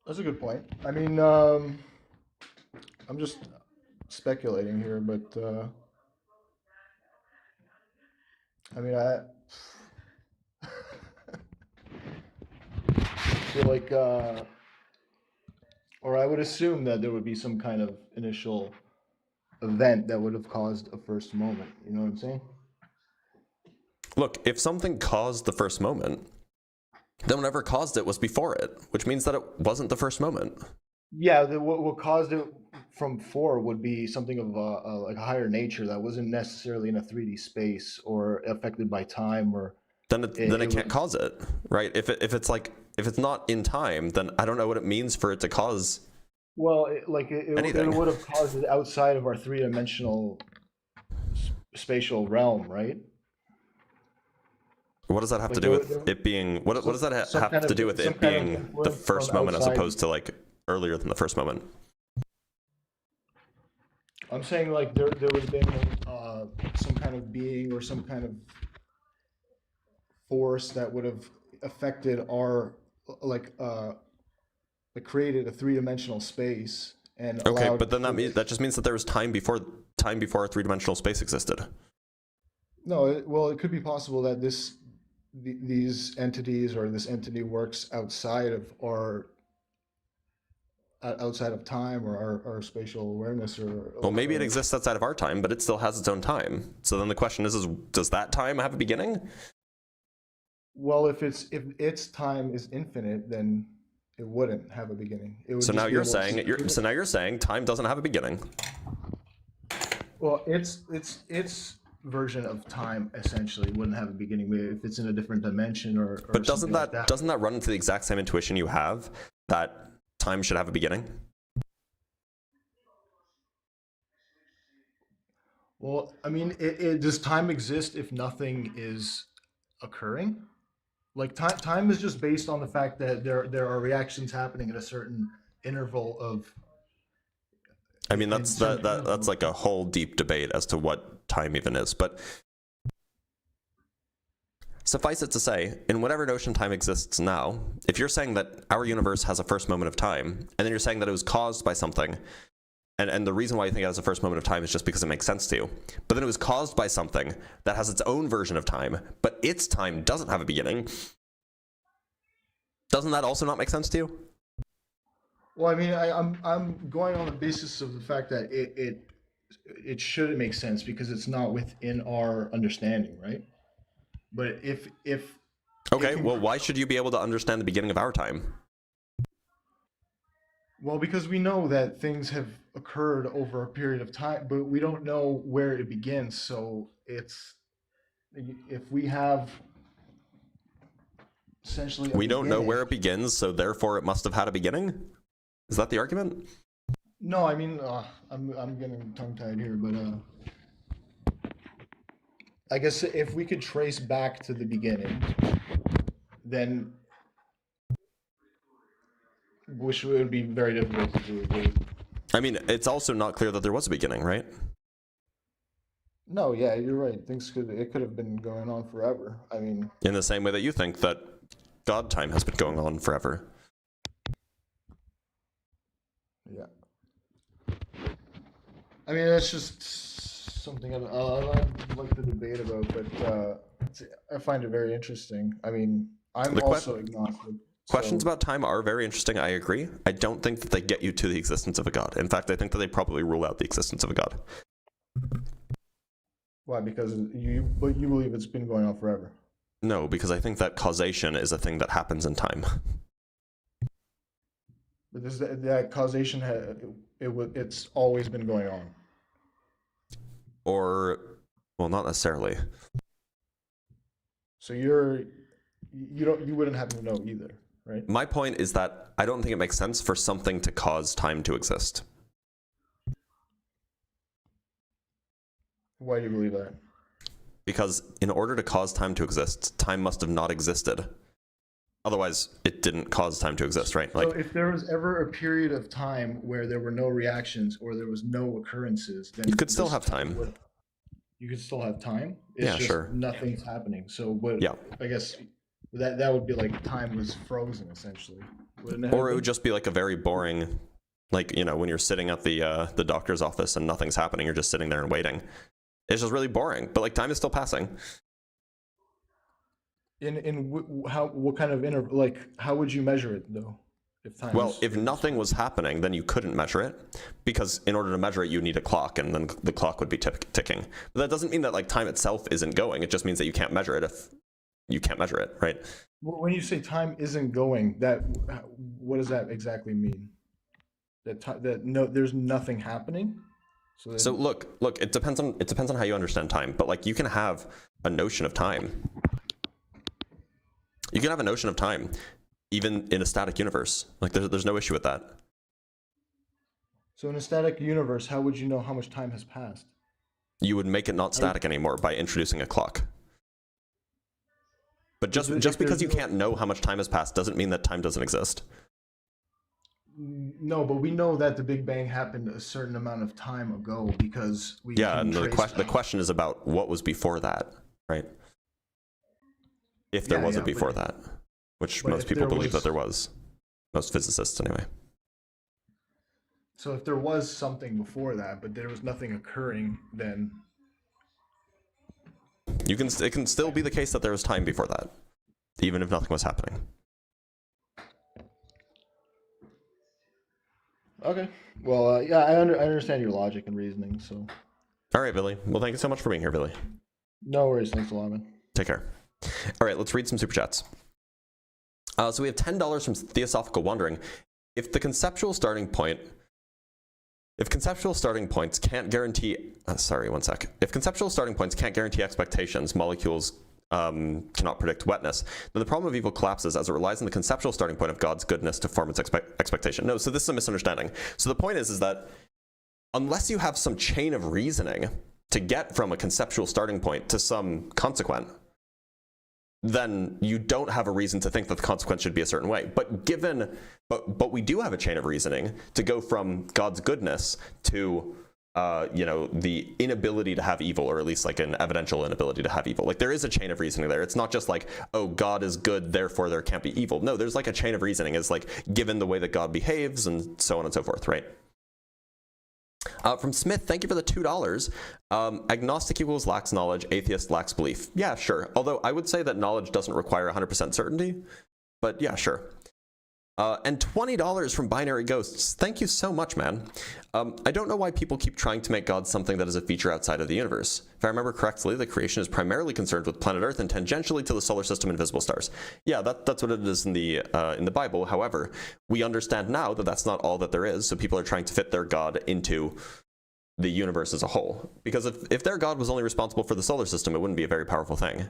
That's a good point. I mean, I'm just speculating here, but I mean, I feel like, or I would assume that there would be some kind of initial event that would have caused a first moment. You know what I'm saying? Look, if something caused the first moment, then whatever caused it was before it, which means that it wasn't the first moment. Yeah, what caused it from before would be something of like a higher nature that wasn't necessarily in a 3D space or affected by time, or then it can't cause it, right? If it's not in time, then I don't know what it means for it to cause. Well, it would have caused it outside of our three-dimensional spatial realm, right? What does that have to do with it being? What does that have to do with it being the first moment as opposed to like earlier than the first moment? I'm saying like there would have been some kind of being or some kind of force that would have affected our created a three-dimensional space and okay, but then that just means that there was time before a three-dimensional space existed. No, it could be possible that these entities or this entity works outside of time or our spatial awareness, well, maybe it exists outside of our time, but it still has its own time. So then the question is does that time have a beginning? Well, if its time is infinite, then it wouldn't have a beginning. It would so now you're saying time doesn't have a beginning. Well, its version of time essentially wouldn't have a beginning if it's in a different dimension or but doesn't that run into the exact same intuition you have that time should have a beginning? Well, I mean, does time exist if nothing is occurring? Like time is just based on the fact that there are reactions happening at a certain interval of. I mean, that's like a whole deep debate as to what time even is, but suffice it to say, in whatever notion time exists now, if you're saying that our universe has a first moment of time, and then you're saying that it was caused by something, and the reason why you think it has a first moment of time is just because it makes sense to you, but then it was caused by something that has its own version of time, but its time doesn't have a beginning, doesn't that also not make sense to you? Well, I mean, I'm going on the basis of the fact that it should make sense because it's not within our understanding, right? But if okay, well, why should you be able to understand the beginning of our time? Well, because we know that things have occurred over a period of time, but we don't know where it begins. So if we have essentially we don't know where it begins, so therefore it must have had a beginning. Is that the argument? No, I mean, I'm getting tongue-tied here, but I guess if we could trace back to the beginning, then which would be very difficult to do. I mean, it's also not clear that there was a beginning, right? No, yeah, you're right. It could have been going on forever. I mean, in the same way that you think that God time has been going on forever. Yeah. I mean, that's just something I'd like to debate about, but I find it very interesting. I mean, I'm also agnostic. Questions about time are very interesting. I agree. I don't think that they get you to the existence of a god. In fact, I think that they probably rule out the existence of a god. Why? Because you believe it's been going on forever. No, because I think that causation is a thing that happens in time. But that causation, it's always been going on. Or, well, not necessarily. So you wouldn't happen to know either, right? My point is that I don't think it makes sense for something to cause time to exist. Why do you believe that? Because in order to cause time to exist, time must have not existed. Otherwise, it didn't cause time to exist, right? So if there was ever a period of time where there were no reactions or there was no occurrences, then you could still have time. You could still have time? It's yeah, just sure. Nothing's happening. So what? Yeah. I guess that would be like time was frozen, essentially. Or it would just be like a very boring, like, you know, when you're sitting at the doctor's office and nothing's happening, you're just sitting there and waiting. It's just really boring, but like time is still passing. What kind of like how would you measure it though? If nothing was happening, then you couldn't measure it, because in order to measure it, you need a clock, and then the clock would be ticking. But that doesn't mean that like time itself isn't going. It just means that you can't measure it if you can't measure it, right? When you say time isn't going, what does that exactly mean? There's nothing happening. So look, it depends on how you understand time. But like you can have a notion of time. You can have a notion of time, even in a static universe. Like there's no issue with that. So in a static universe, how would you know how much time has passed? You would make it not static anymore by introducing a clock. But just because you can't know how much time has passed doesn't mean that time doesn't exist. No, but we know that the Big Bang happened a certain amount of time ago because we and the question is about what was before that, right? If there was a before that, which most people believe that there was. Most physicists, anyway. So if there was something before that, but there was nothing occurring, then it can still be the case that there was time before that, even if nothing was happening. Okay. Well, yeah, I understand your logic and reasoning. So. All right, Billy. Well, thank you so much for being here, Billy. No worries. Thanks a lot, man. Take care. All right, let's read some super chats. So we have $10 from Theosophical Wondering. If conceptual starting points can't guarantee, If conceptual starting points can't guarantee expectations, molecules cannot predict wetness, then the problem of evil collapses as it relies on the conceptual starting point of God's goodness to form its expectation. No, so this is a misunderstanding. So the point is that unless you have some chain of reasoning to get from a conceptual starting point to some consequent, then you don't have a reason to think that the consequence should be a certain way. But we do have a chain of reasoning to go from God's goodness to the inability to have evil, or at least like an evidential inability to have evil. Like there is a chain of reasoning there. It's not just like, oh, God is good, therefore there can't be evil. No, there's like a chain of reasoning. It's like given the way that God behaves and so on and so forth, right? From Smith, thank you for the $2. Agnostic equals lacks knowledge, atheist lacks belief. Yeah, sure. Although I would say that knowledge doesn't require 100% certainty, but yeah, sure. And $20 from Binary Ghosts. Thank you so much, man. I don't know why people keep trying to make God something that is a feature outside of the universe. If I remember correctly, the creation is primarily concerned with planet Earth and tangentially to the solar system and visible stars. Yeah, that's what it is in the Bible. However, we understand now that that's not all that there is, so people are trying to fit their God into the universe as a whole. Because if their God was only responsible for the solar system, it wouldn't be a very powerful thing.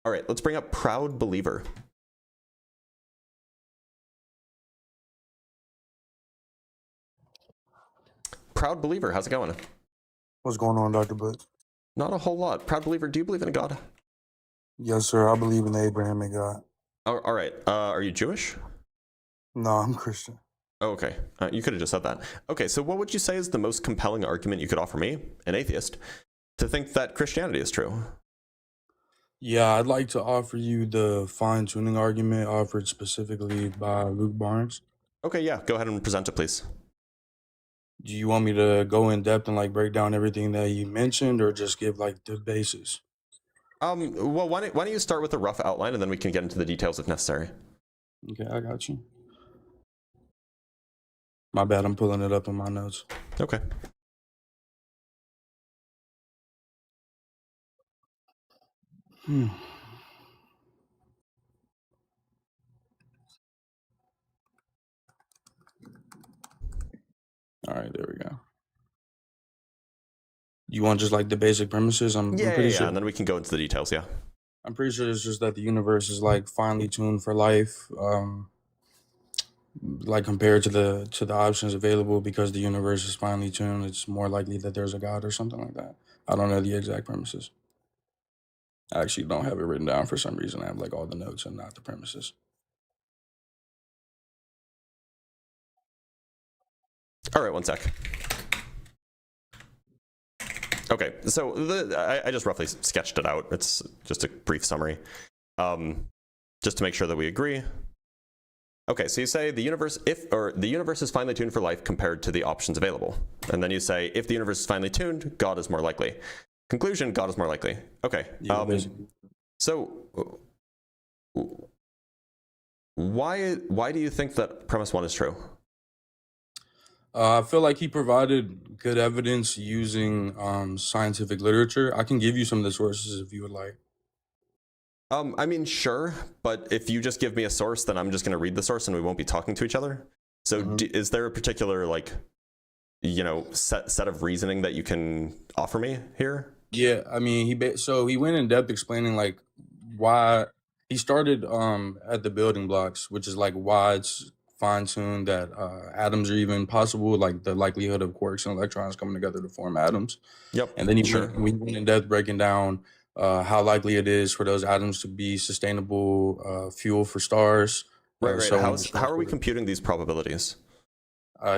All right, let's bring up Proud Believer. Proud Believer, how's it going? What's going on, Dr. Blitz? Not a whole lot. Proud Believer, do you believe in a God? Yes, sir. I believe in the Abrahamic God. All right. Are you Jewish? No, I'm Christian. Oh, okay. You could have just said that. Okay, so what would you say is the most compelling argument you could offer me, an atheist, to think that Christianity is true? Yeah, I'd like to offer you the fine-tuning argument offered specifically by Luke Barnes. Okay, yeah. Go ahead and present it, please. Do you want me to go in depth and like break down everything that you mentioned, or just give like the basis? Well, why don't you start with a rough outline and then we can get into the details if necessary. Okay, I got you. My bad, I'm pulling it up in my notes. Okay. All right, there we go. You want just like the basic premises? I'm pretty sure. And then we can go into the details. Yeah. I'm pretty sure it's just that the universe is like finely tuned for life, like compared to the options available. Because the universe is finely tuned, it's more likely that there's a God or something like that. I don't know the exact premises. I actually don't have it written down for some reason. I have like all the notes and not the premises. All right, one sec. Okay, so I just roughly sketched it out. It's just a brief summary, just to make sure that we agree. Okay, so you say the universe is finely tuned for life compared to the options available, and then you say if the universe is finely tuned, God is more likely. Conclusion: God is more likely. Okay. Yeah, so why do you think that premise 1 is true? I feel like he provided good evidence using scientific literature. I can give you some of the sources if you would like. I mean, sure, but if you just give me a source, then I'm just going to read the source and we won't be talking to each other. So is there a particular, like, set of reasoning that you can offer me here? Yeah, I mean, he went in depth explaining like why he started at the building blocks, which is like why it's fine-tuned that atoms are even possible, like the likelihood of quarks and electrons coming together to form atoms. Yep. And then we went in depth breaking down how likely it is for those atoms to be sustainable fuel for stars. Right. How are we computing these probabilities?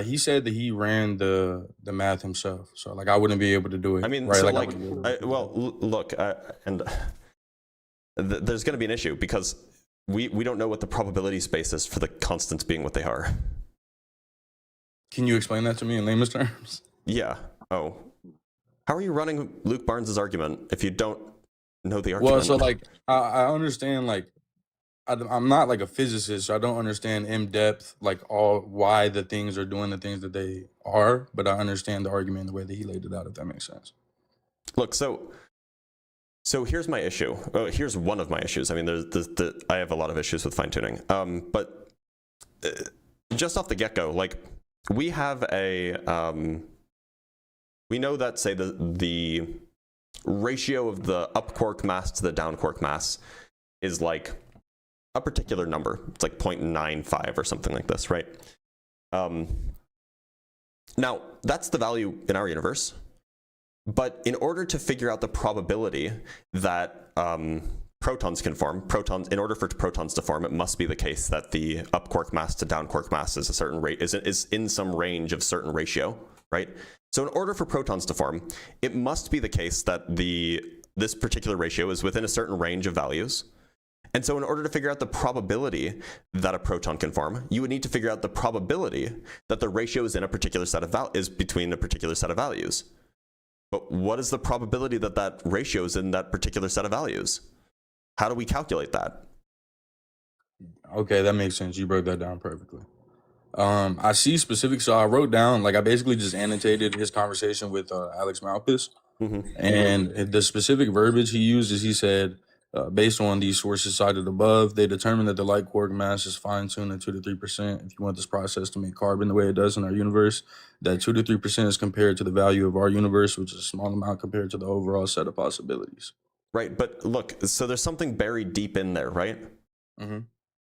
He said that he ran the math himself, so like I wouldn't be able to do it. I mean, right? so Look, and there's going to be an issue because we don't know what the probability space is for the constants being what they are. Can you explain that to me in layman's terms? Yeah. Oh, how are you running Luke Barnes's argument if you don't know the argument? Well, so like I understand like. I'm not like a physicist, so I don't understand in depth like why the things are doing the things that they are, but I understand the argument the way that he laid it out, if that makes sense. Look, so here's my issue. Here's one of my issues. I mean, I have a lot of issues with fine tuning. But just off the get go, like we have we know that say the ratio of the up quark mass to the down quark mass is like a particular number. It's like 0.95 or something like this, right? Now, that's the value in our universe. But in order to figure out the probability that protons can form, in order for protons to form, it must be the case that the up quark mass to down quark mass is a certain rate, is in some range of certain ratio, right? So in order for protons to form, it must be the case that this particular ratio is within a certain range of values. And so in order to figure out the probability that a proton can form, you would need to figure out the probability that the ratio is in a particular set of is between a particular set of values. But what is the probability that that ratio is in that particular set of values? How do we calculate that? Okay, that makes sense. You broke that down perfectly. I see specifics. So I wrote down, like I basically just annotated his conversation with Alex Malpass. And the specific verbiage he used is he said, based on these sources cited above, they determined that the light quark mass is fine-tuned at 2 to 3%. If you want this process to make carbon the way it does in our universe, that 2 to 3% is compared to the value of our universe, which is a small amount compared to the overall set of possibilities. Right, but look, so there's something buried deep in there, right?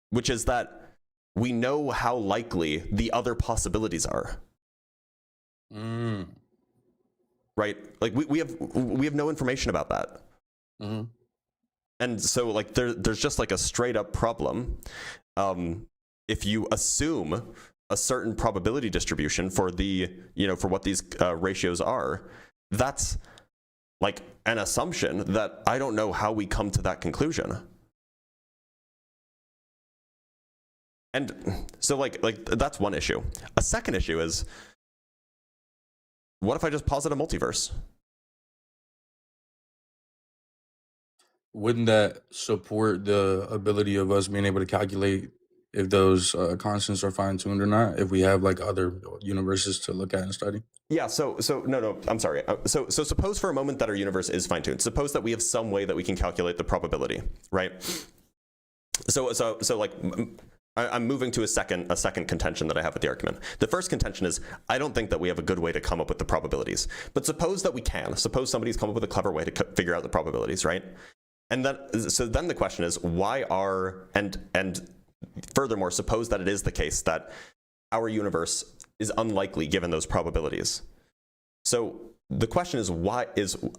Which is that we know how likely the other possibilities are. Right? Like we have no information about that. And so like there's just like a straight up problem. If you assume a certain probability distribution for for what these ratios are, that's like an assumption that I don't know how we come to that conclusion. And so like that's one issue. A second issue is, what if I just posit a multiverse? Wouldn't that support the ability of us being able to calculate if those constants are fine-tuned or not, if we have like other universes to look at and study. Yeah, so no, I'm sorry. So suppose for a moment that our universe is fine-tuned. Suppose that we have some way that we can calculate the probability, right? So like I'm moving to a second contention that I have with the argument. The first contention is I don't think that we have a good way to come up with the probabilities. But suppose that we can. Suppose somebody's come up with a clever way to figure out the probabilities, right? And then the question is why are and furthermore, suppose that it is the case that our universe is unlikely given those probabilities. So the question is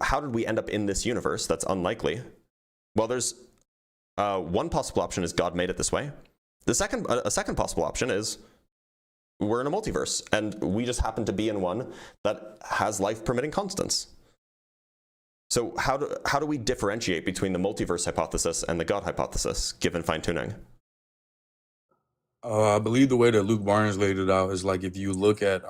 how did we end up in this universe that's unlikely? Well, there's one possible option is God made it this way. A second possible option is we're in a multiverse and we just happen to be in one that has life permitting constants. So how do we differentiate between the multiverse hypothesis and the God hypothesis given fine tuning? I believe the way that Luke Barnes laid it out is like if you look at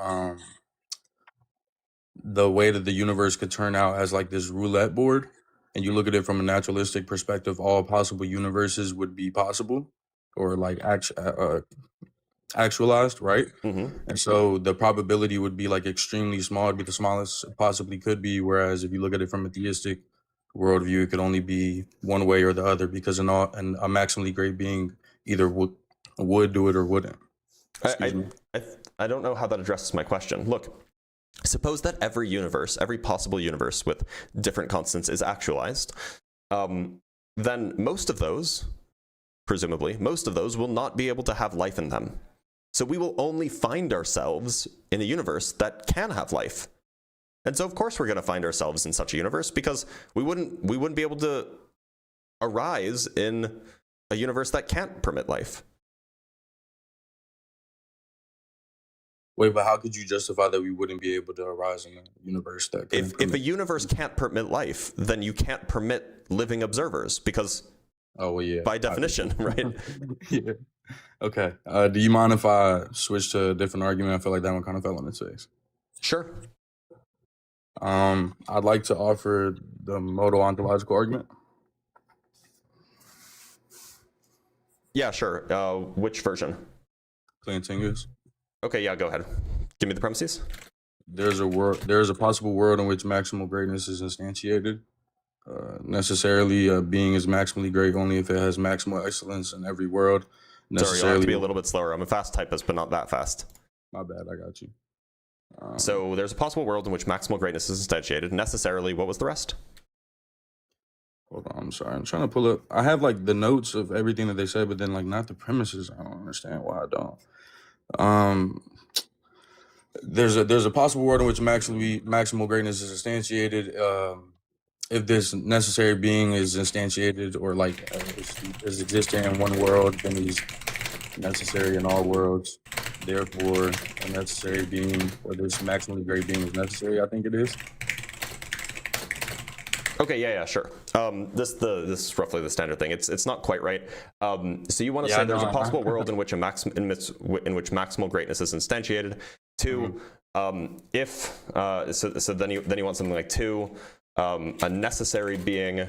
the way that the universe could turn out as like this roulette board, and you look at it from a naturalistic perspective, all possible universes would be possible or like actualized, right? Mm-hmm. And so the probability would be like extremely small. It'd be the smallest it possibly could be. Whereas if you look at it from a theistic worldview, it could only be one way or the other because a maximally great being either would do it or wouldn't. I don't know how that addresses my question. Look, suppose that every possible universe with different constants is actualized. Then presumably, most of those will not be able to have life in them. So we will only find ourselves in a universe that can have life. And so of course we're going to find ourselves in such a universe because we wouldn't be able to arise in a universe that can't permit life. Wait, but how could you justify that we wouldn't be able to arise in a universe that if a universe can't permit life, then you can't permit living observers because by definition, right? Yeah. Okay. Do you mind if I switch to a different argument? I feel like that one kind of fell on its face. Sure. I'd like to offer the modal ontological argument. Yeah, sure. Which version? Plantinga's. Okay, yeah, go ahead. Give me the premises. There's a possible world in which maximal greatness is instantiated. Necessarily, a being is maximally great only if it has maximal excellence in every world. Sorry, you'll have to be a little bit slower. I'm a fast typist, but not that fast. My bad, I got you. So there's a possible world in which maximal greatness is instantiated. Necessarily, what was the rest? Hold on, I'm sorry. I'm trying to pull up. I have like the notes of everything that they said, but then like not the premises. I don't understand why I don't. There's a possible world in which maximal greatness is instantiated. If this necessary being is instantiated or like is existing in one world, then he's necessary in all worlds. Therefore, a necessary being or this maximally great being is necessary. I think it is. Okay, yeah, sure. This is roughly the standard thing. It's not quite right. So you want to say there's a possible world in which maximal greatness is instantiated. Two, so then you want something like two, a necessary being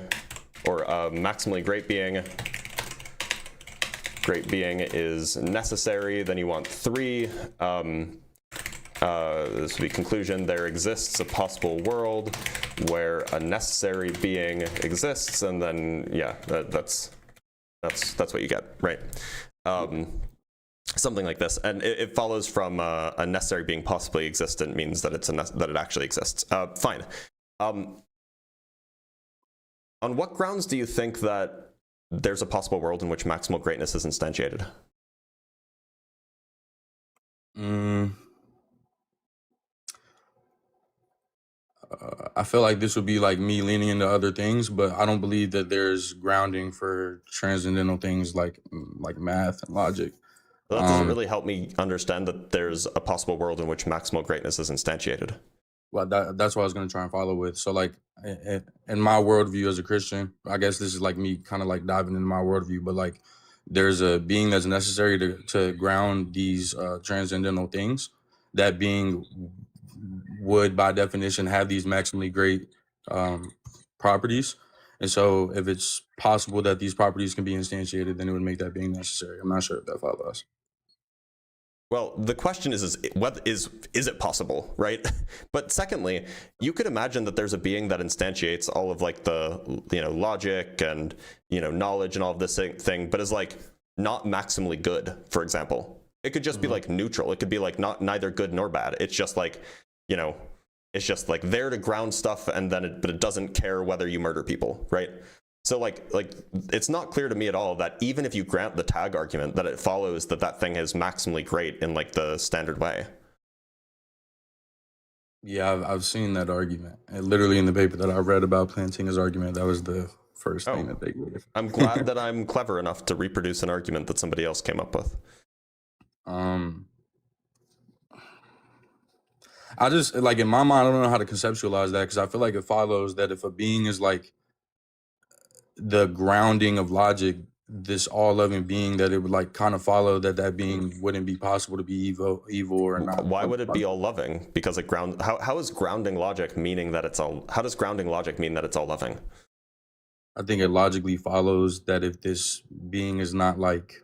or a maximally great being. Great being is necessary. Then you want three. This would be conclusion. There exists a possible world where a necessary being exists, and then that's what you get, right? Something like this, and it follows from a necessary being possibly existent means that that it actually exists. Fine. On what grounds do you think that there's a possible world in which maximal greatness is instantiated? I feel like this would be like me leaning into other things, but I don't believe that there's grounding for transcendental things like math and logic. Well, that doesn't really help me understand that there's a possible world in which maximal greatness is instantiated. Well, that's what I was going to try and follow with. So like in my worldview as a Christian, I guess this is like me kind of like diving into my worldview, but like there's a being that's necessary to ground these transcendental things. That being would by definition have these maximally great properties. And so if it's possible that these properties can be instantiated, then it would make that being necessary. I'm not sure if that follows. Well, the question is it possible, right? But secondly, you could imagine that there's a being that instantiates all of like the, logic and, knowledge and all of this thing, but is like not maximally good, for example. It could just be like neutral. It could be like neither good nor bad. It's just like, it's just like there to ground stuff, and then but it doesn't care whether you murder people, right? So like it's not clear to me at all that even if you grant the tag argument, that it follows that thing is maximally great in like the standard way. Yeah, I've seen that argument. And literally in the paper that I read about Plantinga's argument, that was the first thing that they gave. I'm glad that I'm clever enough to reproduce an argument that somebody else came up with. I just, like, in my mind, I don't know how to conceptualize that, because I feel like it follows that if a being is like the grounding of logic, this all-loving being, that it would like kind of follow that being wouldn't be possible to be evil or not. Why would it be all loving? Because it how is grounding logic meaning that it's all, how does grounding logic mean that it's all loving? I think it logically follows that if this being is not like,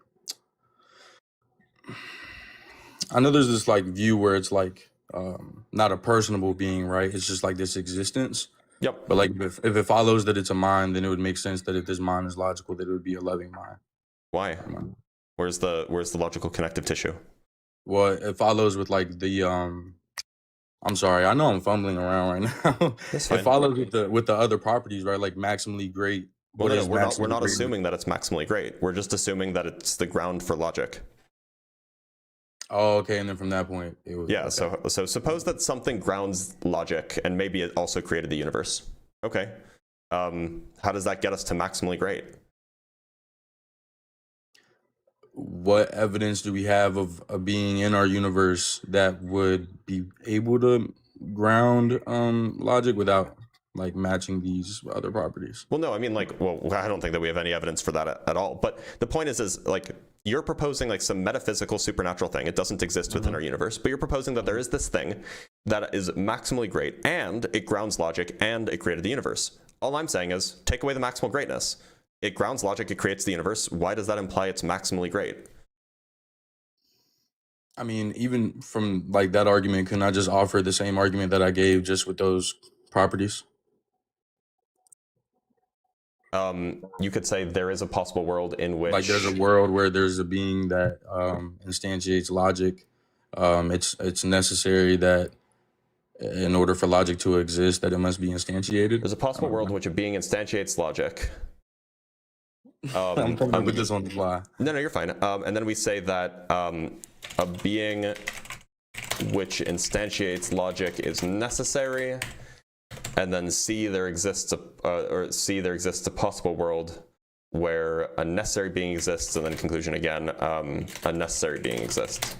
I know there's this like view where it's like not a personable being, right? It's just like this existence. Yep. But like if it follows that it's a mind, then it would make sense that if this mind is logical, that it would be a loving mind. Why? Where's the logical connective tissue? Well, it follows with like the I'm sorry, I know I'm fumbling around right now. That's fine. It follows with the other properties, right? Like maximally great. Well, we're not assuming that it's maximally great. We're just assuming that it's the ground for logic. Oh, okay. And then from that point, it was, yeah. Okay. So suppose that something grounds logic, and maybe it also created the universe. Okay. How does that get us to maximally great? What evidence do we have of a being in our universe that would be able to ground logic without like matching these other properties? Well, no, I mean, like, well, I don't think that we have any evidence for that at all. But the point is like, you're proposing like some metaphysical supernatural thing. It doesn't exist within our universe, but you're proposing that there is this thing that is maximally great, and it grounds logic, and it created the universe. All I'm saying is take away the maximal greatness. It grounds logic, it creates the universe. Why does that imply it's maximally great? I mean, even from like that argument, couldn't I just offer the same argument that I gave just with those properties? You could say there is a possible world in which, like, there's a world where there's a being that instantiates logic. It's necessary that in order for logic to exist, that it must be instantiated. There's a possible world in which a being instantiates logic. I'm coming up with this on the fly. No, you're fine. And then we say that a being which instantiates logic is necessary. And then C, there exists a possible world where a necessary being exists, and then conclusion again, a necessary being exists.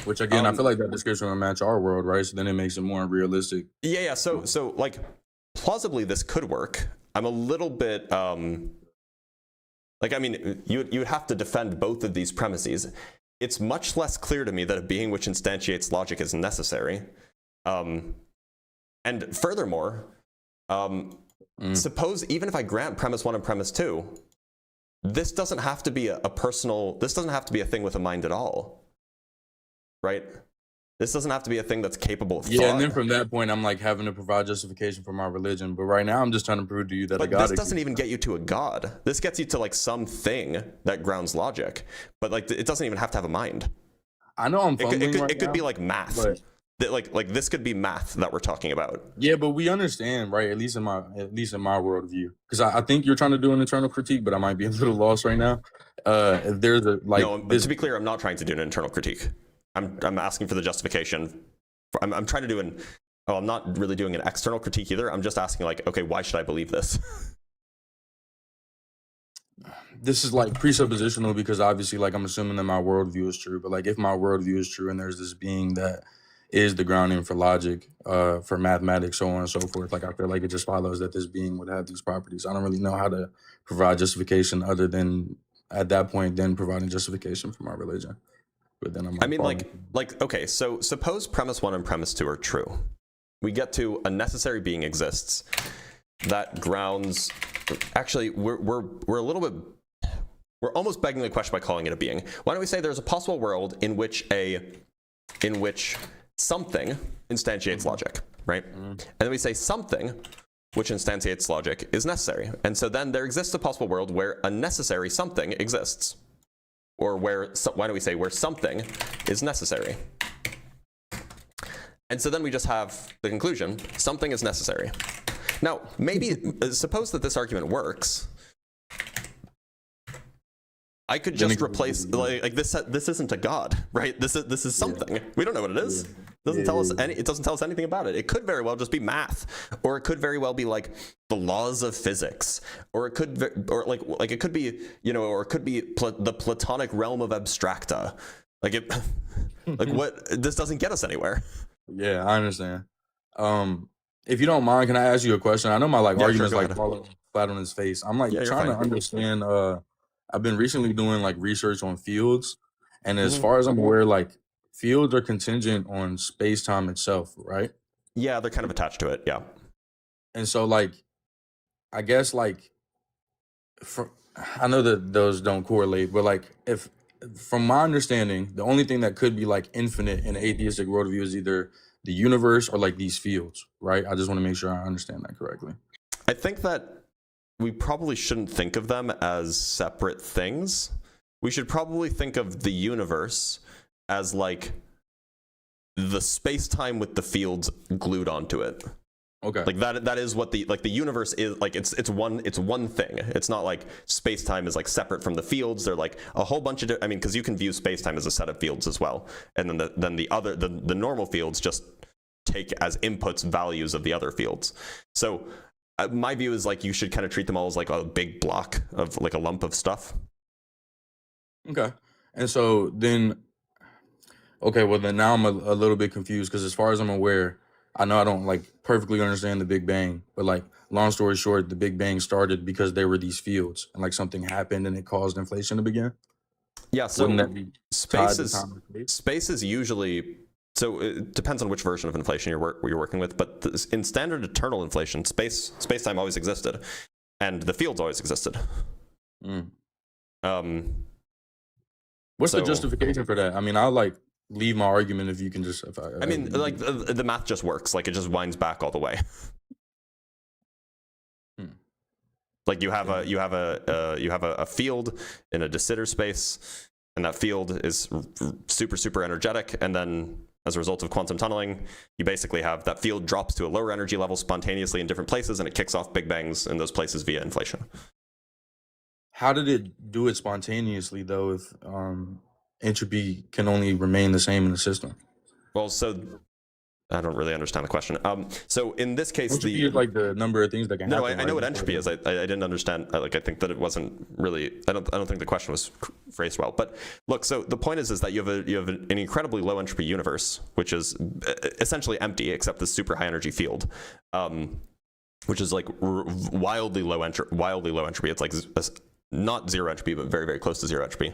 Which again, I feel like that description will match our world, right? So then it makes it more realistic. Yeah. So like, plausibly this could work. I'm a little bit like, I mean, you would have to defend both of these premises. It's much less clear to me that a being which instantiates logic is necessary. And furthermore, suppose even if I grant premise 1 and premise 2, this doesn't have to be this doesn't have to be a thing with a mind at all, right? This doesn't have to be a thing that's capable of thought. Yeah, and then from that point, I'm like having to provide justification for my religion. But right now, I'm just trying to prove to you that a God. But this doesn't even get you to a God. This gets you to like something that grounds logic. But like, it doesn't even have to have a mind. I know I'm fumbling It could be like math. But like this could be math that we're talking about. Yeah, but we understand, right? At least in my worldview, because I think you're trying to do an internal critique, but I might be a little lost right now. If there's a like, no, to be clear, I'm not trying to do an internal critique. I'm asking for the justification. I'm trying to do I'm not really doing an external critique either. I'm just asking like, okay, why should I believe this? This is like presuppositional, because obviously, like, I'm assuming that my worldview is true. But like, if my worldview is true and there's this being that is the grounding for logic, for mathematics, so on and so forth, like, I feel like it just follows that this being would have these properties. I don't really know how to provide justification other than at that point then providing justification for my religion. But then I'm like, okay, so suppose premise 1 and premise 2 are true. We get to a necessary being exists. that grounds, actually, we're a little bit, we're almost begging the question by calling it a being. Why don't we say there's a possible world in which something instantiates logic, right? And then we say something which instantiates logic is necessary. And so then there exists a possible world where a necessary something exists. Or where, why don't we say where something is necessary? And so then we just have the conclusion, something is necessary. Now, maybe, suppose that this argument works. I could just replace, like this isn't a god, right? This is something. We don't know what it is. It doesn't tell us it doesn't tell us anything about it. It could very well just be math, or it could very well be like the laws of physics, or it could, or like it could be, you know, or it could be the Platonic realm of abstracta. Like it, like what? This doesn't get us anywhere. Yeah, I understand. If you don't mind, can I ask you a question? I know my arguments sure, falling flat on his face. I'm trying to understand. I've been recently doing research on fields, and as far as I'm aware, fields are contingent on space-time itself, right? Yeah, they're kind of attached to it. Yeah. And so I guess I know that those don't correlate, but if from my understanding, the only thing that could be infinite in an atheistic worldview is either the universe or these fields, right? I just want to make sure I understand that correctly. I think that we probably shouldn't think of them as separate things. We should probably think of the universe as the space-time with the fields glued onto it. Okay. That is what the universe is. It's one thing. It's not like space-time is separate from the fields. They're a whole bunch of because you can view space-time as a set of fields as well. And then the normal fields just take as inputs values of the other fields. So my view is you should kind of treat them all as a big block of a lump of stuff. Okay. And so then, okay, well then now I'm a little bit confused because as far as I'm aware, I know I don't perfectly understand the Big Bang, but long story short, the Big Bang started because there were these fields and something happened and it caused inflation to begin. Yeah. So wouldn't that be space is usually, so it depends on which version of inflation you're working with, but in standard eternal inflation, space-time always existed, and the fields always existed. What's the justification for that? I mean, I'll leave my argument if you can just. The math just works. It just winds back all the way. You have a field in a de Sitter space, and that field is super energetic, and then as a result of quantum tunneling, you basically have that field drops to a lower energy level spontaneously in different places, and it kicks off big bangs in those places via inflation. How did it do it spontaneously, though, if entropy can only remain the same in the system? Well, so I don't really understand the question. So in this case, entropy is the number of things that can happen. No, I know what entropy is. I didn't understand. I think that it wasn't really. I don't think the question was phrased well. But look, so the point is that you have an incredibly low entropy universe, which is essentially empty except this super high energy field, which is wildly low entropy. It's not zero entropy, but very, very close to zero entropy.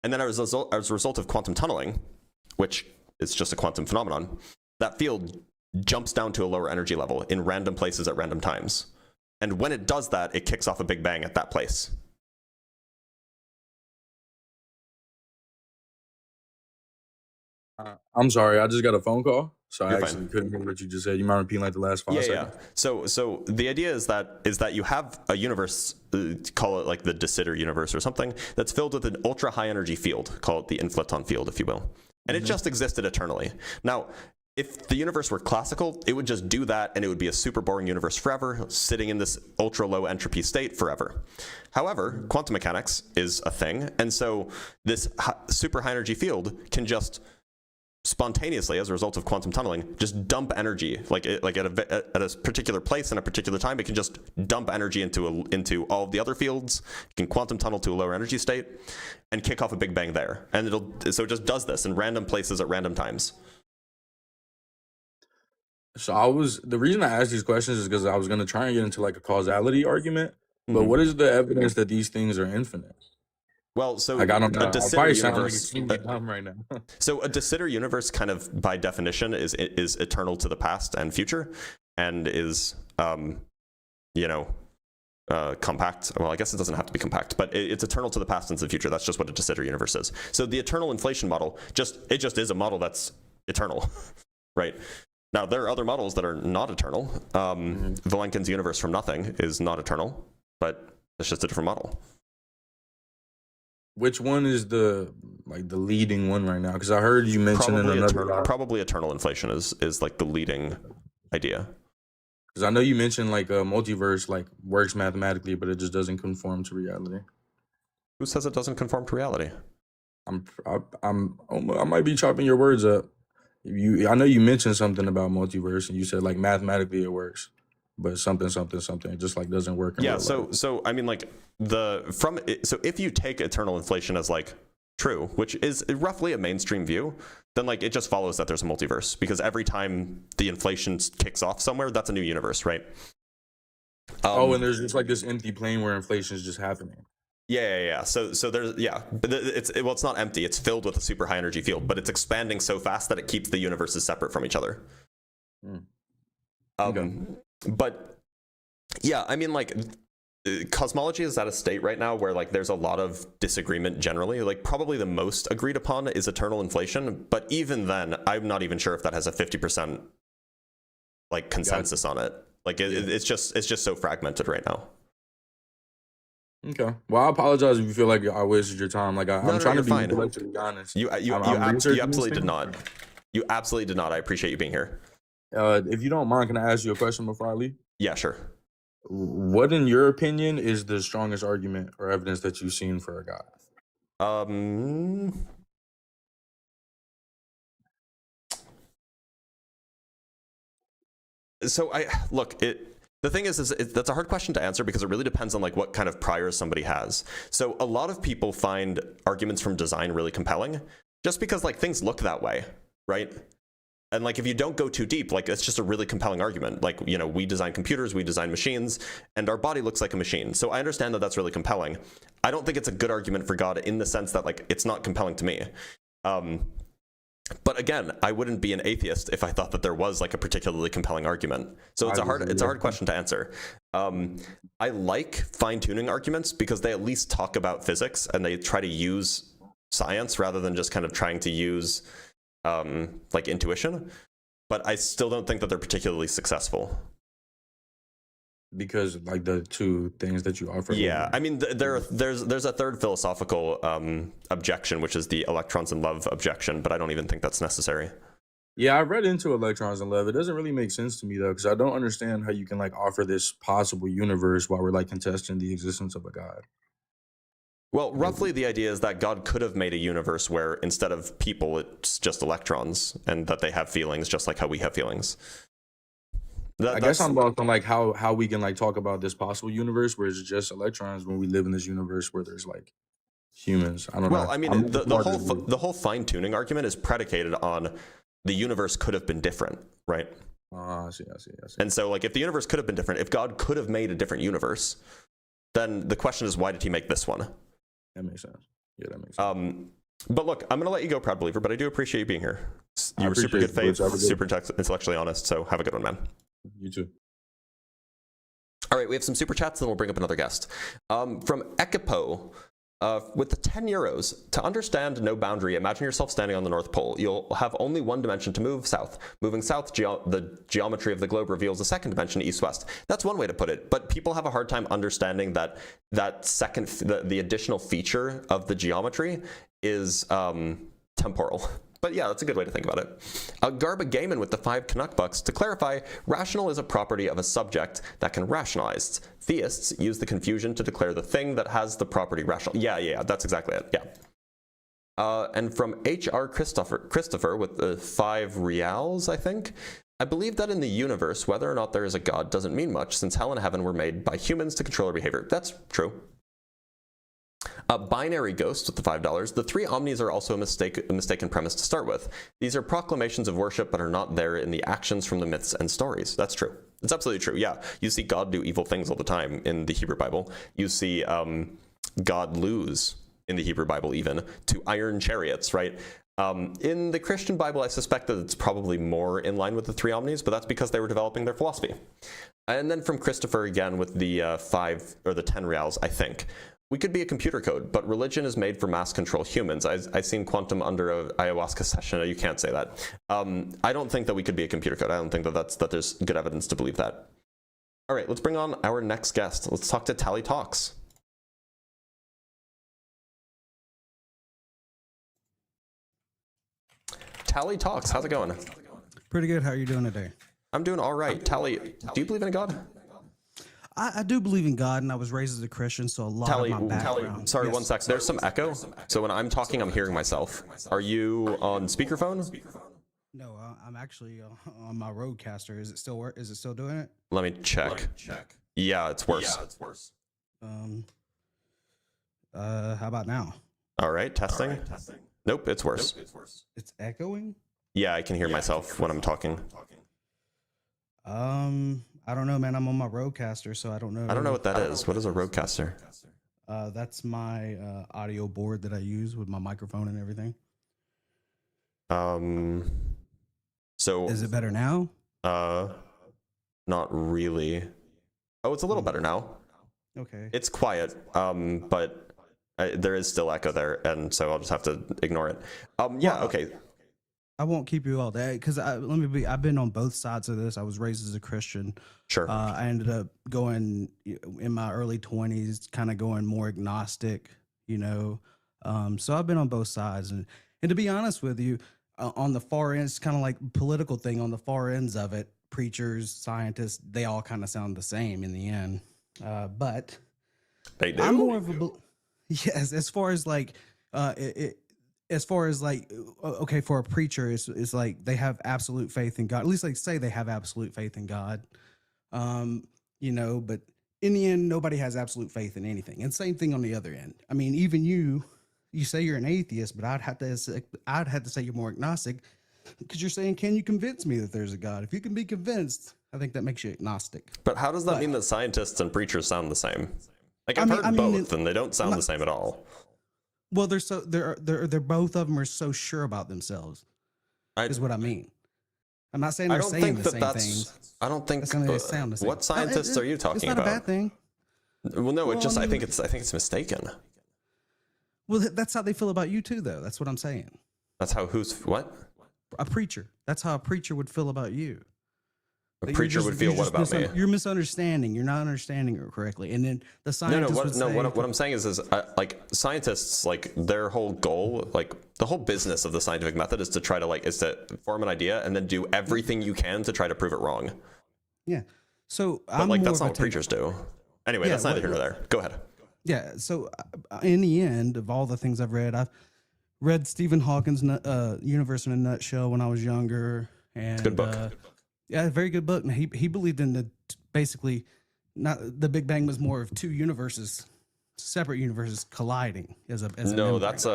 And then as a result of quantum tunneling, which is just a quantum phenomenon, that field jumps down to a lower energy level in random places at random times. And when it does that, it kicks off a big bang at that place. I'm sorry, I just got a phone call, so You're I actually couldn't hear what you just said. You mind repeating the last 5 seconds? Yeah. So the idea is that you have a universe, call it the de Sitter universe or something, that's filled with an ultra high energy field, call it the inflaton field, if you will. And it just existed eternally. Now, if the universe were classical, it would just do that, and it would be a super boring universe forever, sitting in this ultra low entropy state forever. However, quantum mechanics is a thing, and so this super high energy field can just spontaneously, as a result of quantum tunneling, just dump energy, at a particular place in a particular time. It can just dump energy into all of the other fields. It can quantum tunnel to a lower energy state and kick off a big bang there. And so it just does this in random places at random times. So the reason I asked these questions is because I was going to try and get into a causality argument, but what is the evidence that these things are infinite? Well, so I don't know. a de Sitter universe, dumb right now. So a de Sitter universe, kind of by definition, is eternal to the past and future, and is compact. Well, I guess it doesn't have to be compact, but it's eternal to the past and to the future. That's just what a de Sitter universe is. So the eternal inflation model just is a model that's eternal, right? Now there are other models that are not eternal. Vilenkin's universe from nothing is not eternal, but it's just a different model. Which one is the leading one right now? Because I heard you mention probably eternal inflation is like the leading idea. Because I know you mentioned like a multiverse like works mathematically, but it just doesn't conform to reality. Who says it doesn't conform to reality? I might be chopping your words up. I know you mentioned something about multiverse, and you said like mathematically it works, but something it just like doesn't work. Yeah. So I mean, like so if you take eternal inflation as like true, which is roughly a mainstream view, then like it just follows that there's a multiverse, because every time the inflation kicks off somewhere, that's a new universe, right? And there's just like this empty plane where inflation is just happening. Yeah. So there's but it's not empty. It's filled with a super high energy field, but it's expanding so fast that it keeps the universes separate from each other. Okay. But yeah, I mean, like cosmology is at a state right now where like there's a lot of disagreement generally. Like probably the most agreed upon is eternal inflation, but even then, I'm not even sure if that has a 50% like consensus on it. Like it's just so fragmented right now. Okay. Well, I apologize if you feel like I wasted your time. Like I'm trying to be intellectually honest. You absolutely did not. You absolutely did not. I appreciate you being here. If you don't mind, can I ask you a question before I leave? Yeah, sure. What, in your opinion, is the strongest argument or evidence that you've seen for a God? So the thing is that's a hard question to answer, because it really depends on like what kind of priors somebody has. So a lot of people find arguments from design really compelling just because like things look that way, right? And like if you don't go too deep, like it's just a really compelling argument. Like, we design computers, we design machines, and our body looks like a machine. So I understand that that's really compelling. I don't think it's a good argument for God in the sense that like it's not compelling to me. But again, I wouldn't be an atheist if I thought that there was like a particularly compelling argument. So it's a hard question to answer. I like fine-tuning arguments because they at least talk about physics and they try to use science rather than just kind of trying to use like intuition. But I still don't think that they're particularly successful. Because like the two things that you offer. Yeah, I mean, there's a third philosophical objection, which is the electrons and love objection, but I don't even think that's necessary. Yeah, I read into electrons and love. It doesn't really make sense to me though, because I don't understand how you can like offer this possible universe while we're like contesting the existence of a God. Well, roughly the idea is that God could have made a universe where instead of people, it's just electrons, and that they have feelings just like how we have feelings. I guess I'm lost on like how we can like talk about this possible universe where it's just electrons when we live in this universe where there's like humans. I don't know. Well, I mean, the whole fine-tuning argument is predicated on the universe could have been different, right? I see. And so, like, if the universe could have been different, if God could have made a different universe, then the question is, why did he make this one? That makes sense. Yeah, that makes sense. But look, I'm going to let you go, Proud Believer, but I do appreciate you being here. You were super good faith, super intellectually honest, so have a good one, man. You too. All right, we have some super chats, then we'll bring up another guest. From Ekipo, with the 10 euros, to understand no boundary, imagine yourself standing on the North Pole. You'll have only one dimension to move south. Moving south, the geometry of the globe reveals a second dimension, east-west. That's one way to put it, but people have a hard time understanding that the additional feature of the geometry is temporal. But yeah, that's a good way to think about it. Garba Gaiman with the 5 Canuck bucks. To clarify, rational is a property of a subject that can rationalize. Theists use the confusion to declare the thing that has the property rational. Yeah, that's exactly it. Yeah. And from H.R. Christopher with the 5 reals, I think. I believe that in the universe, whether or not there is a God doesn't mean much, since hell and heaven were made by humans to control our behavior. That's true. Binary Ghost with the $5. The 3 omnis are also a mistaken premise to start with. These are proclamations of worship, but are not there in the actions from the myths and stories. That's true. It's absolutely true. Yeah, you see God do evil things all the time in the Hebrew Bible. You see God lose in the Hebrew Bible even, to iron chariots, right? In the Christian Bible, I suspect that it's probably more in line with the three omnis, but that's because they were developing their philosophy. And then from Christopher again with the 5 or the 10 reals, I think. We could be a computer code, but religion is made for mass control humans. I've seen Quantum under a ayahuasca session. You can't say that. I don't think that we could be a computer code. I don't think that there's good evidence to believe that. All right, let's bring on our next guest. Let's talk to Tally Talks. Tally Talks, how's it going? Pretty good. How are you doing today? I'm doing all right. Tally, do you believe in a God? I do believe in God, and I was raised as a Christian, so a lot of my background. Sorry, Yes. 1 sec. There's some echo. So when I'm talking, I'm hearing myself. Are you on speakerphone? No, I'm actually on my Rodecaster. Is it still work? Is it still doing it? Let me check. Yeah, it's worse. How about now? All right, testing. Nope, it's worse. It's echoing. Yeah, I can hear myself when I'm talking. I don't know, man. I'm on my Rodecaster, so I don't know. I don't know what that is. What is a Rodecaster? That's my audio board that I use with my microphone and everything. So Is it better now? not really. Oh, it's a little better now. Okay. It's quiet, but there is still echo there, and so I'll just have to ignore it. Yeah, okay. I won't keep you all day because I've been on both sides of this. I was raised as a Christian. Sure. I ended up going in my early 20s, kind of going more agnostic, So I've been on both sides, and to be honest with you, on the far end, it's kind of like political thing. On the far ends of it, preachers, scientists, they all kind of sound the same in the end. But They do? I'm more of a yes. As far as like okay, for a preacher, it's like they have absolute faith in God. At least they say they have absolute faith in God. But in the end, nobody has absolute faith in anything. And same thing on the other end. I mean, even you say you're an atheist, but I'd have to say you're more agnostic because you're saying, can you convince me that there's a God? If you can be convinced, I think that makes you agnostic. But how does that mean that scientists and preachers sound the same? Like I've heard both, and they don't sound the same at all. Well, they're both of them are so sure about themselves. Is what I mean. I'm not saying they're saying the same things. I don't think they sound the same. What scientists are you talking about? It's not a bad thing. Well, no, I think it's mistaken. Well, that's how they feel about you too, though. That's what I'm saying. That's how what? A preacher. That's how a preacher would feel about you. A preacher would feel what about me? You're misunderstanding. You're not understanding it correctly. And then the scientists what I'm saying is like scientists, like their whole goal, like the whole business of the scientific method is to try to is to form an idea and then do everything you can to try to prove it wrong. Yeah. So but that's not what preachers do. Anyway, that's neither here nor there. Go ahead. Yeah. So in the end of all the things I've read Stephen Hawking's Universe in a Nutshell when I was younger. And good book. Yeah, very good book. He believed in basically not the Big Bang was more of two universes, separate universes colliding as a no, that's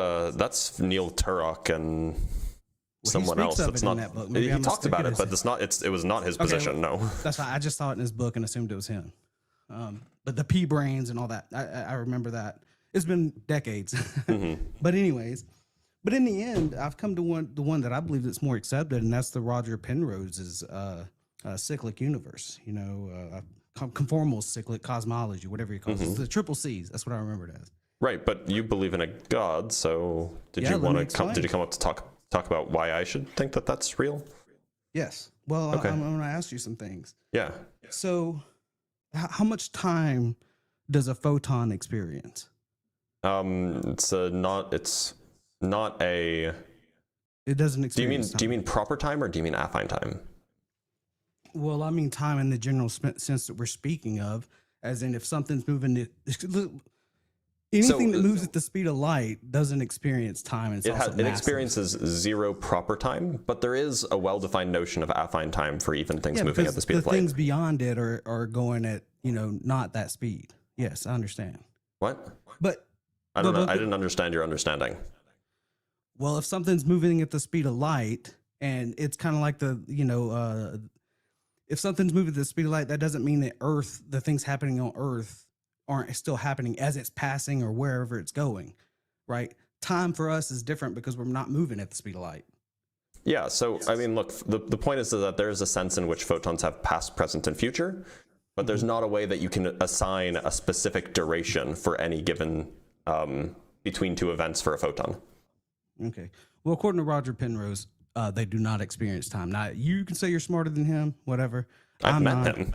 Neil Turok and someone else. It's not. He talked about it, but it was not his position. No, that's why I just saw it in his book and assumed it was him. But the P brains and all that, I remember that. It's been decades. Mm-hmm. But anyways. But in the end, I've come to the one that I believe that's more accepted, and that's the Roger Penrose's cyclic universe. Conformal cyclic cosmology, whatever you call it. It's the triple C's. That's what I remember it as. Right, but you believe in a God, so did you come up to talk about why I should think that that's real? Yes. Well, okay. I'm going to ask you some things. Yeah. So, how much time does a photon experience? It doesn't experience. Do you mean proper time or do you mean affine time? Well, I mean time in the general sense that we're speaking of, as in if something's moving, anything that moves at the speed of light doesn't experience time. It experiences zero proper time, but there is a well-defined notion of affine time for even things moving at the speed of light. The things beyond it are going at not that speed. Yes, I understand. What? But I don't know. I didn't understand your understanding. Well, if something's moving at the speed of light, and it's kind of like if something's moving at the speed of light, that doesn't mean that the things happening on Earth aren't still happening as it's passing or wherever it's going, right? Time for us is different because we're not moving at the speed of light. Yeah, so I mean, look, the point is that there is a sense in which photons have past, present, and future, but there's not a way that you can assign a specific duration for any given between two events for a photon. Okay. Well, according to Roger Penrose, they do not experience time. Now, you can say you're smarter than him, whatever. I've met him.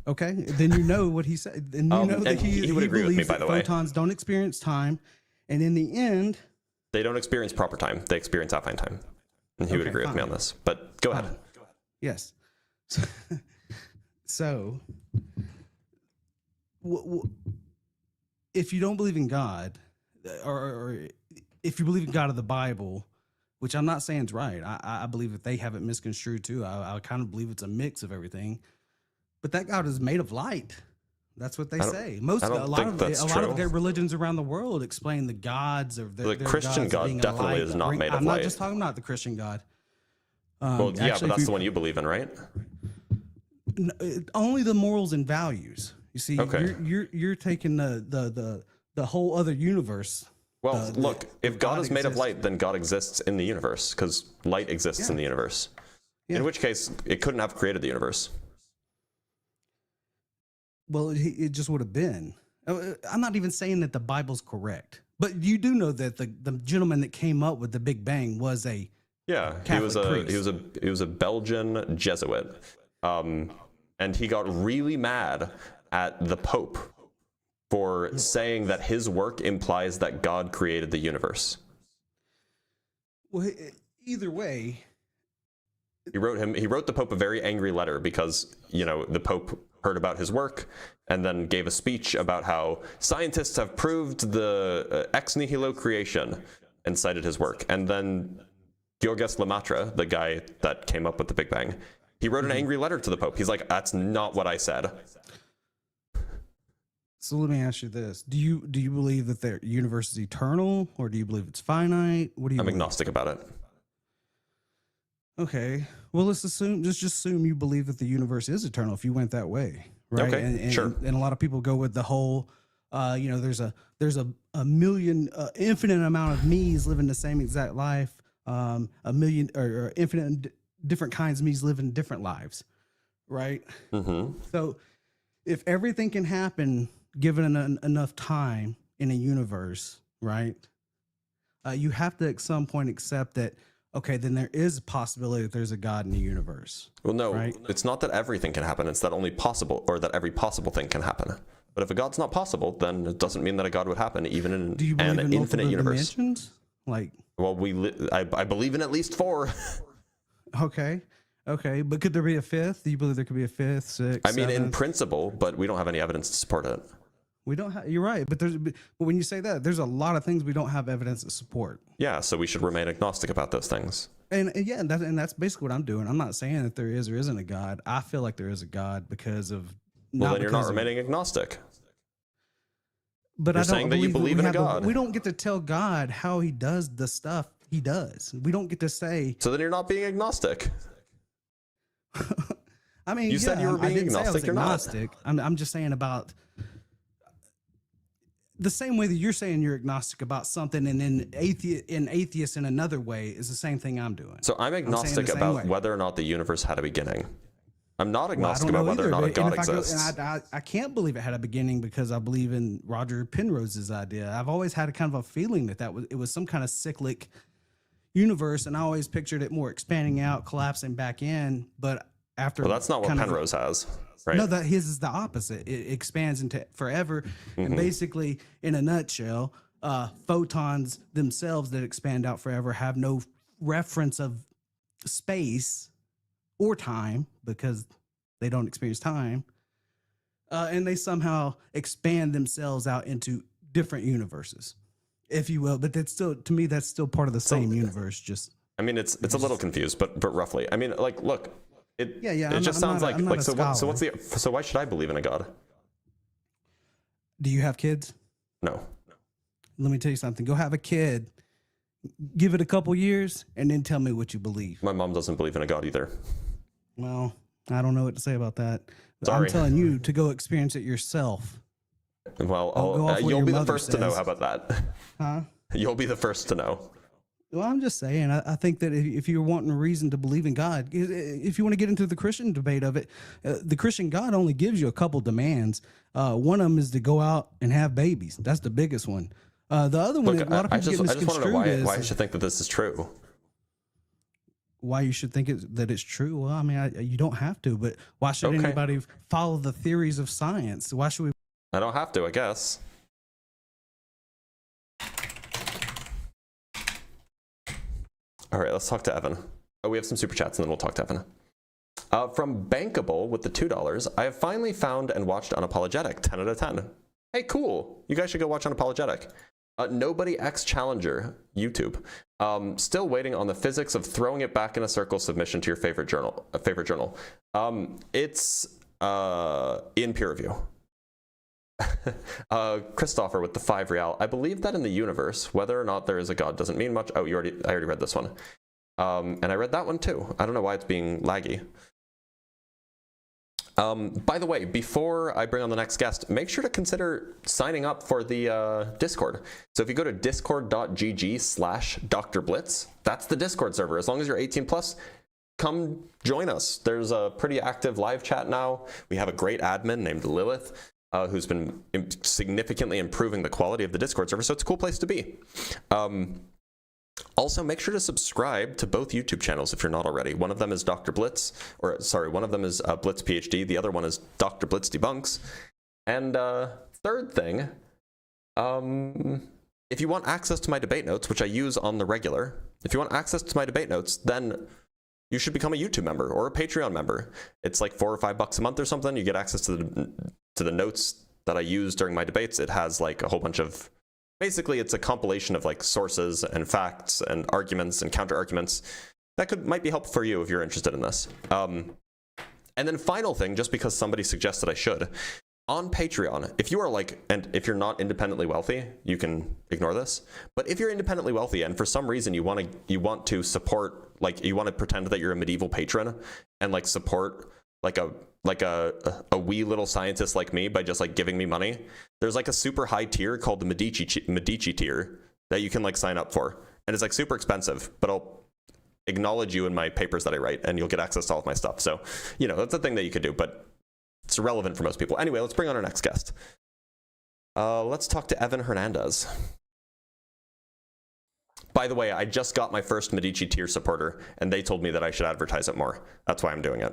Okay, then you know what he said. Then you know that he would agree with me, by the way. Photons don't experience time, and in the end, they don't experience proper time. They experience affine time. And he would agree with me on this. But go ahead. Yes. So, if you don't believe in God, or if you believe in God of the Bible, which I'm not saying is right, I believe that they have it misconstrued too. I kind of believe it's a mix of everything. But that God is made of light. That's what they say. A lot of religions around the world explain the gods of their Christian God definitely is not made of light. I'm not just talking about the Christian God. Well, yeah, but that's the one you believe in, right? Only the morals and values. You see, okay. you're taking the whole other universe. Well, look, if God is made of light, then God exists in the universe because light exists in the universe. Yeah. In which case, it couldn't have created the universe. Well, it just would have been. I'm not even saying that the Bible's correct, but you do know that the gentleman that came up with the Big Bang was a Catholic priest. he was a Belgian Jesuit, and he got really mad at the Pope for saying that his work implies that God created the universe. Well, either way, he wrote the Pope a very angry letter because, the Pope heard about his work and then gave a speech about how scientists have proved the ex nihilo creation and cited his work. And then Georges Lemaitre, the guy that came up with the Big Bang, he wrote an angry letter to the Pope. He's like, that's not what I said. So let me ask you this. Do you believe that the universe is eternal, or do you believe it's finite? What do you believe? Agnostic about it. Okay. Well, let's just assume you believe that the universe is eternal if you went that way, right? Okay, and sure. And a lot of people go with the whole, there's a million, infinite amount of me's living the same exact life, a million or infinite different kinds of me's living different lives, right? Mm-hmm. So if everything can happen given enough time in a universe, right? You have to at some point accept that, okay, then there is a possibility that there's a God in the universe. Well, no, right? It's not that everything can happen. It's that only possible, or that every possible thing can happen. But if a God's not possible, then it doesn't mean that a God would happen, even in Do you believe an in infinite universe. Dimensions? Like, well, I believe in at least 4. Okay, but could there be a fifth? Do you believe there could be a fifth, sixth? I mean, in seventh? principle, but we don't have any evidence to support it. We don't have. You're right, but when you say that, there's a lot of things we don't have evidence to support. Yeah, so we should remain agnostic about those things. And that's basically what I'm doing. I'm not saying that there is or isn't a God. I feel like there is a God because of. Well, then you're not remaining agnostic. But you're saying that you believe in a God. We don't get to tell God how he does the stuff he does. We don't get to say. So then you're not being agnostic. I mean, you said you were being agnostic. You're agnostic. Not. I'm just saying about the same way that you're saying you're agnostic about something, and then atheist in another way is the same thing I'm doing. So I'm agnostic about whether or not the universe had a beginning. I'm not agnostic about whether or not a God exists. I can't believe it had a beginning because I believe in Roger Penrose's idea. I've always had a kind of a feeling that it was some kind of cyclic universe, and I always pictured it more expanding out, collapsing back in. But after, well, that's not what Penrose has, right? No, that his is the opposite. It expands into forever, and basically, in a nutshell, photons themselves that expand out forever have no reference of space or time because they don't experience time, and they somehow expand themselves out into different universes, if you will. But that's still, to me, that's still part of the same universe. Just, I mean, it's a little confused, but roughly. I mean, like, look, it just sounds like so why should I believe in a God? Do you have kids? No. Let me tell you something. Go have a kid, give it a couple years, and then tell me what you believe. My mom doesn't believe in a God either. Well, I don't know what to say about that. Sorry. I'm telling you to go experience it yourself. Well, you'll be the first to know. How about that? Huh? You'll be the first to know. Well, I'm just saying, I think that if you're wanting a reason to believe in God, if you want to get into the Christian debate of it, the Christian God only gives you a couple demands. One of them is to go out and have babies. That's the biggest one. The other one, Look, a lot of people get misconstrued. I just want to know why I should think that this is true. Why you should think that it's true? Well, I mean, you don't have to, but why should anybody follow the theories of science? Why should we? I don't have to, I guess. All right, let's talk to Evan. Oh, we have some super chats, and then we'll talk to Evan. From Bankable with the $2, I have finally found and watched Unapologetic, 10 out of 10. Hey, cool. You guys should go watch Unapologetic. Nobody X Challenger, YouTube. Still waiting on the physics of throwing it back in a circle submission to your favorite journal. It's in peer review. Christopher with the $5. I believe that in the universe, whether or not there is a God doesn't mean much. Oh, I already read this one. And I read that one too. I don't know why it's being laggy. By the way, before I bring on the next guest, make sure to consider signing up for the Discord. So if you go to discord.gg/Dr. Blitz, that's the Discord server. As long as you're 18 plus, come join us. There's a pretty active live chat now. We have a great admin named Lilith, who's been significantly improving the quality of the Discord server, so it's a cool place to be. Also, make sure to subscribe to both YouTube channels if you're not already. One of them is Dr. Blitz, one of them is Blitz PhD. The other one is Dr. Blitz Debunks. And third thing, if you want access to my debate notes, which I use on the regular, if you want access to my debate notes, then you should become a YouTube member or a Patreon member. It's like $4 or $5 a month or something. You get access to the notes that I use during my debates. It has like a whole bunch of, basically it's a compilation of like sources and facts and arguments and counter arguments that might be helpful for you if you're interested in this. And then final thing, just because somebody suggested I should, on Patreon, if you are like, and if you're not independently wealthy, you can ignore this. But if you're independently wealthy and for some reason you want to support, like you want to pretend that you're a medieval patron and like support like a wee little scientist like me by just like giving me money, there's like a super high tier called the Medici tier that you can like sign up for, and it's like super expensive, but I'll acknowledge you in my papers that I write and you'll get access to all of my stuff. So, you know, that's a thing that you could do, but it's irrelevant for most people. Anyway, let's bring on our next guest. Let's talk to Evan Hernandez. By the way, I just got my first Medici tier supporter, and they told me that I should advertise it more. That's why I'm doing it.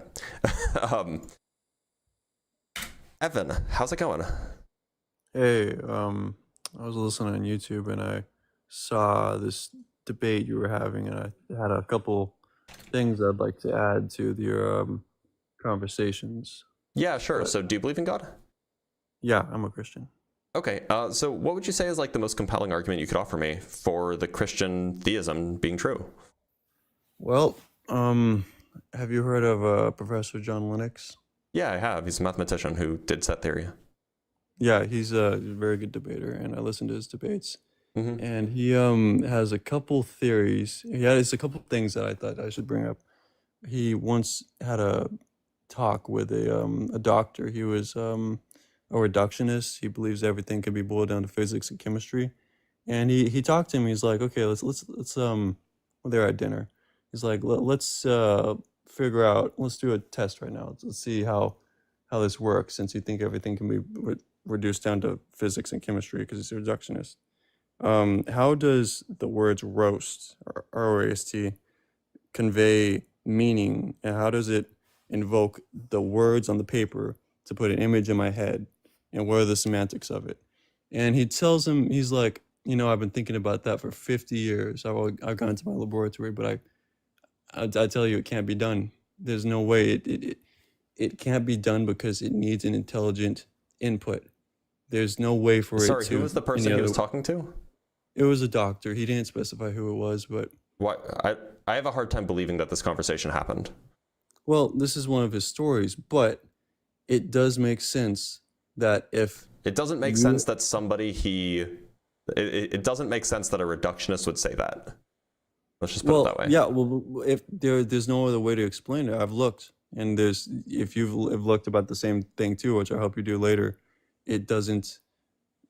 Evan, how's it going? Hey, I was listening on YouTube, and I saw this debate you were having, and I had a couple things I'd like to add to your conversations. Yeah, sure. So do you believe in God? Yeah, I'm a Christian. Okay, so what would you say is like the most compelling argument you could offer me for the Christian theism being true? Well, have you heard of Professor John Lennox? Yeah, I have. He's a mathematician who did set theory. Yeah, he's a very good debater, and I listen to his debates. Mm-hmm. And he has a couple theories. He has a couple things that I thought I should bring up. He once had a talk with a doctor. He was a reductionist. He believes everything can be boiled down to physics and chemistry. And he talked to him. He's like, okay, let's well, they're at dinner. He's like, let's figure out, let's do a test right now. Let's see how this works, since you think everything can be reduced down to physics and chemistry because he's a reductionist. How does the words roast, or R-O-A-S-T, convey meaning, and how does it invoke the words on the paper to put an image in my head, and what are the semantics of it? And he tells him, he's like, you know, I've been thinking about that for 50 years. I've gone to my laboratory, but I tell you, it can't be done. There's no way it can't be done because it needs an intelligent input. There's no way for it to. Sorry, who was the person he was talking to? It was a doctor. He didn't specify who it was, but. Why? I have a hard time believing that this conversation happened. Well, this is one of his stories, but it does make sense that if it doesn't make sense that it doesn't make sense that a reductionist would say that. Let's just put it that way. Yeah, well, if there's no other way to explain it. I've looked, and if you've looked about the same thing too, which I hope you do later, it doesn't.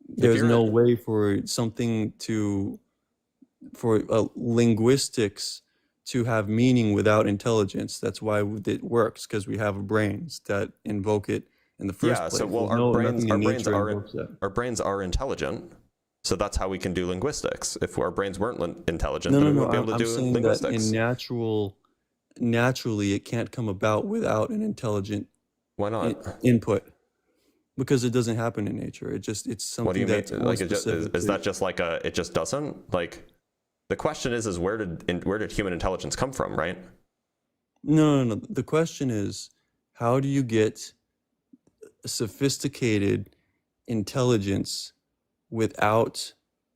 There's no way for something to linguistics to have meaning without intelligence. That's why it works, because we have brains that invoke it in the first place. So well, Nothing in nature invokes that. our brains are intelligent. So that's how we can do linguistics. If our brains weren't intelligent, No, then we no, wouldn't be able to I'm do saying linguistics. that naturally, it can't come about without an intelligent Why not? input, because it doesn't happen in nature. It's something What do you mean? that's more Like, is specific that just like it just doesn't? Like, the question is where did human intelligence come from, right? No. The question is, how do you get sophisticated intelligence without,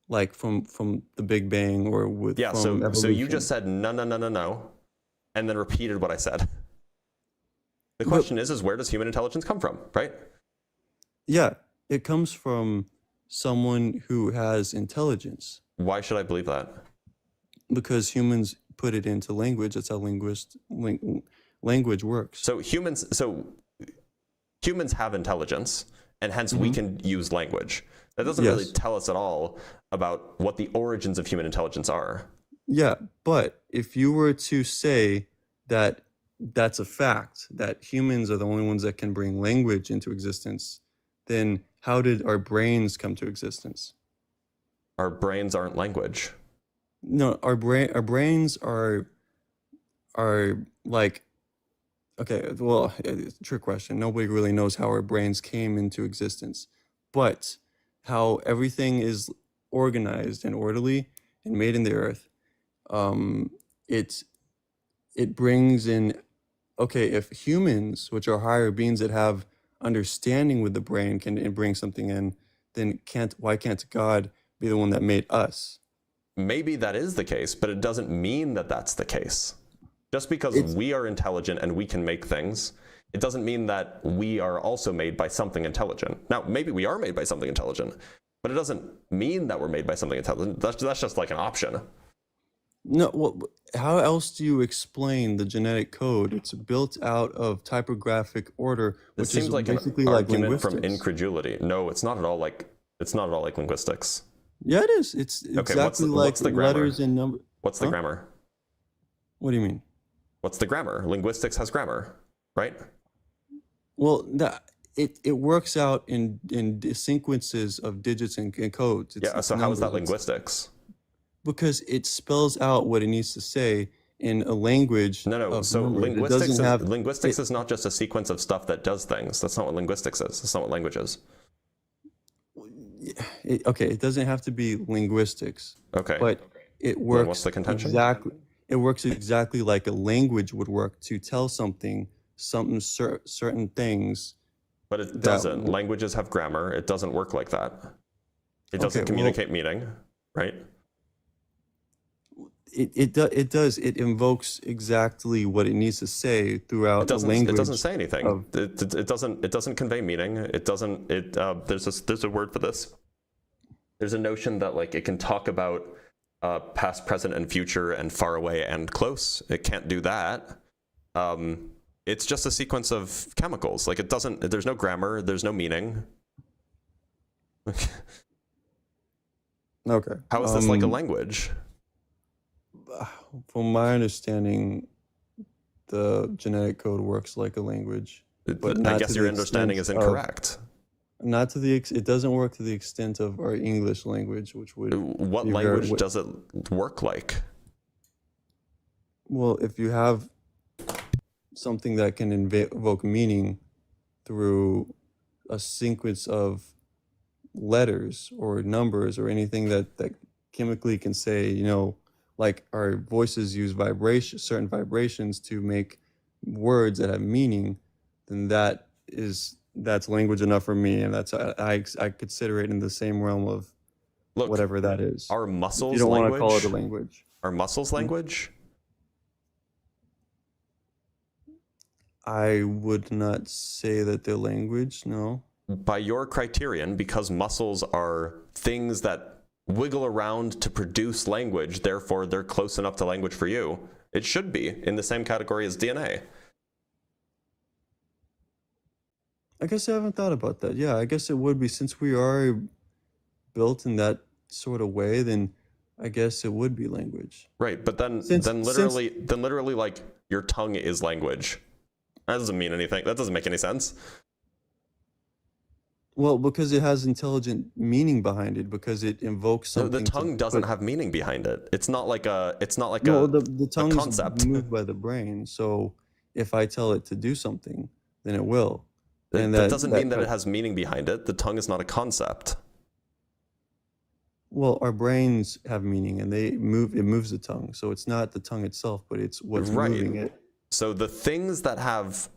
like, from the Big Bang or with Yeah. from So evolution? you just said no, and then repeated what I said. The question is where does human intelligence come from, right? Yeah, it comes from someone who has intelligence, Why should I believe that? because humans put it into language. That's how language works. So humans have intelligence, and hence we can use language. That doesn't really tell us at all about what the origins of human intelligence are. Yeah, but if you were to say that that's a fact, that humans are the only ones that can bring language into existence, then how did our brains come to existence? Our brains aren't language. No, our brains are like, okay, well, it's a trick question. Nobody really knows how our brains came into existence, but how everything is organized and orderly and made in the earth, it brings in, okay, if humans, which are higher beings that have understanding with the brain, can bring something in, then why can't God be the one that made us? Maybe that is the case, but it doesn't mean that that's the case. Just because we are intelligent and we can make things, it doesn't mean that we are also made by something intelligent. Now, maybe we are made by something intelligent, but it doesn't mean that we're made by something intelligent. That's just like an option. No, well, how else do you explain the genetic code? It's built out of typographic order, which It seems is like basically an like argument from linguistics. incredulity. No, it's not at all like linguistics. Yeah, it is. It's exactly what's the grammar? letters and numbers. What's the grammar? What do you mean? What's the grammar? Linguistics has grammar, right? Well, it works out in sequences of digits and codes. So how is that linguistics? Because it spells out what it needs to say in a language. No. So linguistics is not just a sequence of stuff that does things. That's not what linguistics is. That's not what language is. It doesn't have to be linguistics. Okay. But it works. Then what's the contention? Exactly. It works exactly like a language would work to tell certain things. But it doesn't. Languages have grammar. It doesn't work like that. It doesn't communicate meaning, right? It does. It invokes exactly what it needs to say throughout the language. It doesn't say anything. It doesn't convey meaning. It doesn't. There's a word for this. There's a notion that like it can talk about past, present, and future, and far away and close. It can't do that. It's just a sequence of chemicals. Like it doesn't. There's no grammar. There's no meaning. Okay. How is this like a language? From my understanding, the genetic code works like a language. But I guess your understanding is incorrect. It doesn't work to the extent of our English language, which would. What language does it work like? Well, if you have something that can evoke meaning through a sequence of letters or numbers or anything that chemically can say, like our voices use certain vibrations to make words that have meaning, then that's language enough for me, and that's I consider it in the same realm of whatever that is. Are muscles you don't language? Want to call it a language. Are muscles language? I would not say that they're language, no. By your criterion, because muscles are things that wiggle around to produce language, therefore they're close enough to language for you. It should be in the same category as DNA. I guess I haven't thought about that. Yeah, I guess it would be, since we are built in that sort of way, then I guess it would be language. Right, but then literally like your tongue is language. That doesn't mean anything. That doesn't make any sense. Well, because it has intelligent meaning behind it, because it invokes No, something. the tongue doesn't have meaning behind it. It's not like a the tongue concept. is moved by the brain. So if I tell it to do something, then it will. And that doesn't mean that it has meaning behind it. The tongue is not a concept. Well, our brains have meaning, and it moves the tongue. So it's not the tongue itself, but it's what's moving it. So the things that have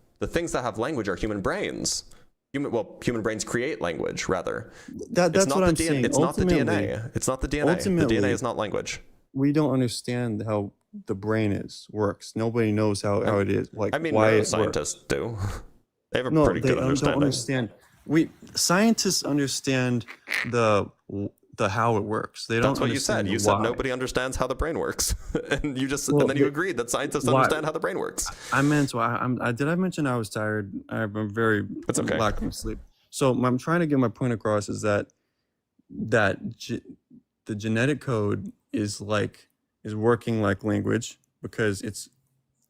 language are human brains. Human brains create language, rather. That's what I'm saying. It's not the DNA. It's not the DNA. The DNA is not language. We don't understand how the brain works. Nobody knows how it is. Like, I mean, why neuroscientists do. They have a pretty good understanding. Don't understand. Scientists understand the how it works. They don't. That's what you said. You said nobody understands how the brain works, and and then you agreed that scientists understand how the brain works. I meant to. Did I mention I was tired? I'm very lacking sleep. So I'm trying to get my point across is that the genetic code is working like language because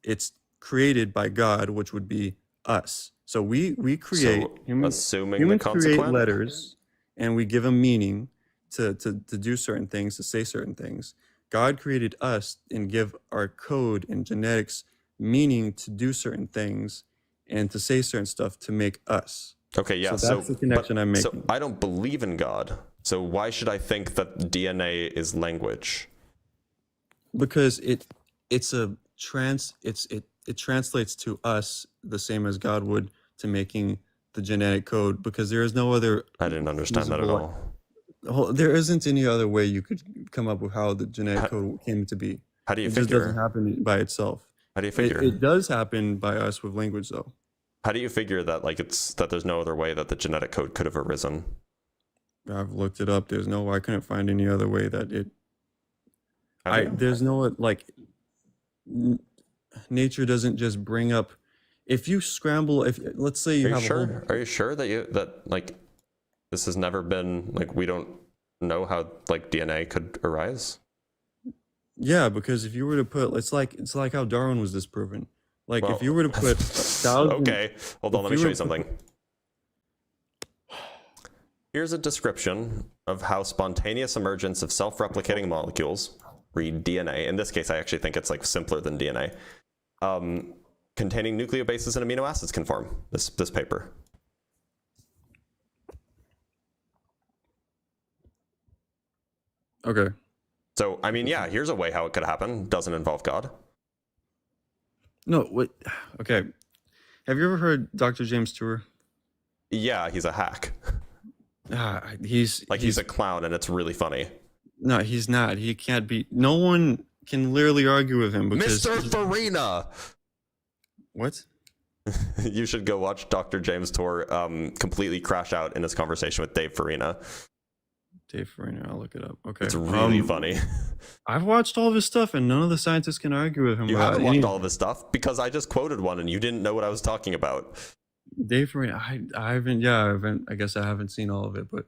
it's created by God, which would be us. So we create humans create letters, and we give them meaning to do certain things, to say certain things. God created us and give our code and genetics meaning to do certain things and to say certain stuff to make us. Okay, yeah. So that's the connection I'm making. So I don't believe in God. So why should I think that DNA is language? Because it translates to us the same as God would to making the genetic code, because there is no other. I didn't understand that at all. There isn't any other way you could come up with how the genetic code came to be. How do you figure? It just doesn't happen by itself. How do you figure? It does happen by us with language, though. How do you figure that that there's no other way that the genetic code could have arisen? I've looked it up. I couldn't find any other way that it. There's no nature doesn't just bring up. If you scramble, let's say you have. Are you sure that this has never been we don't know how DNA could arise? Yeah, because if you were to put, it's like how Darwin was disproven. If you were to put okay, hold on, let me show you something. Here's a description of how spontaneous emergence of self-replicating molecules, read DNA. In this case, I actually think it's simpler than DNA. Containing nucleobases and amino acids can form. This paper. Okay. So, I mean, yeah, here's a way how it could happen. Doesn't involve God. No, what? Okay. Have you ever heard Dr. James Tour? Yeah, he's a hack. He's a clown, and it's really funny. No, he's not. He can't be. No one can literally argue with him because Mr. Farina. What? You should go watch Dr. James Tour completely crash out in his conversation with Dave Farina. Dave Farina, I'll look it up. Okay. It's really funny. I've watched all of his stuff, and none of the scientists can argue with him. You haven't watched all of his stuff because I just quoted one, and you didn't know what I was talking about. Dave Farina, I haven't. Yeah, I haven't. I guess I haven't seen all of it, but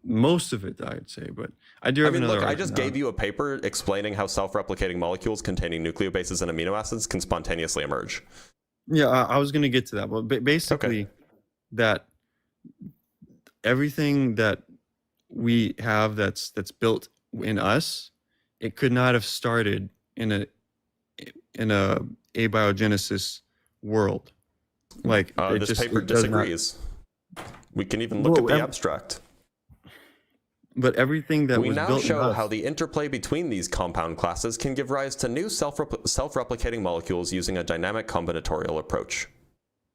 most of it, I'd say. But I do have another. Look, I just gave you a paper explaining how self-replicating molecules containing nucleobases and amino acids can spontaneously emerge. Yeah, I was going to get to that, but basically, that everything that we have that's built in us, it could not have started in a abiogenesis world. This paper disagrees. We can even look at the abstract. But everything that we was now built show how the interplay between these compound classes can give rise to new self-replicating molecules using a dynamic combinatorial approach.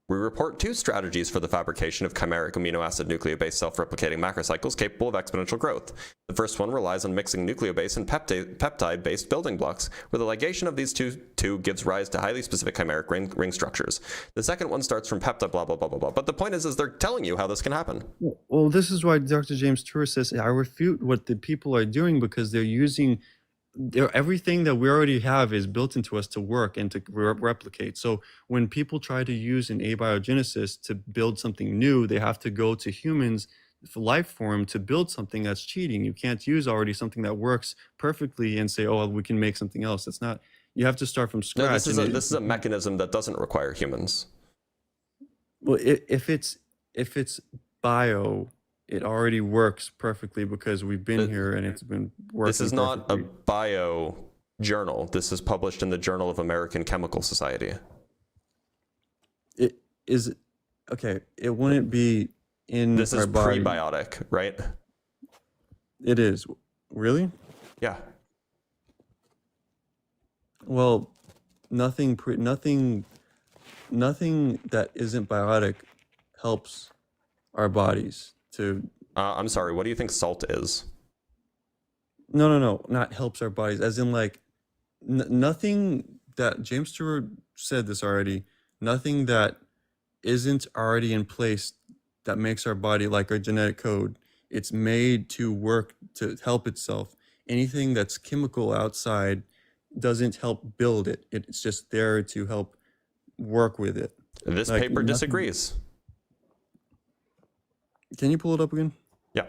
We report two strategies for the fabrication of chimeric amino acid nucleobase self-replicating macrocycles capable of exponential growth. The first one relies on mixing nucleobase and peptide-based building blocks, where the ligation of these two gives rise to highly specific chimeric ring structures. The second one starts from peptide blah, blah, blah, blah, blah. But the point is they're telling you how this can happen. Well, this is why Dr. James Tour says, I refute what the people are doing because they're using everything that we already have is built into us to work and to replicate. So when people try to use an abiogenesis to build something new, they have to go to humans life form to build something that's cheating. You can't use already something that works perfectly and say, oh, we can make something else. That's not. You have to start from scratch. No, this is a mechanism that doesn't require humans. Well, if it's bio, it already works perfectly because we've been here and it's been working. This is not perfectly. a bio journal. This is published in the Journal of American Chemical Society. It is okay. It wouldn't be in. This is our body. prebiotic, right? It is. Really? Yeah. Well, nothing that isn't biotic helps our bodies to. I'm sorry. What do you think salt is? No, not helps our bodies. As in, like, nothing that James Stewart said this already. Nothing that isn't already in place that makes our body like our genetic code. It's made to work to help itself. Anything that's chemical outside doesn't help build it. It's just there to help work with it. This like paper disagrees. Can you pull it up again? Yeah.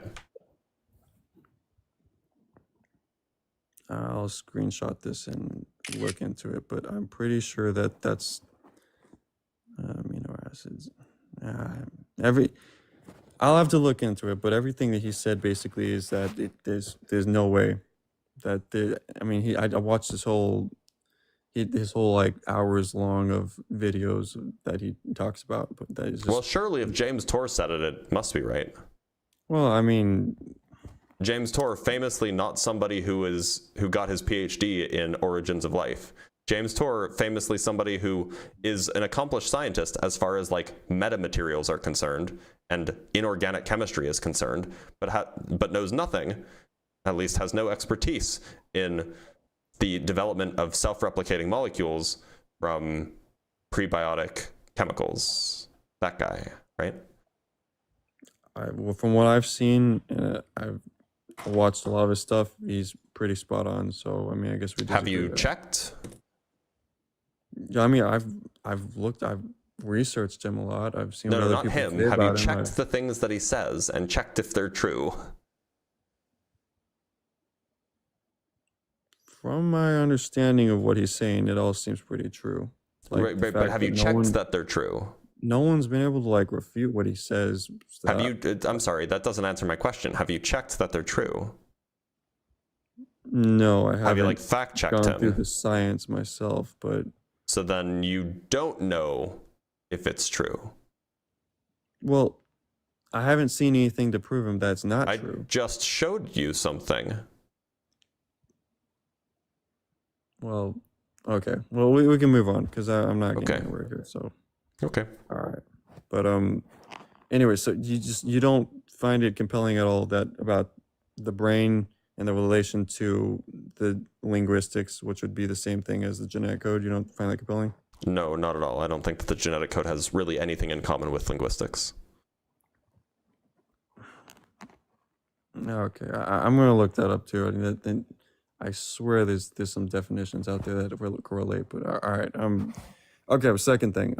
I'll screenshot this and look into it, but I'm pretty sure that that's amino acids. I'll have to look into it, but everything that he said basically is that there's no way that I watched his whole like hours long of videos that he talks about, but that is just, Well, surely if James Tour said it, it must be right. well, I mean, James Tour, famously not somebody who got his PhD in origins of life. James Tour, famously somebody who is an accomplished scientist as far as like metamaterials are concerned and inorganic chemistry is concerned, but knows nothing, at least has no expertise in the development of self-replicating molecules from prebiotic chemicals. That guy, right? well, from what I've seen, I've watched a lot of his stuff. He's pretty spot on. So I mean, I guess we Have you disagree there. checked? Yeah, I mean, I've looked, I've researched him a lot. I've seen what No, other not people him. say Have you about him. checked the things that he says and checked if they're true? From my understanding of what he's saying, it all seems pretty true. Like, Right, the but fact have you that checked that they're true? no one's been able to like refute what he says. Have you? I'm sorry, that doesn't answer my question. Have you checked that they're true? No, I haven't. Have you like fact checked gone through him? the science myself, but So then you don't know if it's true. well, I haven't seen anything to prove him that's not I true. just showed you something. Well, okay. Well, we can move on because I'm not getting Okay. anywhere here. So, Okay. all right. But anyway, so you don't find it compelling at all that about the brain and the relation to the linguistics, which would be the same thing as the genetic code. You don't find that compelling? No, not at all. I don't think that the genetic code has really anything in common with linguistics. Okay, I'm gonna look that up too. I mean, I swear there's some definitions out there that will correlate. But all right, okay. Second thing,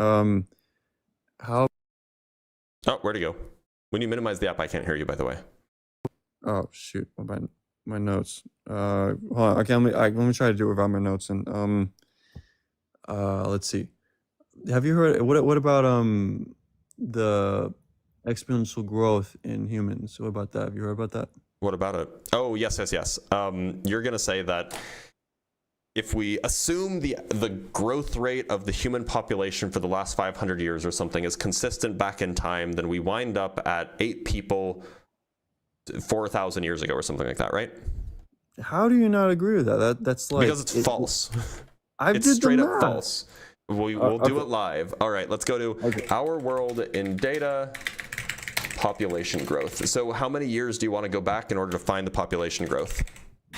how? Oh, where'd he go? When you minimize the app, I can't hear you, by the way. Oh shoot, my notes. Hold on. Okay, let me try to do it without my notes. And let's see. Have you heard what about the exponential growth in humans? What about that? Have you heard about that? What about it? Oh, yes. You're going to say that if we assume the growth rate of the human population for the last 500 years or something is consistent back in time, then we wind up at 8 people 4,000 years ago or something like that, right? How do you not agree with that? That's like Because it's false. It's It's straight up false. We'll do okay. it live. All right, let's go to our world in data. Population growth. So how many years do you want to go back in order to find the population growth?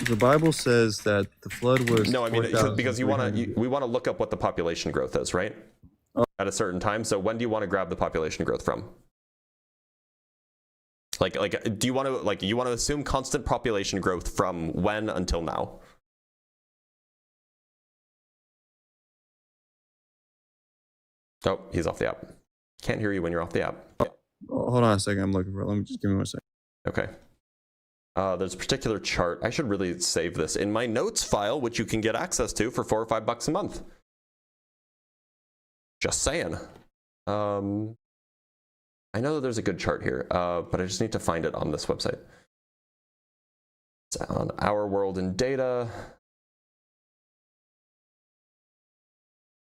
The Bible says that the flood was. No, I mean, because we want 4,300. to look up what the population growth is, right? At a certain time. So when do you want to grab the population growth from? Like, do you want to you want to assume constant population growth from when until now? Oh, he's off the app. Can't hear you when you're off the app. Hold on a second. I'm looking for it. Let me just give me 1 second. Okay. There's a particular chart. I should really save this in my notes file, which you can get access to for $4 or $5 a month. Just saying. I know that there's a good chart here, but I just need to find it on this website. It's on Our World in Data.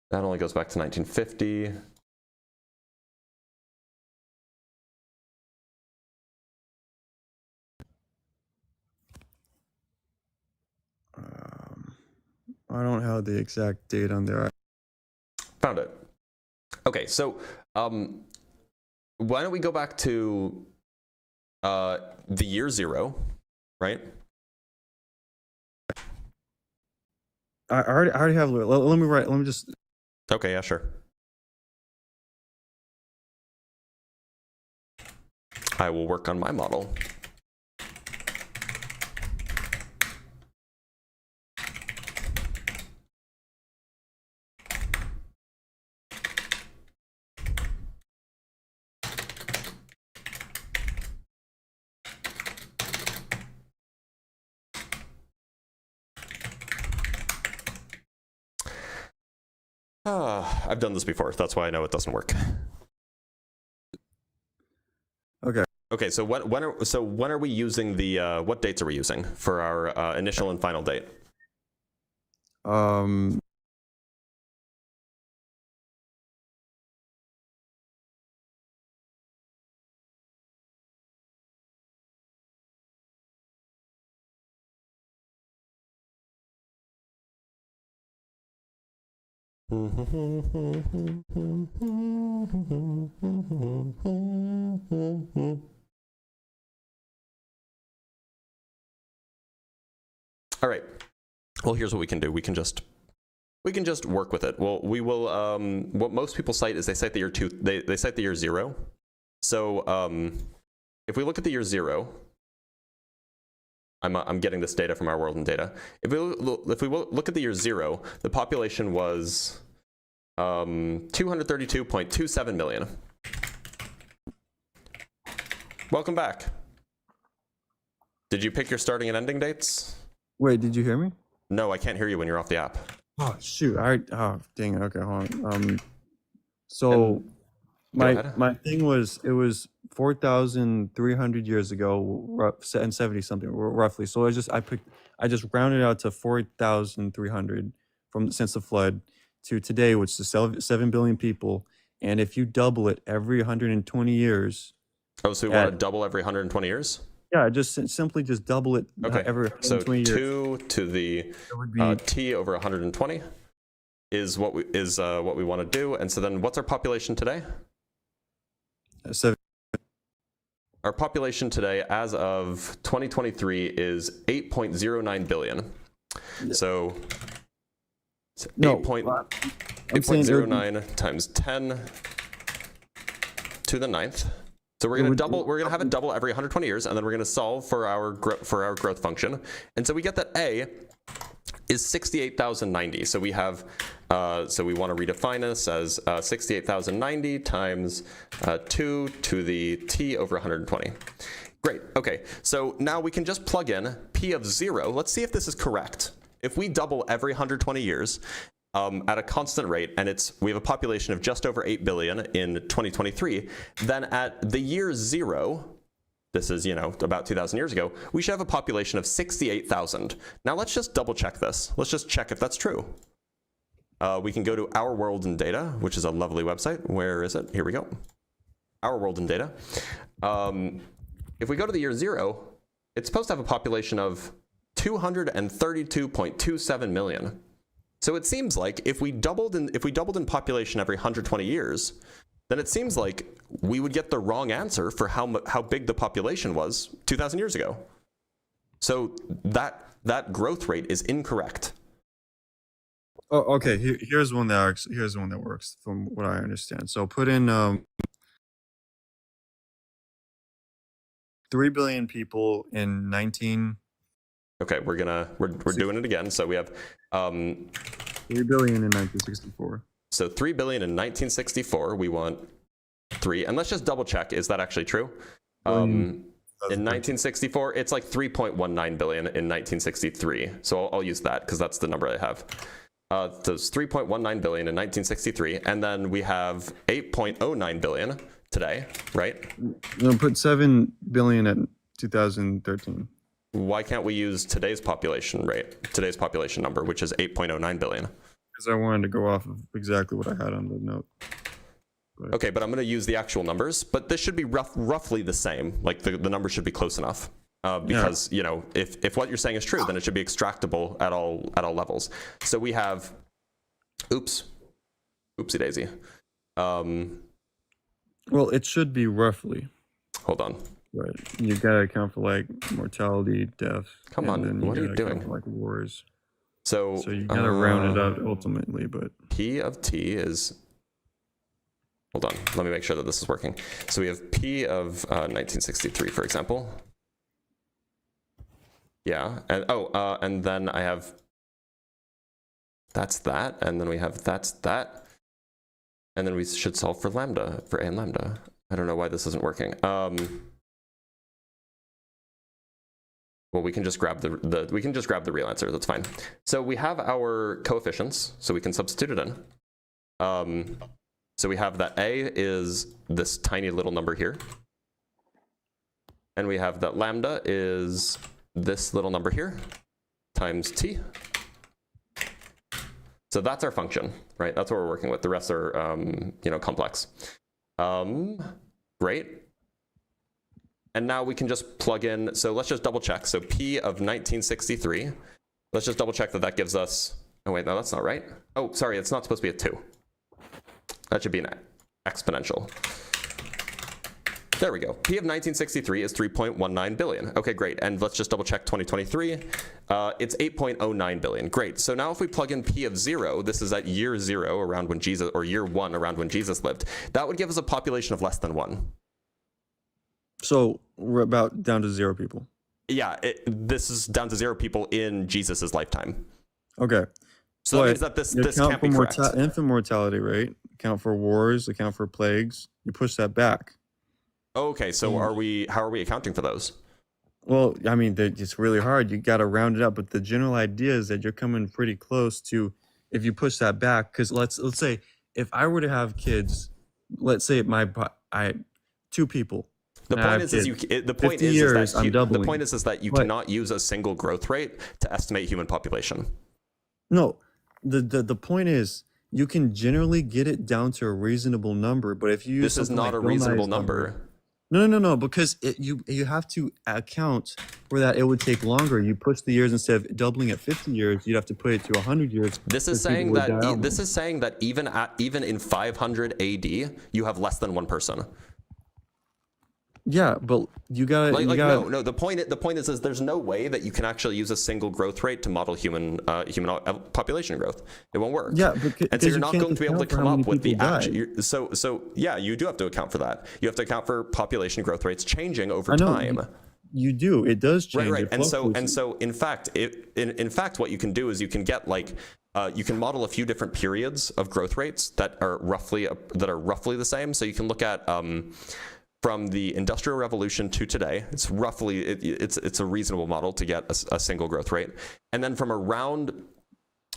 That only goes back to 1950. I don't have the exact date on there. Found it. Okay, so why don't we go back to the year 0, right? I already have. Let me write. Let me just. Okay, yeah, sure. I will work on my model. I've done this before. That's why I know it doesn't work. Okay. Okay. So when are we using the what dates are we using for our initial and final date? All right. Well, here's what we can do. We can just work with it. Well, we will. What most people cite is they cite the year 2. They cite the year 0. So if we look at the year 0, I'm getting this data from Our World in Data. If we look at the year 0, the population was 232.27 million. Welcome back. Did you pick your starting and ending dates? Wait, did you hear me? No, I can't hear you when you're off the app. Oh shoot! Oh dang it. Okay, hold on. So my thing was, it was 4,300 years ago, and 70 something roughly. So I just rounded out to 4,300 since the flood to today, which is 7 billion people. And if you double it every 120 years. Oh, so we want to double every 120 years? Yeah, just simply double it every 120 years. So 2 to the t over 120 is what we want to do. And so then what's our population today? 7. Our population today as of 2023 is 8.09 billion. So it's 8.09 times 10 to the 9th. So we're going to have it double every 120 years, and then we're going to solve for our growth function. And so we get that A is 68,090. So we have so we want to redefine this as 68,090 times 2 to the t over 120. Great. Okay. So now we can just plug in P of 0. Let's see if this is correct. If we double every 120 years at a constant rate, and we have a population of just over 8 billion in 2023, then at the year 0, this is, about 2,000 years ago, we should have a population of 68,000. Now let's just double check this. Let's just check if that's true. We can go to Our World in Data, which is a lovely website. Where is it? Here we go. Our World in Data. If we go to the year 0, it's supposed to have a population of 232.27 million. So it seems like if we doubled in population every 120 years, then it seems like we would get the wrong answer for how big the population was 2,000 years ago. So that growth rate is incorrect. Oh, okay. Here's one that works from what I understand. So put in 3 billion people in 19. Okay, we're doing it again. So we have 3 billion in 1964. So 3 billion in 1964. We want 3, and let's just double check. Is that actually true? In 1964, it's like 3.19 billion in 1963. So I'll use that because that's the number I have. So it's 3.19 billion in 1963, and then we have 8.09 billion today, right? No, put 7 billion at 2013. Why can't we use today's population rate, today's population number, which is 8.09 billion? Because I wanted to go off of exactly what I had on the note. But okay, but I'm going to use the actual numbers, but this should be roughly the same. Like the number should be close enough. Because you know, if what you're saying is true, then it should be extractable at all levels. So we have, oopsie daisy. Well, it should be roughly. Hold on. Right, you gotta account for like mortality, death. Come on, what are you doing? Like wars. So you gotta round it out ultimately, but P of t is. Hold on, let me make sure that this is working. So we have P of 1963, for example. Yeah, and and then I have that's that, and then we have that's that, and then we should solve for lambda, for a and lambda. I don't know why this isn't working. Well, we can just grab the real answer. That's fine. So we have our coefficients, so we can substitute it in. So we have that a is this tiny little number here, and we have that lambda is this little number here times t. So that's our function, right? That's what we're working with. The rest are, complex. Great. And now we can just plug in. So let's just double check. So P of 1963. Let's just double check that gives us. Oh wait, no, that's not right. Oh, sorry, it's not supposed to be a 2. That should be an exponential. There we go. P of 1963 is 3.19 billion. Okay, great. And let's just double check 2023. It's 8.09 billion. Great. So now if we plug in P of 0, this is at year 0 around when Jesus, or year 1 around when Jesus lived. That would give us a population of less than 1. So we're about down to 0 people. Yeah, this is down to 0 people in Jesus's lifetime. Okay. So that means that this can't be correct. Infant mortality rate, account for wars, account for plagues. You push that back. Okay, so how are we accounting for those? Well, I mean, it's really hard. You got to round it up, but the general idea is that you're coming pretty close to, if you push that back, because let's say if I were to have kids, let's say 2 people. The point is that you cannot use a single growth rate to estimate human population. No, the point is you can generally get it down to a reasonable number, but if you use this is not a reasonable number. No, because you have to account for that. It would take longer. You push the years, instead of doubling at 50 years, you'd have to put it to 100 years. This is saying that even in 500 AD, you have less than 1 person. Yeah, but you gotta no. The point is there's no way that you can actually use a single growth rate to model human population growth. It won't work. Yeah, and so you're not going to be able to come up with the actual. So yeah, you do have to account for that. You have to account for population growth rates changing over time. You do. It does change. Right. And so in fact, what you can do is you can get you can model a few different periods of growth rates that are roughly the same. So you can look at from the Industrial Revolution to today, it's roughly it's a reasonable model to get a single growth rate, and then from around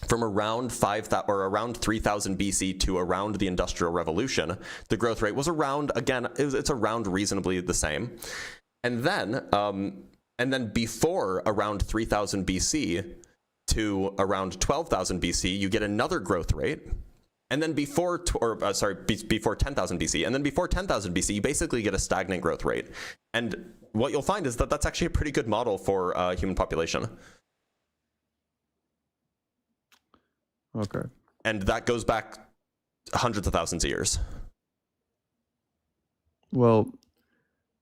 5,000 or around 3000 BC to around the Industrial Revolution, the growth rate was around, again, it's around reasonably the same, and then before around 3000 BC to around 12,000 BC, you get another growth rate. And then before 10,000 BC, and then before 10,000 BC, you basically get a stagnant growth rate. And what you'll find is that that's actually a pretty good model for human population. Okay. And that goes back hundreds of thousands of years. Well,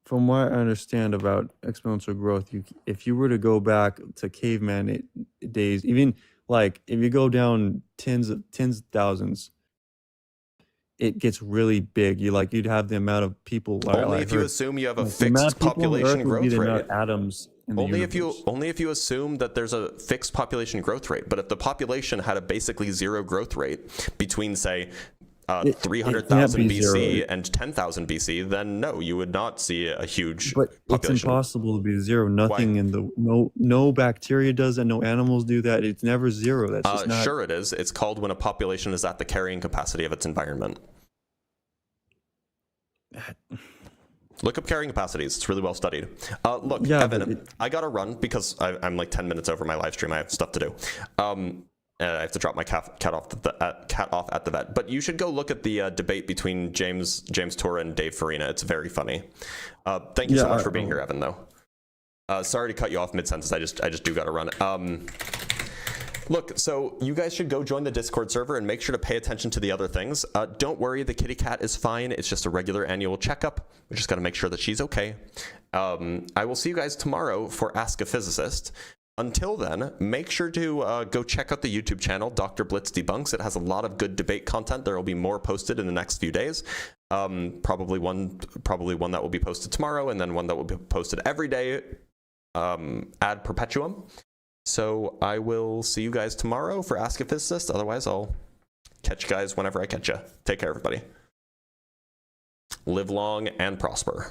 from what I understand about exponential growth, if you were to go back to caveman days, even like if you go down tens of thousands, it gets really big. You'd have the amount of people. Only if you assume you have a fixed population growth rate. Atoms. Only if you assume that there's a fixed population growth rate. But if the population had a basically 0 growth rate between, say, 300,000 be BC zero. and 10,000 BC, then no, you would not see a huge But it's population. impossible to be zero. Nothing Why? in the no bacteria does that. No animals do that. It's never zero. That's just not. Sure, it is. It's called when a population is at the carrying capacity of its environment. Look up carrying capacities. It's really well studied. Look, Yeah, Evan, I gotta run because I'm like 10 minutes over my live stream. I have stuff to do. I have to drop my cat off at the vet. But you should go look at the debate between James Tora and Dave Farina. It's very funny. Thank you so much for being here, Evan. Though, sorry to cut you off mid sentence. I just do gotta run. Look, so you guys should go join the Discord server and make sure to pay attention to the other things. Don't worry, the kitty cat is fine. It's just a regular annual checkup. We just got to make sure that she's okay. I will see you guys tomorrow for Ask a Physicist. Until then, make sure to go check out the YouTube channel, Dr. Blitz Debunks. It has a lot of good debate content. There will be more posted in the next few days. Probably one that will be posted tomorrow, and then one that will be posted every day ad perpetuum. So I will see you guys tomorrow for Ask a Physicist. Otherwise, I'll catch you guys whenever I catch you. Take care, everybody. Live long and prosper.